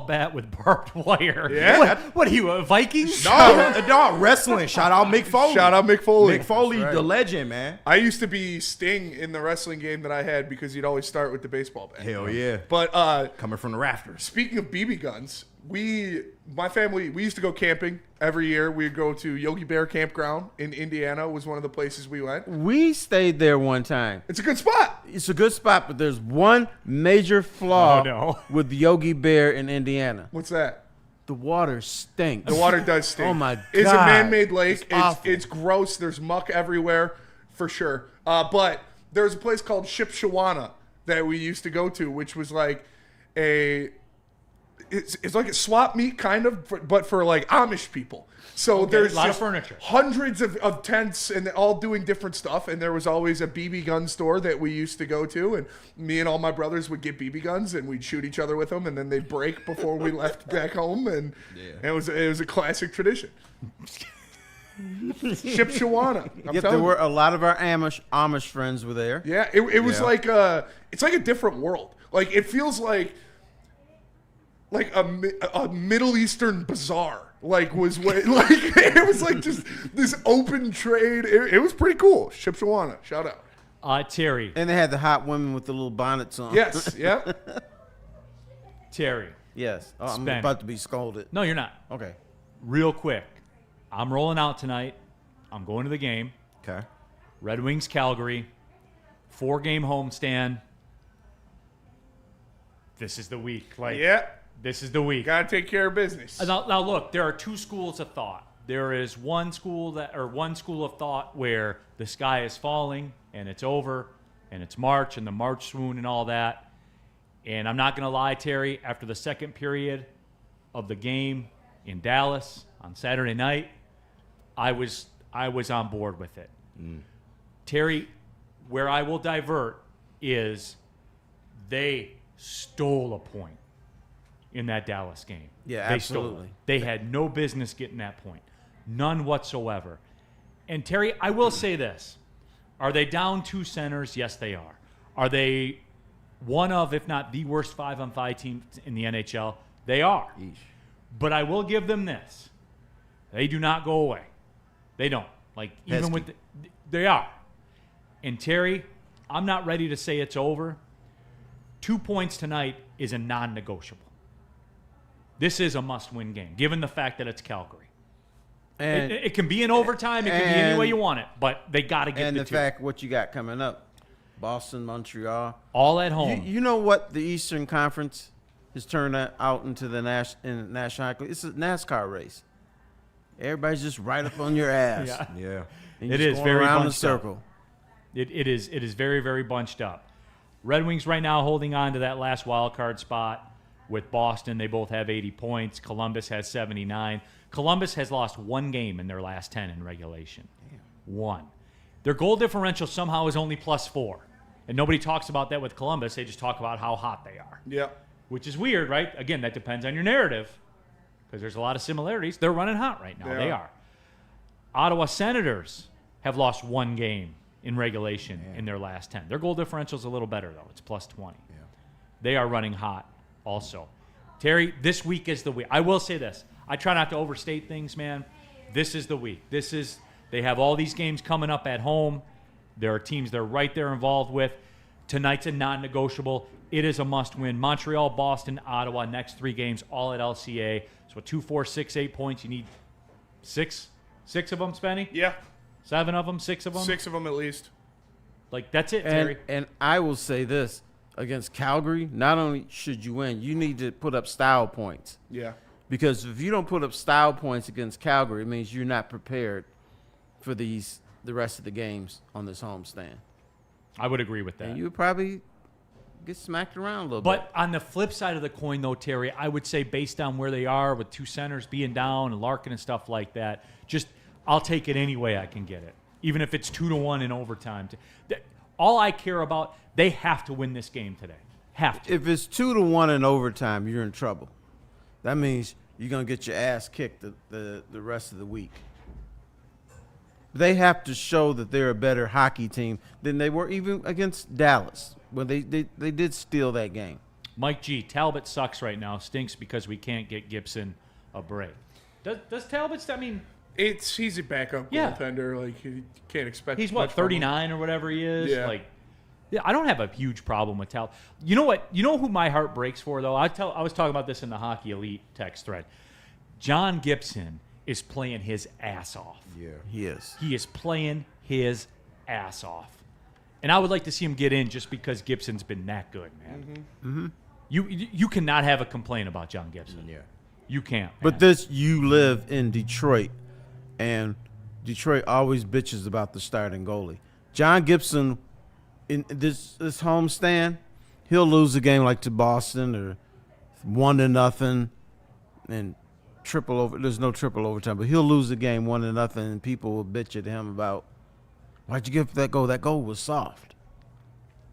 bat with barbed wire. Yeah. What are you, a Viking? No, wrestling. Shout out Mick Foley. Shout out Mick Foley. Mick Foley, That's right. the legend, man. I used to be Sting in the wrestling game that I had because you'd always start with the baseball bat. Hell yeah. But Coming from the rafters. speaking of BB guns, my family, we used to go camping every year. We'd go to Yogi Bear Campground in Indiana. Was one of the places we went. We stayed there one time. It's a good spot. It's a good spot, but there's one major flaw Oh, no. with Yogi Bear in Indiana. What's that? The water stinks. The water does stink. Oh, my God. It's a man-made lake. It's awful. It's gross. There's muck everywhere, for sure. But there's a place called Shipshawana that we used to go to, which was like it's like a swap meet kind of, but for like Amish people. So there's a lot of just furniture. hundreds of tents and all doing different stuff. And there was always a BB gun store that we used to go to. And me and all my brothers would get BB guns and we'd shoot each other with them. And then they'd break before we left back home. And it was a classic tradition. Shipshawana. I'm Yet telling there you. were a lot of our Amish friends were there. Yeah, it was like it's like a different world. Like it feels like a Middle Eastern bazaar. Like was what like it was like just this open trade. It was pretty cool. Shipshawana, shout out. Terry. And they had the hot women with the little bonnets on. Yes, yeah. Terry. Yes. Oh, I'm Spank. about to be scolded. No, you're not. Okay. Real quick. I'm rolling out tonight. I'm going to the game. Okay. Red Wings, Calgary. 4-game homestand. This is the week. Yeah. This is the week. Gotta take care of business. Now look, there are two schools of thought. There is one school of thought where the sky is falling and it's over and it's March and the March swoon and all that. And I'm not going to lie, Terry, after the second period of the game in Dallas on Saturday night, I was on board with it. Terry, where I will divert is they stole a point in that Dallas game. Yeah, they absolutely. Stole it. They had no business getting that point. None whatsoever. And Terry, I will say this. Are they down 2 centers? Yes, they are. Are they one of, if not the worst 5-on-5 teams in the NHL? They are. Eesh. But I will give them this. They do not go away. They don't. Like, even with they are. And Terry, I'm not ready to say it's over. 2 points tonight is a non-negotiable. This is a must-win game, given the fact that it's Calgary. And it can be in overtime. It can be any way you want it, but they got to get and the 2. fact what you got coming up, Boston, Montreal, all at home. You know what the Eastern Conference has turned out into the National Hockey League? It's a NASCAR race. Everybody's just right up on your ass. Yeah. And It you're is just going very around in a bunched circle. up. It is very, very bunched up. Red Wings right now holding on to that last wild card spot with Boston. They both have 80 points. Columbus has 79. Columbus has lost 1 game in their last 10 in regulation. Damn. 1. Their goal differential somehow is only +4. And nobody talks about that with Columbus. They just talk about how hot they are. Yeah. Which is weird, right? Again, that depends on your narrative because there's a lot of similarities. They're running hot right now. They are. Ottawa Senators have lost 1 game in regulation in their last 10. Their goal differential is a little better, though. It's +20. Yeah. They are running hot also. Terry, this week is the week. I will say this. I try not to overstate things, man. This is the week. They have all these games coming up at home. There are teams they're right there involved with. Tonight's a non-negotiable. It is a must-win. Montreal, Boston, Ottawa, next 3 games, all at LCA. So 2, 4, 6, 8 points. You need 6 of them, Spenny? Yeah. 7 of them, 6 of them? 6 of them at least. Like, that's it, Terry. And I will say this. Against Calgary, not only should you win, you need to put up style points. Yeah. Because if you don't put up style points against Calgary, it means you're not prepared for the rest of the games on this homestand. I would agree with that. And you would probably get smacked around a little bit. But on the flip side of the coin, though, Terry, I would say based on where they are with 2 centers being down and Larkin and stuff like that, just I'll take it any way I can get it, even if it's 2-1 in overtime. All I care about, they have to win this game today. Have to. If it's 2-1 in overtime, you're in trouble. That means you're going to get your ass kicked the rest of the week. They have to show that they're a better hockey team than they were even against Dallas when they did steal that game. Mike G, Talbot sucks right now. Stinks because we can't get Gibson a break. Does Talbot, I mean... He's a backup goaltender. Like, you can't expect He's much 39 or whatever he is. Yeah. Like, yeah, I don't have a huge problem with Talbot. You know what? You know who my heart breaks for, though? I was talking about this in the Hockey Elite text thread. John Gibson is playing his ass off. Yeah. He is. He is playing his ass off. And I would like to see him get in just because Gibson's been that good, man. Mm-hmm. You cannot have a complaint about John Gibson. Yeah. You can't. But you live in Detroit, and Detroit always bitches about the starting goalie. John Gibson, in this homestand, he'll lose a game like to Boston or 1-0 and triple over. There's no triple overtime, but he'll lose the game 1-0, and people will bitch at him about, why'd you give that goal? That goal was soft.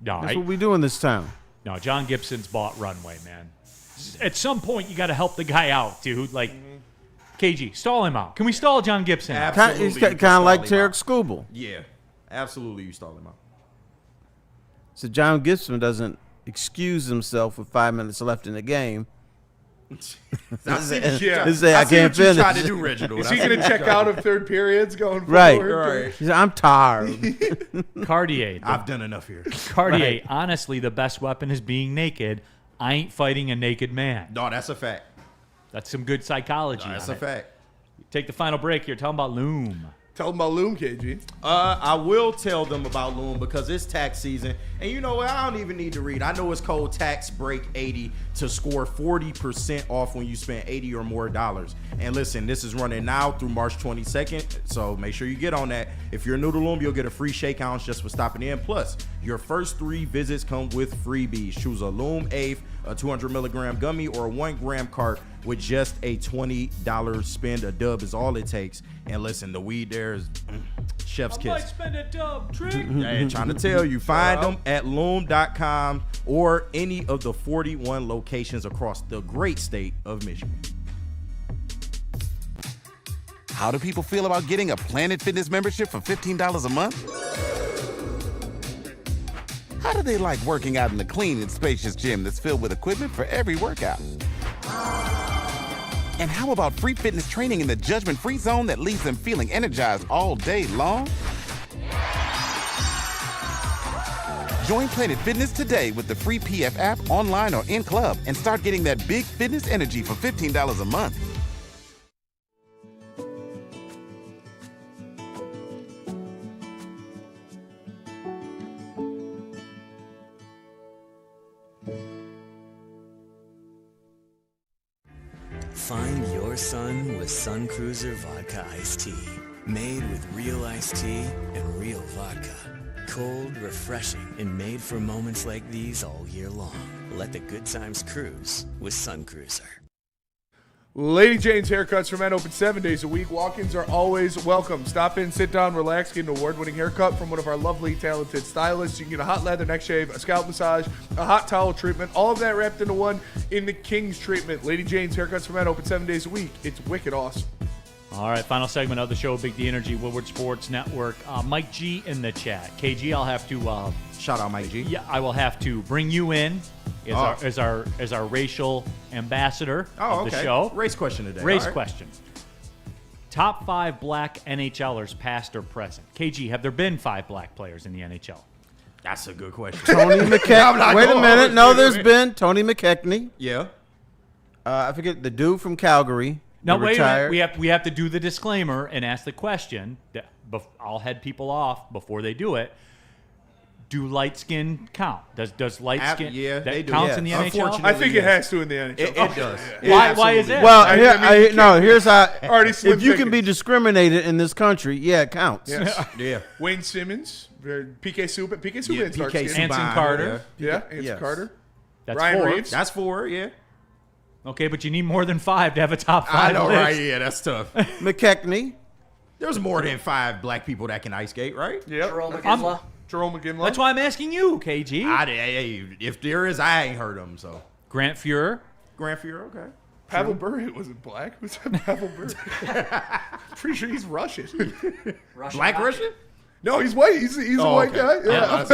No, That's what we do in this town. No, John Gibson's bought runway, man. At some point, you got to help the guy out, dude. Like, KG, stall him out. Can we stall John Gibson out? Absolutely. He's kind of like Tarek Skubal. Yeah. Absolutely, you stall him out. So John Gibson doesn't excuse himself with 5 minutes left in the game. I see I can't finish. Try to do, Reginald. Is he going to check out of third periods going Right. forward? He said, I'm tired. Cartier. I've done enough here. Cartier, honestly, the best weapon is being naked. I ain't fighting a naked man. No, that's a fact. That's some good psychology. No, that's a fact. Take the final break here. Tell them about Loom. Tell them about Loom, KG. I will tell them about Loom because it's tax season. And you know what? I don't even need to read. I know it's called Tax Break 80 to score 40% off when you spend $80 or more. And listen, this is running now through March 22nd. So make sure you get on that. If you're new to Loom, you'll get a free shake ounce just for stopping in. Plus, your first 3 visits come with freebies. Choose a Loom Eighth, a 200 milligram gummy, or a 1 gram cart with just a $20 spend. A dub is all it takes. And listen, the weed there is Chef's I kiss. might spend a dub trick. Hey, trying to tell you, find them at loom.com or any of the 41 locations across the great state of Michigan. How do people feel about getting a Planet Fitness membership for $15 a month? How do they like working out in the clean and spacious gym that's filled with equipment for every workout? And how about free fitness training in the judgment-free zone that leaves them feeling energized all day long? Join Planet Fitness today with the free PF app, online or in club, and start getting that big fitness energy for $15 a month. Find your sun with Sun Cruiser Vodka Iced Tea. Made with real iced tea and real vodka. Cold, refreshing, and made for moments like these all year long. Let the good times cruise with Sun Cruiser. Lady Jane's Haircuts for Men open 7 days a week. Walk-ins are always welcome. Stop in, sit down, relax, get an award-winning haircut from one of our lovely, talented stylists. You can get a hot leather neck shave, a scalp massage, a hot towel treatment, all of that wrapped into one in the King's treatment. Lady Jane's Haircuts for Men open 7 days a week. It's wicked awesome. All right, final segment of the show, Big D Energy, Woodward Sports Network. Mike G in the chat. KG, I'll have to shout out Mike G. Yeah, I will have to bring you in as our racial ambassador of the show. Race question today. Race question. Top 5 black NHLers, past or present. KG, have there been 5 black players in the NHL? That's a good question. Tony McKechnie. Wait a minute. No, there's been Tony McKechnie. Yeah. I forget the dude from Calgary. Now wait a minute. We have to do the disclaimer and ask the question. I'll head people off before they do it. Do light skin count? Does light skin they do. counts in the NHL? I think it has to in the NHL. It does. Why is it? Well, here's how. Already if you can be discriminated in this country, yeah, it counts. Yes. Yeah. Subban, PK Subban, dark skin. Anson Carter. Yeah, Anson Carter. That's Ryan 4. Reeves. That's 4, yeah. Okay, but you need more than 5 to have a top 5 I know, list. right? Yeah, that's tough. McKechnie. There's more than 5 black people that can ice skate, right? Yeah. Jerome McGinley. Jerome McGinley. That's why I'm asking you, KG. If there is, I ain't heard of him, so. Grant Fuhrer. Okay. Pavel Bure wasn't black. Was that Pavel Bure? Pretty sure he's Russian. Black Russian? No, he's white. He's a white guy. Yeah.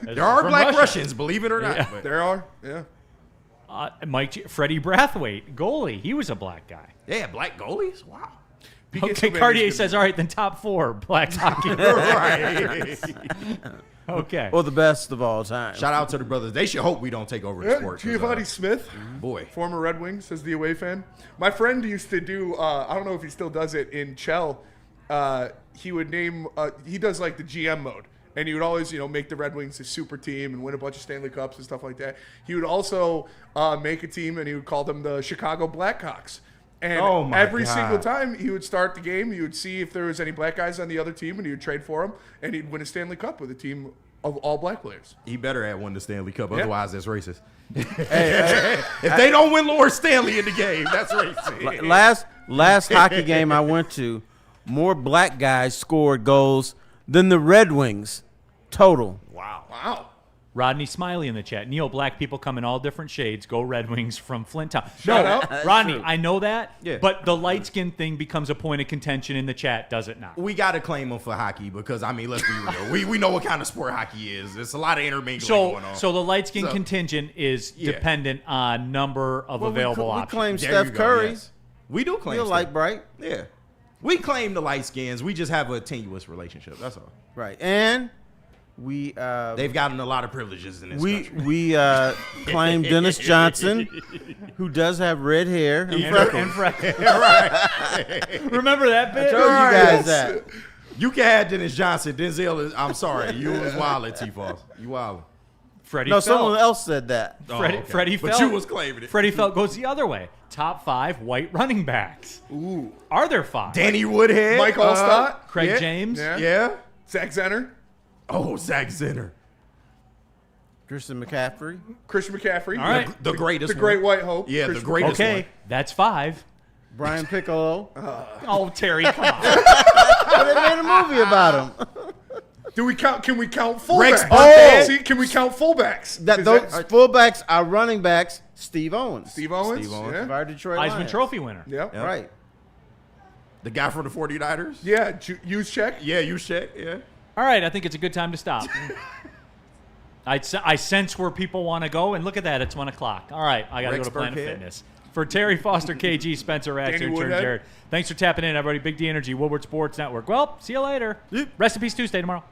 There are From black Russia. Russians, believe it or not. Yeah. But There are. Yeah. Freddie Brathwaite, goalie. He was a black guy. yeah, black goalies? Wow. Okay, Cartier says, all right, then top 4 black hockey. Right. Okay. Or the best of all time. Shout out to the brothers. They should hope we don't take over the sport. Giovanni Smith, boy, former Red Wing, says the away fan. My friend used to do, I don't know if he still does it, in Chell, he would name, he does like the GM mode. And he would always, make the Red Wings a super team and win a bunch of Stanley Cups and stuff like that. He would also make a team, and he would call them the Chicago Blackhawks. And every single time he would start the game, he would see if there was any black guys on the other team, and he would trade for them, and he'd win a Stanley Cup with a team of all black players. He better have won the Stanley Cup, otherwise that's racist. If they don't win Lord Stanley in the game, that's racist. Last hockey game I went to, more black guys scored goals than the Red Wings total. Wow. Rodney Smiley in the chat. Neil, black people come in all different shades. Go Red Wings from Flint Town. Shout out. Rodney, I know that, Yeah. but the light skin thing becomes a point of contention in the chat, does it not? We got to claim them for hockey because, let's be real. We know what kind of sport hockey is. There's a lot of intermingling going on. So the light skin contingent is dependent on number of available options. We claim Steph Curry. Yes. We do claim He'll light bright. Yeah. We claim the light skins. We just have a tenuous relationship. That's all. Right. And they've gotten a lot of privileges in this country. We claim Dennis Johnson, who does have red hair and freckles. Right. Remember that bit? I told you guys that. You can have Dennis Johnson. Denzel is. I'm sorry. You was wild at T-Foss. You wild. Freddie No, Felt. someone else said that. Freddie But Felt. you was claiming it. Freddie Felt goes the other way. Top 5 white running backs. Ooh. Are there 5? Danny Woodhead. Mike Allstott. Craig James. Yeah. Zach Zenner. Oh, Zach Zenner. Christian McCaffrey. All right. The greatest The great one. white hope. Yeah, Christian the greatest Okay, one. that's 5. Brian Piccolo. Oh, Terry, come on. They made a movie about him. Do we count? Can we count fullbacks? Rex Burkhead. See, can we count fullbacks? Those fullbacks are running backs. Steve Owens. Steve Owens, of yeah. our Detroit Heisman Lions. Trophy winner. Yep. Right. The guy from the 49ers? Yeah, use check. Yeah, use check. Yeah. All right, I think it's a good time to stop. I sense where people want to go, and look at that, it's 1 o'clock. All right, I got to go to Planet Fitness. For Terry Foster, KG, Spencer Ratcher, Danny and Woodhead. Jared. Thanks for tapping in, everybody. Big D Energy, Woodward Sports Network. Well, see you later. Rest in peace Tuesday tomorrow.